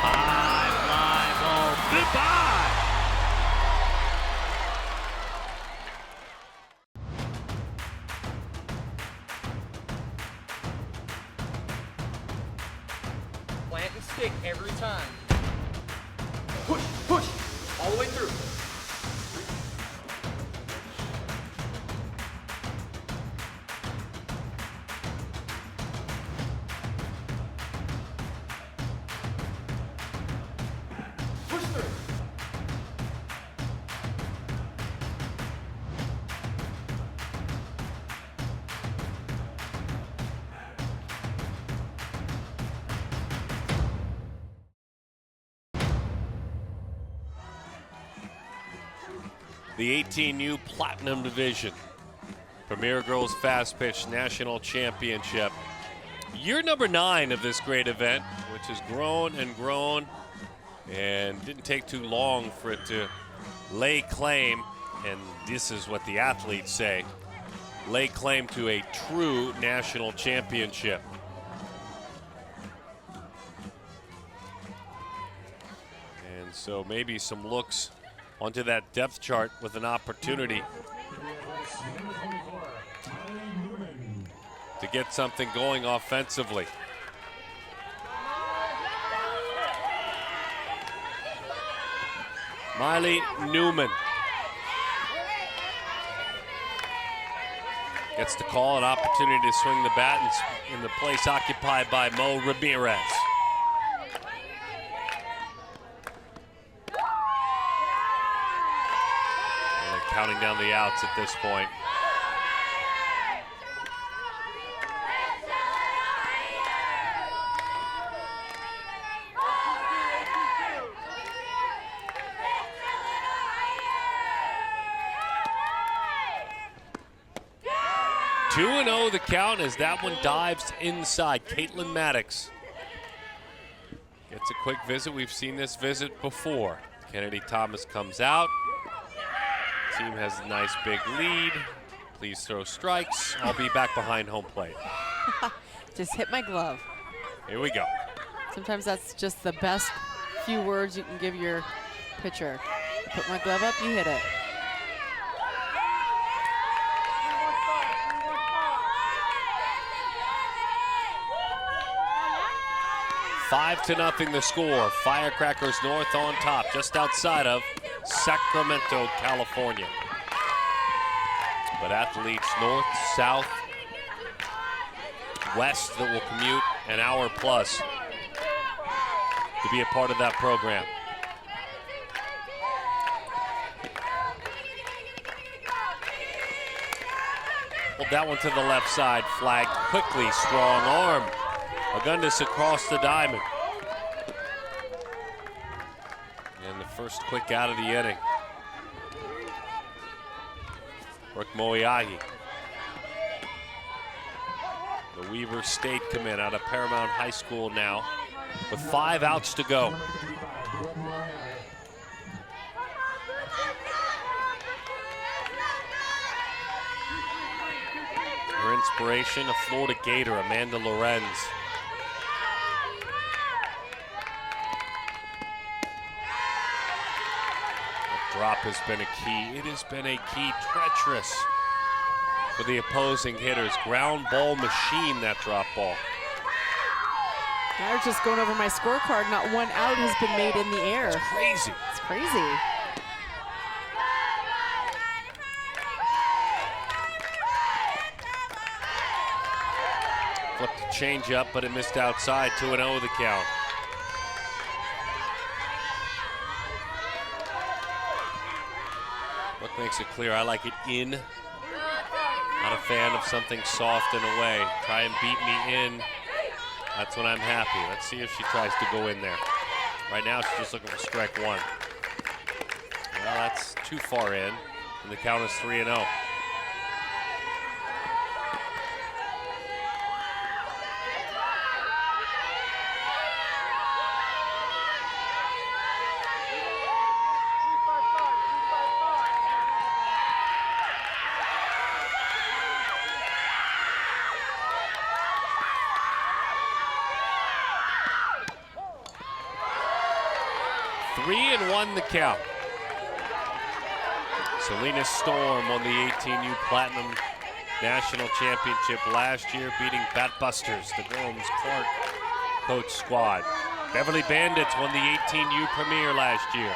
High fly ball, goodbye! Plant and stick every time. Push, push, all the way through. Push through. The 18U Platinum Division. Premier Girls Fast Pitch National Championship. Year number 9 of this great event, which has grown and grown, and didn't take too long for it to lay claim, and this is what the athletes say, lay claim to a true national championship. And so maybe some looks onto that depth chart with an opportunity to get something going offensively. Miley Newman gets the call, an opportunity to swing the bat in the place occupied by Mo Ramirez. Counting down the outs at this point. Two 2-0 the count as that one dives inside. Caitlin Maddox gets a quick visit. We've seen this visit before. Kennedy Thomas comes out. Team has a nice big lead. Please throw strikes. I'll be back behind home plate. Just hit my glove. Here we go. Sometimes that's just the best few words you can give your pitcher. Put my glove up, you hit it. Five to nothing the score. Firecrackers North on top, just outside of Sacramento, California. But athletes north, south, west that will commute an hour plus to be a part of that program. Pulled that one to the left side, flagged quickly, strong arm. Agundis across the diamond. And the first quick out of the inning. Brooke Moiahi. The Weaver State commit out of Paramount High School now with 5 outs to go. Her inspiration, a Florida Gator, Amanda Lorenz. Drop has been a key. It has been a key. Treacherous for the opposing hitters. Ground ball machine, that drop ball. I was just going over my scorecard. Not one out has been made in the air. It's crazy. It's crazy. Flipped the change up, but it missed outside. 2-0 the count. Brooke makes it clear, I like it in. Not a fan of something soft and away. Try and beat me in. That's when I'm happy. Let's see if she tries to go in there. Right now, she's just looking for strike one. Well, that's too far in, and the count is 3-0. The count. Selena Storm won the 18U Platinum National Championship last year, beating Bat Busters, the Gomes Clark coach squad. Beverly Bandits won the 18U Premier last year.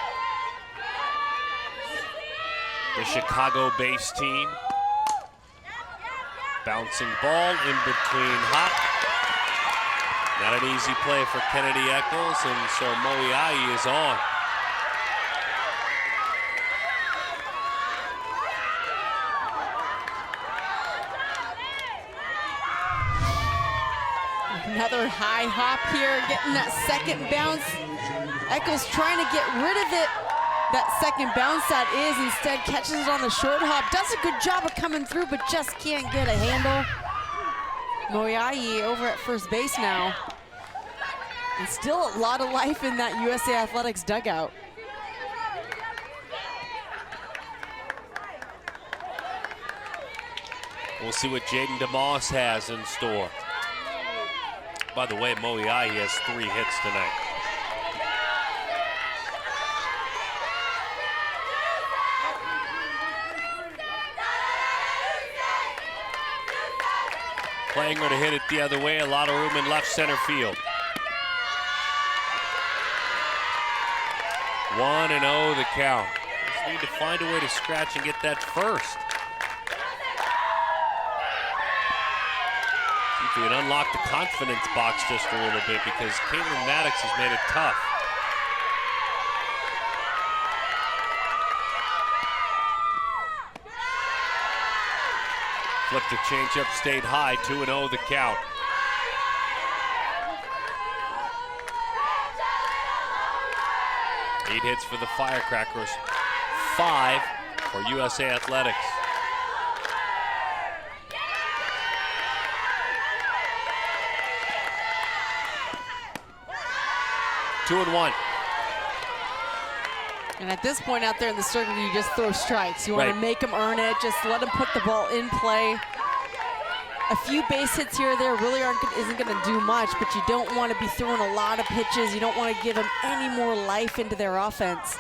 The Chicago-based team. Bouncing ball in between hot. Not an easy play for Kennedy Eccles, and so Moiai is on. Another high hop here, getting that second bounce. Eccles trying to get rid of it. That second bounce that is, instead catches it on the short hop. Does a good job of coming through, but just can't get a handle. Moiai over at first base now. And still a lot of life in that USA Athletics dugout. We'll see what Jaden DeMoss has in store. By the way, Moiai has 3 hits tonight. Playing her to hit it the other way, a lot of room in left center field. 1-0 the count. Just need to find a way to scratch and get that first. See if we can unlock the confidence box just a little bit, because Caitlin Maddox has made it tough. Flipped the changeup, stayed high, 2-0 the count. Eight hits for the Firecrackers, 5 for USA Athletics. Two and one. And at this point out there in the circle, you just throw strikes. You want to make them earn it. Just let them put the ball in play. A few base hits here or there really isn't going to do much, but you don't want to be throwing a lot of pitches. You don't want to give them any more life into their offense.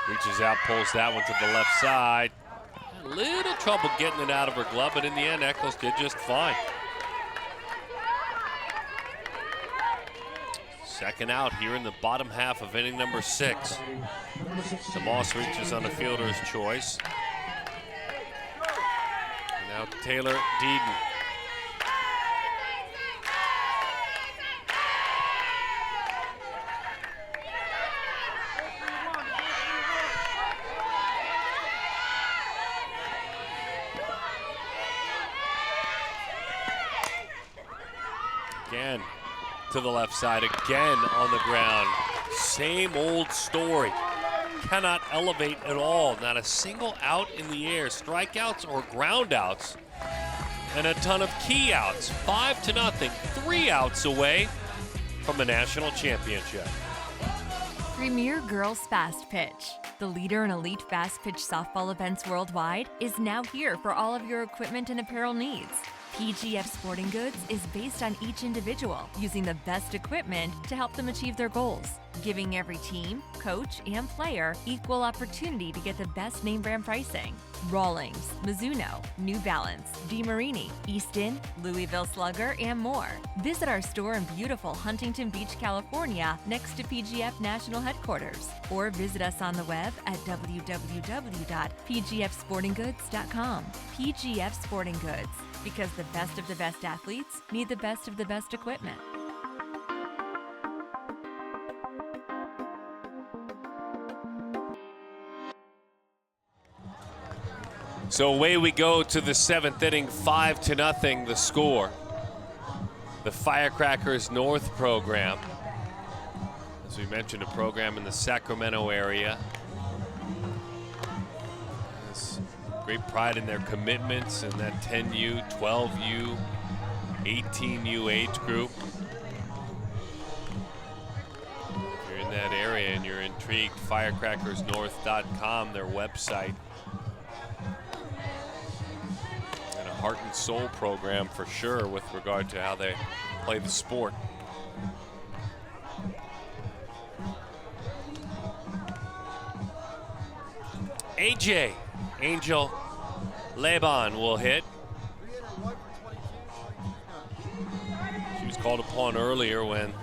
Reaches out, pulls that one to the left side. A little trouble getting it out of her glove, but in the end, Eccles did just fine. Second out here in the bottom half of inning number 6. DeMoss reaches on the fielder's choice. And now Taylor Deeden. Again. To the left side, again on the ground. Same old story. Cannot elevate at all. Not a single out in the air. Strikeouts or ground outs. And a ton of key outs. 5-0. 3 outs away from a national championship. Premier Girls Fast Pitch, the leader in elite fast pitch softball events worldwide, is now here for all of your equipment and apparel needs. PGF Sporting Goods is based on each individual, using the best equipment to help them achieve their goals. giving every team, coach, and player equal opportunity to get the best name brand pricing. Rawlings, Mizuno, New Balance, DeMarini, Easton, Louisville Slugger, and more. Visit our store in beautiful Huntington Beach, California, next to PGF National Headquarters, or visit us on the web at www.pgfsportinggoods.com. PGF Sporting Goods, because the best athletes need the best of the best equipment. So away we go to the 7th inning, 5-0 the score. The Firecrackers North program. As we mentioned, a program in the Sacramento area. Has great pride in their commitments in that 10U, 12U, 18U age group. If you're in that area and you're intrigued, firecrackersnorth.com, their website. Heart and soul program for sure with regard to how they play the sport. AJ Angel Leban will hit. She was called upon earlier when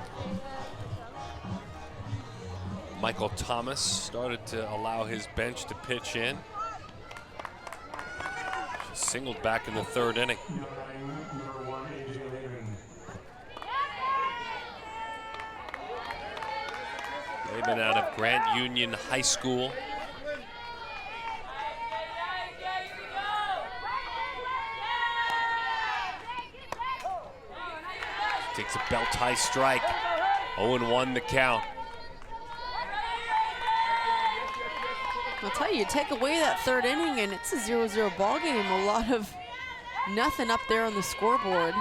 Michael Thomas started to allow his bench to pitch in. Singled back in the 3rd inning. They've been out of Grant Union High School. Takes a belt high strike. 0-1 the count. I'll tell you, take away that 3rd inning and it's a 0-0 ball game. A lot of nothing up there on the scoreboard.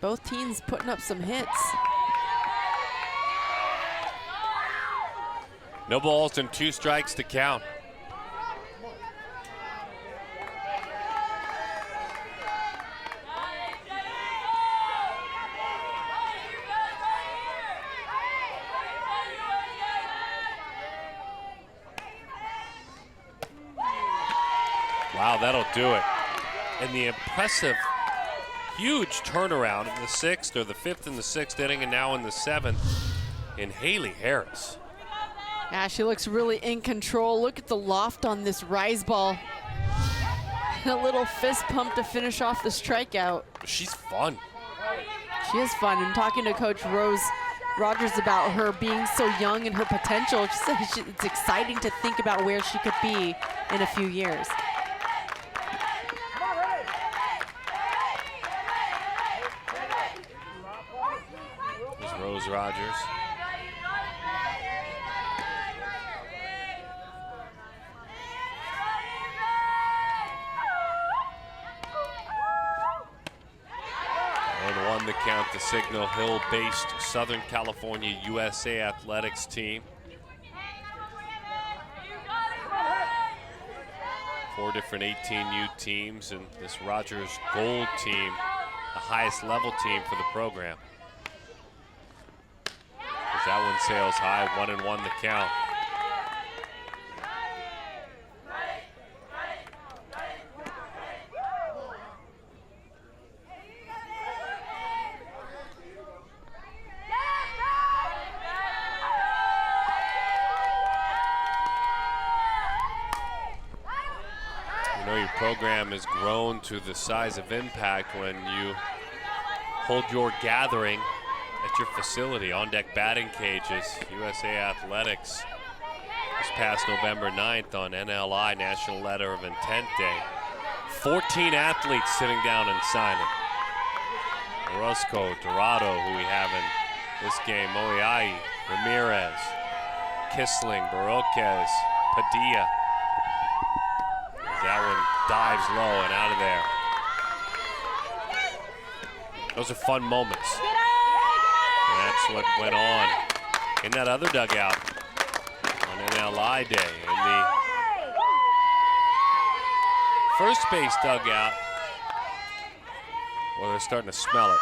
Both teams putting up some hits. No balls and 2 strikes to count. Wow, that'll do it. And the impressive, huge turnaround in the 6th, or the 5th and the 6th inning, and now in the 7th, in Haley Harris. Yeah, she looks really in control. Look at the loft on this rise ball. A little fist pump to finish off the strikeout. She's fun. She is fun. And talking to Coach Rose Rogers about her being so young and her potential, she said it's exciting to think about where she could be in a few years. Rose Rogers. And 1 the count, the Signal Hill-based Southern California USA Athletics team. 4 different 18U teams, and this Rogers Gold team, the highest level team for the program. That one sails high, 1-1 the count. You know, your program has grown to the size of impact when you hold your gathering at your facility, on deck batting cages. USA Athletics this past November 9th on NLI, National Letter of Intent Day. 14 athletes sitting down and signing. Orozco, Dorado, who we have in this game, Moiai, Ramirez, Kissling, Barroquez, Padilla. That one dives low and out of there. Those are fun moments. And that's what went on in that other dugout on NLI Day. In the first base dugout, well, they're starting to smell it.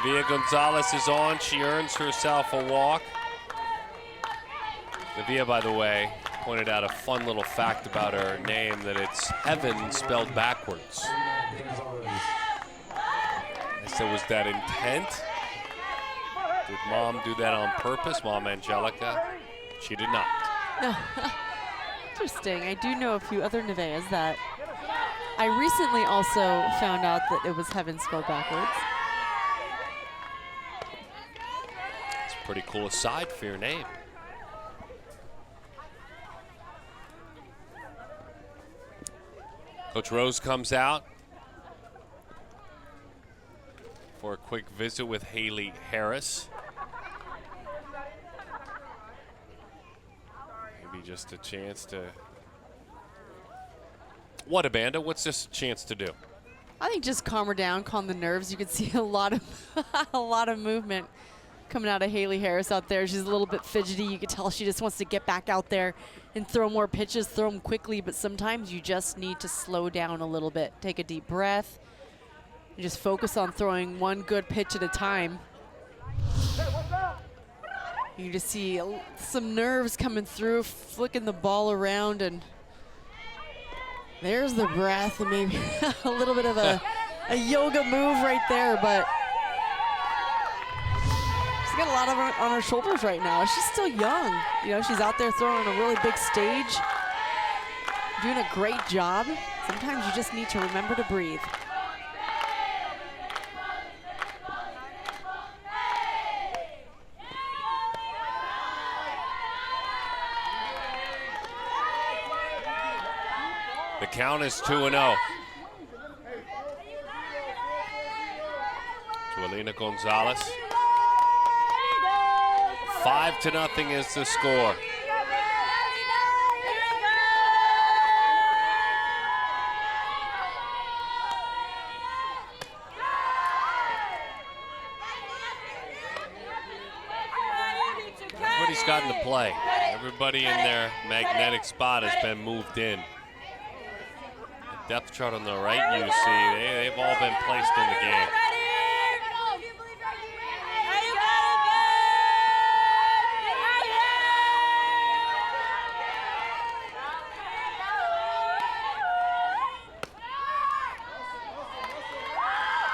Nevia Gonzalez is on. She earns herself a walk. Nevia, by the way, pointed out a fun little fact about her name, that it's heaven spelled backwards. I said, was that intent? Did Mom do that on purpose, Mom Angelica? She did not. No. Interesting. I do know a few other Neveas that I recently also found out that it was heaven spelled backwards. It's a pretty cool aside for your name. Coach Rose comes out for a quick visit with Haley Harris. Maybe just a chance to... What, Amanda? What's this a chance to do? I think just calm her down, calm the nerves. You can see a lot of a lot of movement coming out of Haley Harris out there. She's a little bit fidgety. You can tell she just wants to get back out there and throw more pitches, throw them quickly, but sometimes you just need to slow down a little bit. Take a deep breath. And just focus on throwing one good pitch at a time. You just see some nerves coming through, flicking the ball around, and there's the breath, and maybe a little bit of a yoga move right there, but she's got a lot of on her shoulders right now. She's still young. You know, she's out there throwing on a really big stage, doing a great job. Sometimes you just need to remember to breathe. The count is 2-0. To Alina Gonzalez. 5-0 is the score. Everybody's gotten to play. Everybody in their magnetic spot has been moved in. Depth chart on the right, you see, they've all been placed in the game.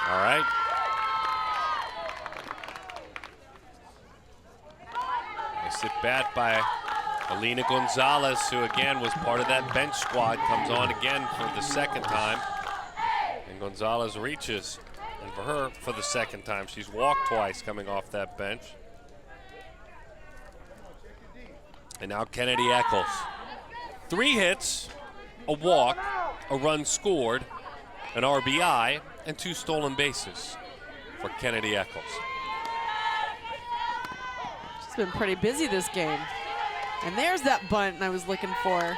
All right. Nice at bat by Alina Gonzalez, who again was part of that bench squad, comes on again for the second time. And Gonzalez reaches. And for her, for the second time, she's walked twice coming off that bench. And now Kennedy Eccles. 3 hits, a walk, a run scored, an RBI, and 2 stolen bases for Kennedy Eccles. She's been pretty busy this game. And there's that bunt I was looking for.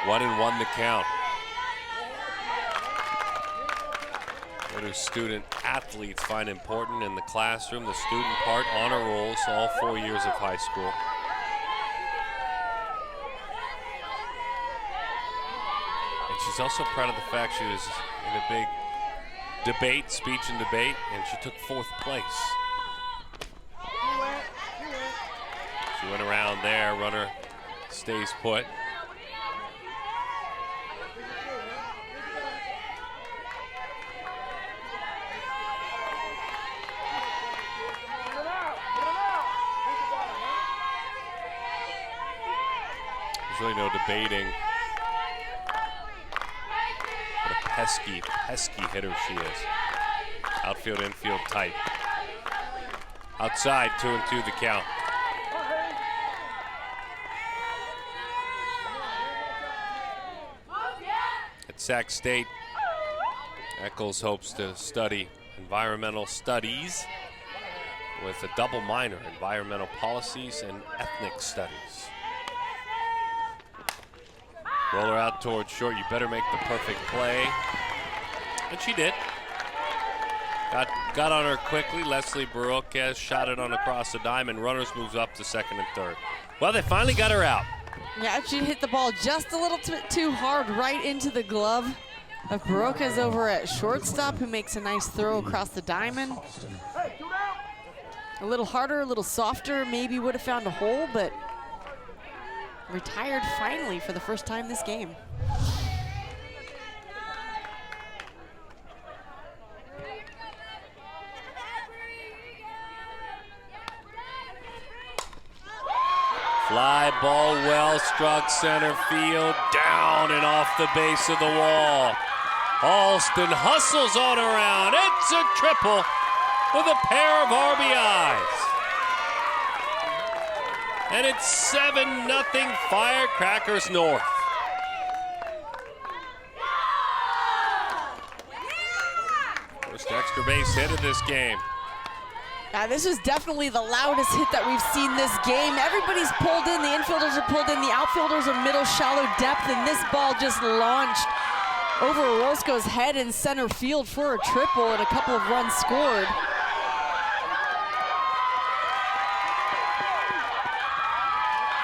One and one the count. What do student athletes find important in the classroom? The student part, honor rolls, all 4 years of high school. And she's also proud of the fact she was in a big debate, speech and debate, and she took 4th place. She went around there, runner stays put. Really no debating what a pesky hitter she is. Outfield, infield type. Outside, 2-2 the count. At Sac State, Eccles hopes to study environmental studies with a double minor, environmental policies and ethnic studies. Roll her out towards short. You better make the perfect play. And she did. Got on her quickly. Leslie Barocas shot it on across the diamond. Runners moves up to second and third. Well, they finally got her out. Yeah, she hit the ball just a little too hard right into the glove of Barocas over at shortstop, who makes a nice throw across the diamond. A little harder, a little softer, maybe would have found a hole, but retired finally for the first time this game. Fly ball well struck center field, down and off the base of the wall. Alston hustles on around. It's a triple with a pair of RBIs. And it's 7-0 Firecrackers North. First extra base hit of this game. Yeah, this is definitely the loudest hit that we've seen this game. Everybody's pulled in, the infielders are pulled in, the outfielders are middle shallow depth, and this ball just launched over Orozco's head in center field for a triple and a couple of runs scored.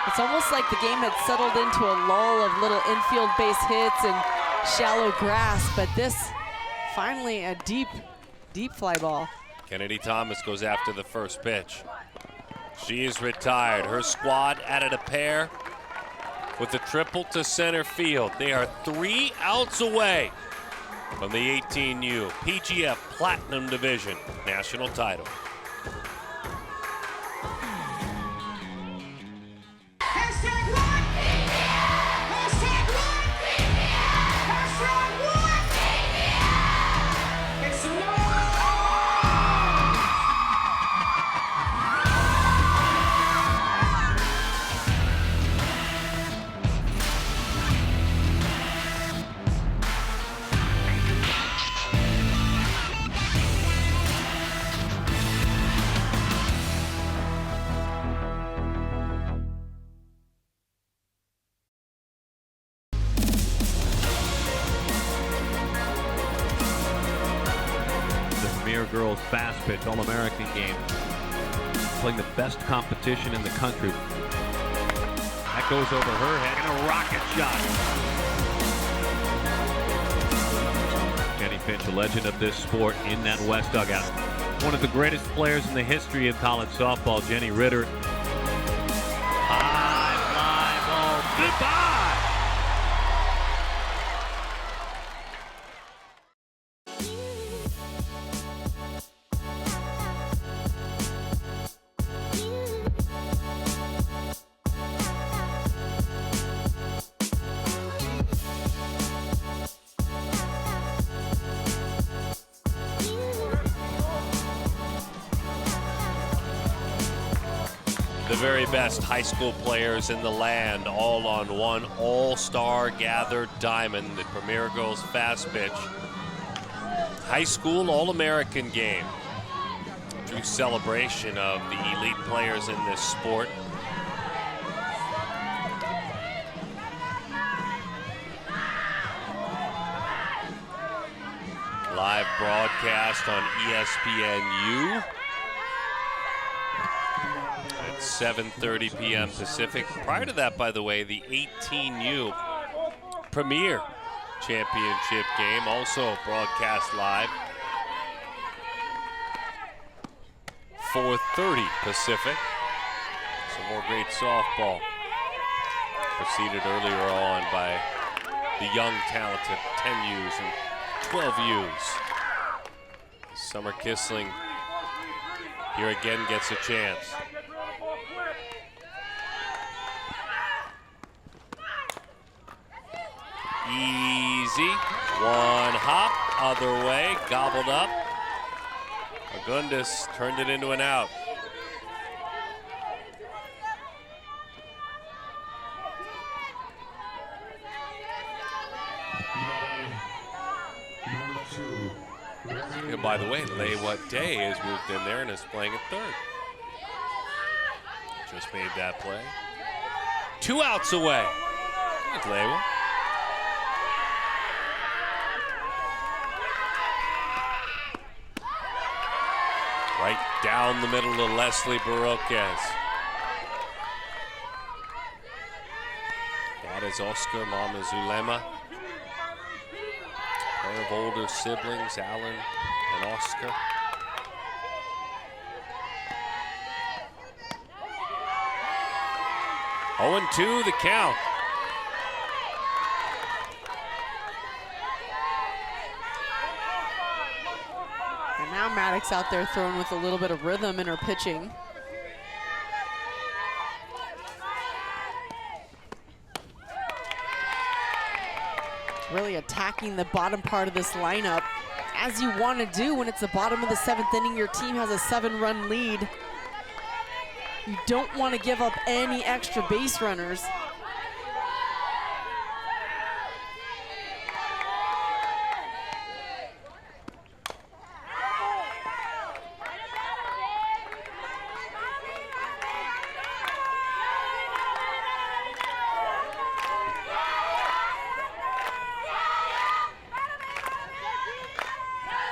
It's almost like the game had settled into a lull of little infield base hits and shallow grass, but this finally a deep fly ball. Kennedy Thomas goes after the first pitch. She is retired. Her squad added a pair with a triple to center field. They are 3 outs away from the 18U PGF Platinum Division national title. Hashtag one PGF! Hashtag one PGF! Hashtag one PGF! It's the Girls fast pitch All-American game, playing the best competition in the country. That goes over her head and a rocket shot. Jenny Finch, a legend of this sport in that West dugout. One of the greatest players in the history of college softball, Jenny Ritter. High fly ball, goodbye. The very best high school players in the land, all on one all-star gathered diamond, the Premier Girls Fast Pitch High School All-American game. True celebration of the elite players in this sport. Live broadcast on ESPNU. 7:30 p.m. Pacific. Prior to that, by the way, the 18U Premier Championship game also broadcast live. 4:30 Pacific. Some more great softball. Preceded earlier on by the young, talented 10Us and 12Us. Summer Kissling here again gets a chance. Easy, one hop, other way, gobbled up. Agundis turned it into an out. And by the way, Lewa Day has moved in there and is playing at third. Just made that play. 2 outs away. There's Lewa. Right down the middle to Leslie Barroquez. That is Oscar Mama Zulema. Pair of older siblings, Alan and Oscar. Oh, 0-2 the count. And now Maddox out there throwing with a little bit of rhythm in her pitching. Really attacking the bottom part of this lineup, as you want to do when it's the bottom of the 7th inning. Your team has a 7-run lead. You don't want to give up any extra base runners.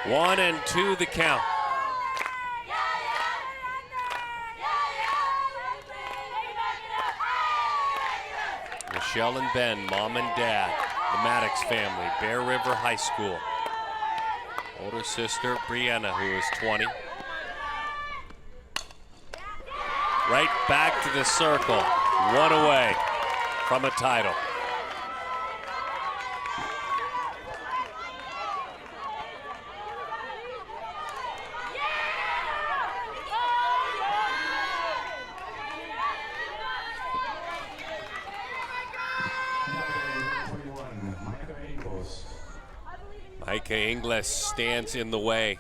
One and 2 the count. Michelle and Ben, mom and dad, the Maddox family, Bear River High School. Older sister, Brianna, who is 20. Right back to the circle, 1 away from a title. Micah Ingles stands in the way.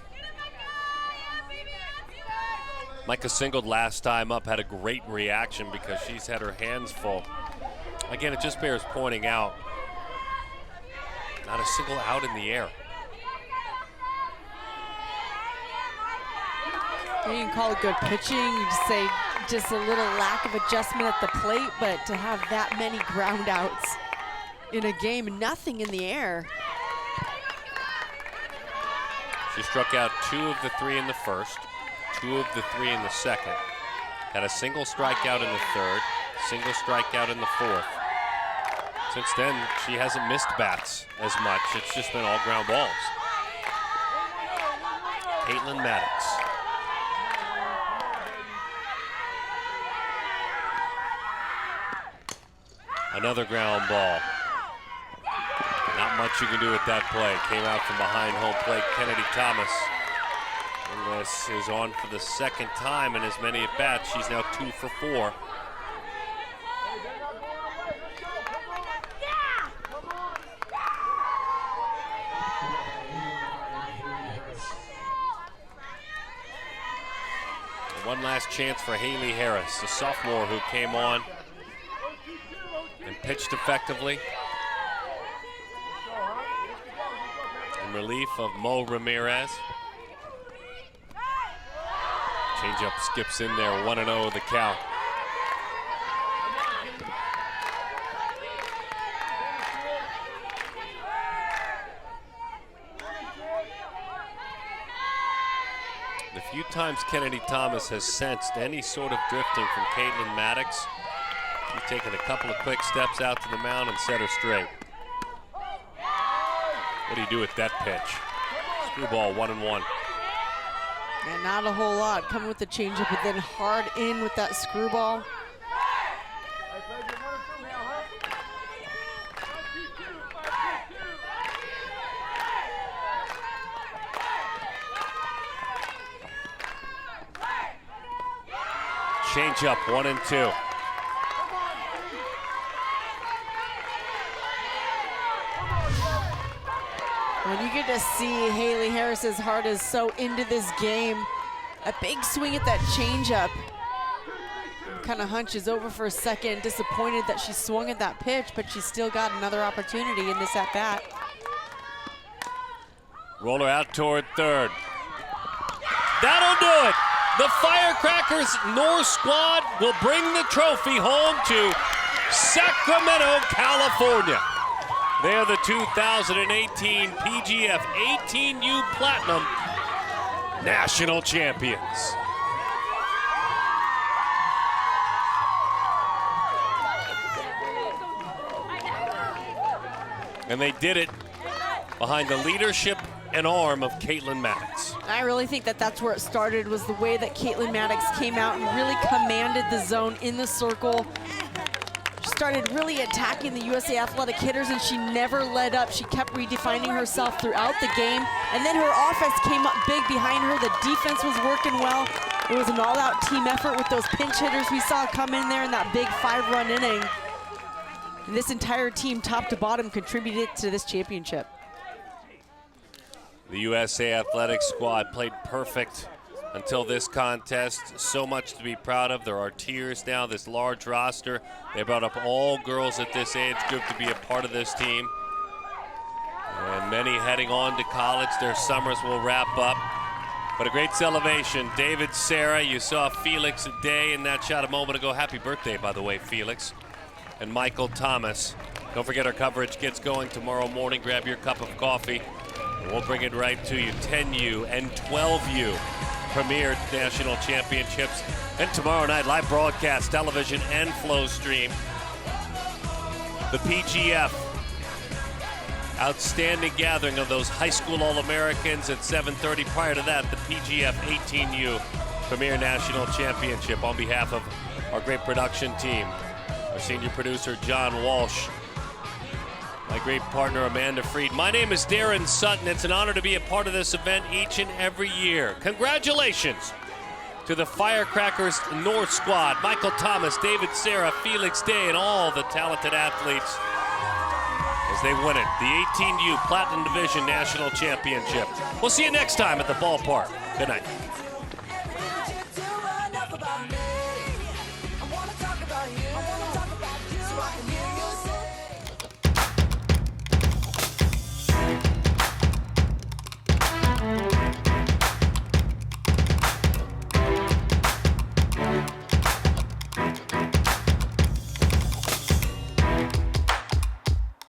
Micah singled last time up, had a great reaction because she's had her hands full. Again, it just bears pointing out, not a single out in the air. You can call it good pitching. You just say just a little lack of adjustment at the plate, but to have that many ground outs in a game, nothing in the air. She struck out 2 of the 3 in the first, 2 of the 3 in the second. Had a single strikeout in the third, single strikeout in the fourth. Since then, she hasn't missed bats as much. It's just been all ground balls. Caitlin Maddox. Another ground ball. Not much you can do with that play. Came out from behind home plate, Kennedy Thomas. Ingles is on for the second time in as many at-bats. She's now 2 for 4. One last chance for Haley Harris, the sophomore who came on and pitched effectively. In relief of Mo Ramirez. Changeup skips in there, 1-0 the count. The few times Kennedy Thomas has sensed any sort of drifting from Caitlin Maddox, she's taken a couple of quick steps out to the mound and set her straight. What do you do with that pitch? Screwball, 1-1. And not a whole lot. Coming with the changeup, but then hard in with that screwball. Changeup, 1-2. When you get to see Haley Harris's heart is so into this game, a big swing at that changeup. Kind of hunches over for a second, disappointed that she swung at that pitch, but she still got another opportunity in this at-bat. Roller out toward third. That'll do it. The Firecrackers North squad will bring the trophy home to Sacramento, California. They are the 2018 PGF 18U Platinum National Champions. And they did it behind the leadership and arm of Caitlin Maddox. I really think that that's where it started, was the way that Caitlin Maddox came out and really commanded the zone in the circle. She started really attacking the USA Athletic hitters, and she never let up. She kept redefining herself throughout the game, and then her offense came up big behind her. The defense was working well. It was an all-out team effort with those pinch hitters we saw come in there in that big 5-run inning. And this entire team, top to bottom, contributed to this championship. The USA Athletic squad played perfect until this contest. So much to be proud of. There are tears now, this large roster. They brought up all girls at this age group to be a part of this team. And many heading on to college. Their summers will wrap up. But a great celebration. David, Sarah, you saw Felix Day in that shot a moment ago. Happy birthday, by the way, Felix. And Michael Thomas. Don't forget our coverage gets going tomorrow morning. Grab your cup of coffee. We'll bring it right to you. 10U and 12U Premier National Championships. And tomorrow night, live broadcast, television, and flow stream. The PGF. Outstanding gathering of those high school All-Americans at 7:30. Prior to that, the PGF 18U Premier National Championship. On behalf of our great production team, our senior producer, John Walsh, my great partner, Amanda Freed. My name is Darren Sutton. It's an honor to be a part of this event each and every year. Congratulations to the Firecrackers North squad, Michael Thomas, David Sarah, Felix Day, and all the talented athletes as they win it, the 18U Platinum Division National Championship. We'll see you next time at the ballpark. Good night.